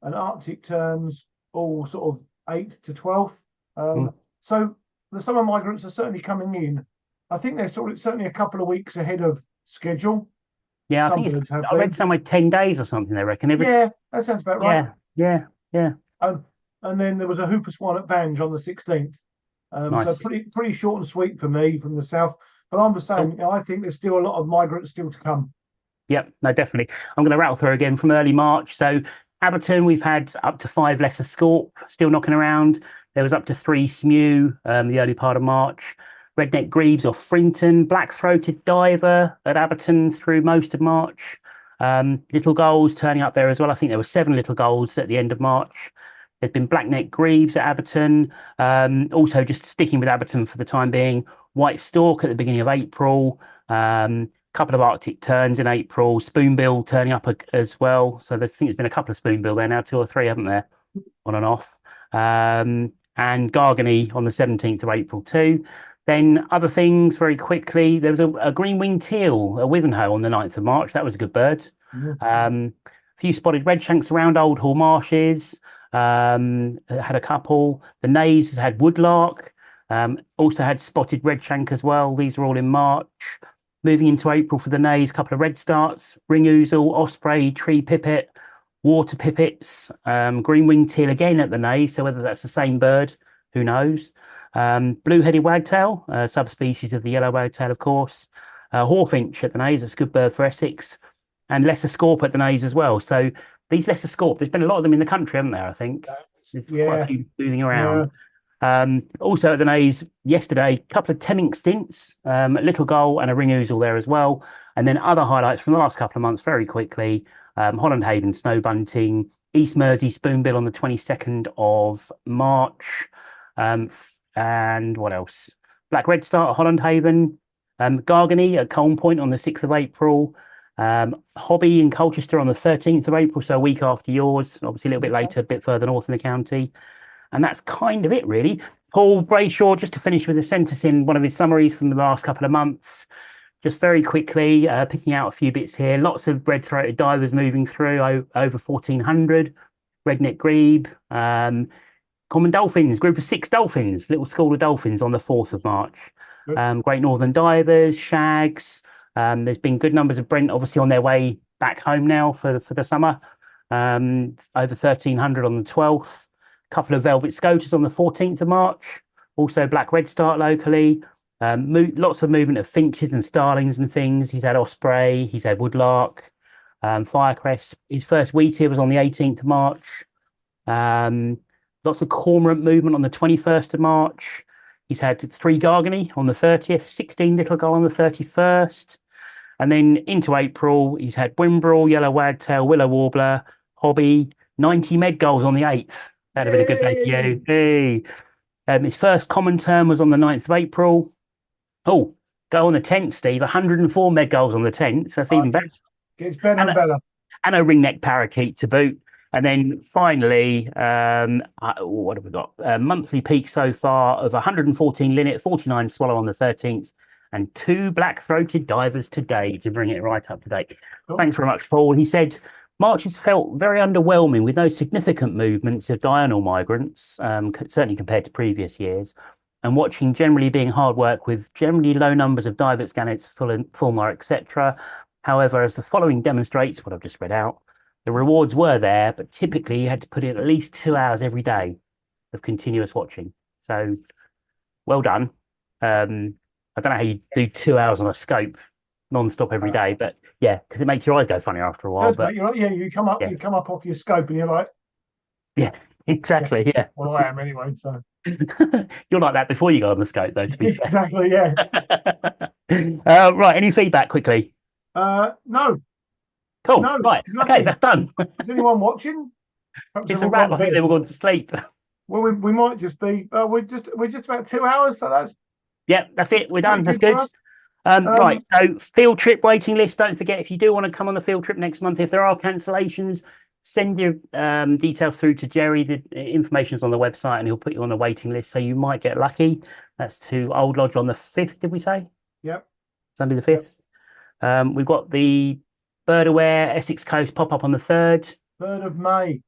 and Arctic terns, all sort of 8th to 12th. So the summer migrants are certainly coming in. I think they're certainly a couple of weeks ahead of schedule.
Yeah, I think I read somewhere 10 days or something, they reckon.
Yeah, that sounds about right.
Yeah.
And then there was a hooper swan at Vange on the 16th.
Nice.
So pretty short and sweet for me from the south. But I'm just saying, I think there's still a lot of migrants still to come.
Yep, no, definitely. I'm going to rattle through again from early March. So Abberton, we've had up to 5 lesser scaup still knocking around. There was up to 3 smew the early part of March. Redneck grebes off Frinton, black-throated diver at Abberton through most of March. Little gulls turning up there as well. I think there were 7 little gulls at the end of March. There's been black-necked grebes at Abberton. Also, just sticking with Abberton for the time being, white stork at the beginning of April. Couple of Arctic terns in April. Spoonbill turning up as well. So I think there's been a couple of spoonbill there now, 2 or 3, haven't there, on and off. And Gargany on the 17th of April too. Then other things very quickly. There was a green-winged teal, a Wivenhoe, on the 9th of March. That was a good bird. A few spotted redshanks around Old Hall Marshes. Had a couple. The Naze has had woodlark. Also had spotted redshank as well. These are all in March. Moving into April for the Naze, a couple of red starts, ring ouzel, osprey, tree pipit, water pipits, green-winged teal again at the Naze. So whether that's the same bird, who knows? Blue-headed wagtail, subspecies of the yellow wagtail, of course. Hawfinch at the Naze, that's a good bird for Essex. And lesser scaup at the Naze as well. So these lesser scaup, there's been a lot of them in the country, haven't there, I think? There's quite a few moving around. Also at the Naze yesterday, a couple of temming stints, a little gull and a ring ouzel there as well. And then other highlights from the last couple of months very quickly. Holland Haven snow bunting, East Mersey spoonbill on the 22nd of March. And what else? Black redstart at Holland Haven, Gargany at Colne Point on the 6th of April, Hobby in Colchester on the 13th of April, so a week after yours, obviously a little bit later, a bit further north in the county. And that's kind of it, really. Paul Brayshaw, just to finish with a sentence in one of his summaries from the last couple of months, just very quickly, picking out a few bits here. Lots of red-throated divers moving through, over 1,400. Redneck grebe, common dolphins, group of 6 dolphins, little school of dolphins on the 4th of March. Great Northern divers, shags. There's been good numbers of Brent, obviously, on their way back home now for the summer. Over 1,300 on the 12th. A couple of velvet scoters on the 14th of March. Also black redstart locally. Lots of movement of finches and starlings and things. He's had osprey, he's had woodlark, firecrest. His first wheatear was on the 18th of March. Lots of cormorant movement on the 21st of March. He's had 3 gargany on the 30th, 16 little gull on the 31st. And then into April, he's had wimbrel, yellow wagtail, willow warbler, hobby, 90 medgulls on the 8th. That'd have been a good day for you. Hey. His first common term was on the 9th of April. Oh, go on the 10th, Steve. 104 medgulls on the 10th. That's even better.
Gets better and better.
And a ringneck parakeet to boot. And then finally, what have we got? Monthly peak so far of 114 linnet, 49 swallow on the 13th, and 2 black-throated divers today to bring it right up to date. Cool. Thanks very much, Paul. He said, March has felt very underwhelming with no significant movements of diurnal migrants, certainly compared to previous years, and watching generally being hard work with generally low numbers of divers, gannets, fulmar, etc. However, as the following demonstrates what I've just read out, the rewards were there, but typically you had to put in at least 2 hours every day of continuous watching. So well done. I don't know how you do 2 hours on a scope non-stop every day, but yeah, because it makes your eyes go funny after a while. But
you come up off your scope and you're like,
yeah, exactly. Yeah.
Well, I am anyway. So
you're like that before you go on the scope, though. To be fair.
Exactly. Yeah.
Right. Any feedback quickly?
No.
Cool.
No,
right.
nothing.
Okay, that's done.
Is anyone watching? Perhaps
it's a wrap. I think they were going to sleep.
Well, we might just be. We're just about 2 hours, so that's.
Yeah, that's it. We're done. That's good. Right. So field trip waiting list. Don't forget, if you do want to come on the field trip next month, if there are cancellations, send your details through to Jerry. The information's on the website, and he'll put you on the waiting list. So you might get lucky. That's to Old Lodge on the 5th. Did we say?
Yep.
Sunday the 5th. We've got the Bird Aware Essex Coast pop up on the 3rd.
3rd of May.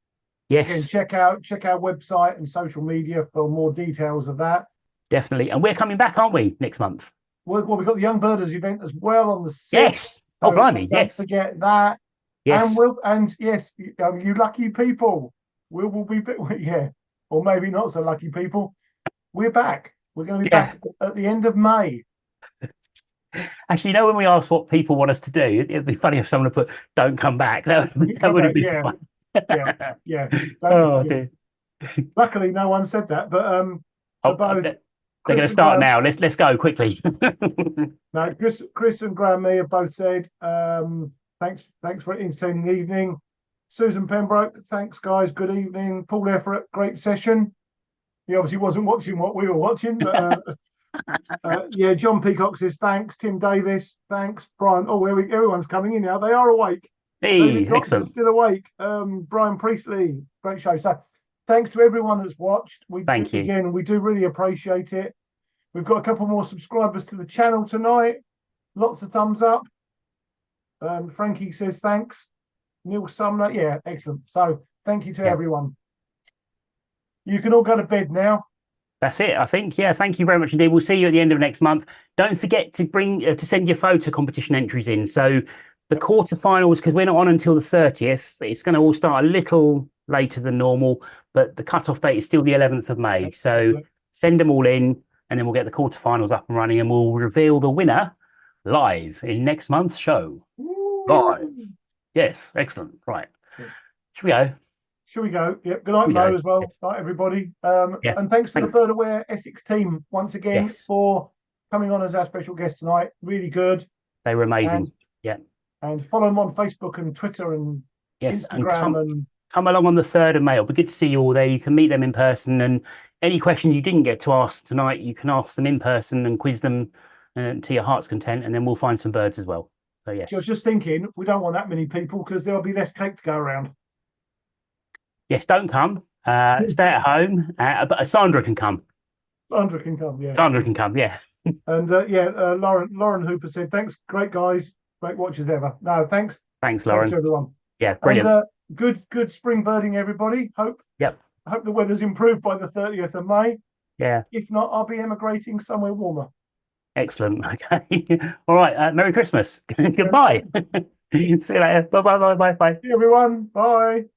Yes.
Again, check our website and social media for more details of that.
Definitely. And we're coming back, aren't we, next month?
Well, we've got the Young Birders event as well on the 6th.
Yes. Oh, blimey. Yes.
Don't forget that.
Yes.
And yes, you lucky people. We'll be, yeah, or maybe not so lucky people. We're back. We're going to be back at the end of May.
Actually, when we asked what people want us to do, it'd be funny if someone had put "Don't come back." That would have been fun.
Yeah.
Oh dear.
Luckily, no one said that. But
they're going to start now. Let's go quickly.
No, Chris and Graham have both said Thanks for an entertaining evening. Susan Pembroke, thanks guys. Good evening. Paul Everett, great session. He obviously wasn't watching what we were watching, but yeah, John Peacock says thanks. Tim Davis, thanks. Brian, oh, everyone's coming in now. They are awake.
Hey,
David Cox is
excellent.
still awake. Brian Priestley, great show. So thanks to everyone that's watched.
Thank you.
Again, we do really appreciate it. We've got a couple more subscribers to the channel tonight. Lots of thumbs up. Frankie says thanks. Neil Sumner, yeah, excellent. So thank you to everyone. You can all go to bed now.
That's it, I think. Yeah, thank you very much indeed. We'll see you at the end of next month. Don't forget to bring to send your photo competition entries in. So the quarterfinals, because we're not on until the 30th, it's going to all start a little later than normal, but the cutoff date is still the 11th of May. So send them all in, and then we'll get the quarterfinals up and running, and we'll reveal the winner live in next month's show. Live. Yes, excellent. Right. Should we go?
Should we go? Yep. Good night, Mo, as well. Night, everybody. And thanks to the Bird Aware Essex team once again for coming on as our special guest tonight. Really good.
They were amazing.
And follow them on Facebook and Twitter and Instagram. And
come along on the 3rd of May. It'll be good to see you all there. You can meet them in person, and any questions you didn't get to ask tonight, you can ask them in person and quiz them to your heart's content, and then we'll find some birds as well. So yes.
I was just thinking, we don't want that many people because there'll be less cake to go around.
Yes, don't come. Stay at home. But Sandra can come.
Sandra can come, yeah.
Sandra can come, yeah.
And Lauren Hooper said, thanks, great guys, great watchers ever. No, thanks.
Thanks, Lauren.
Thanks to everyone.
Yeah, brilliant.
And, good spring birding, everybody. I hope the weather's improved by the 30th of May.
Yeah.
If not, I'll be emigrating somewhere warmer.
Excellent. Okay. All right. Merry Christmas. Goodbye. See you later. Bye.
See you, everyone. Bye.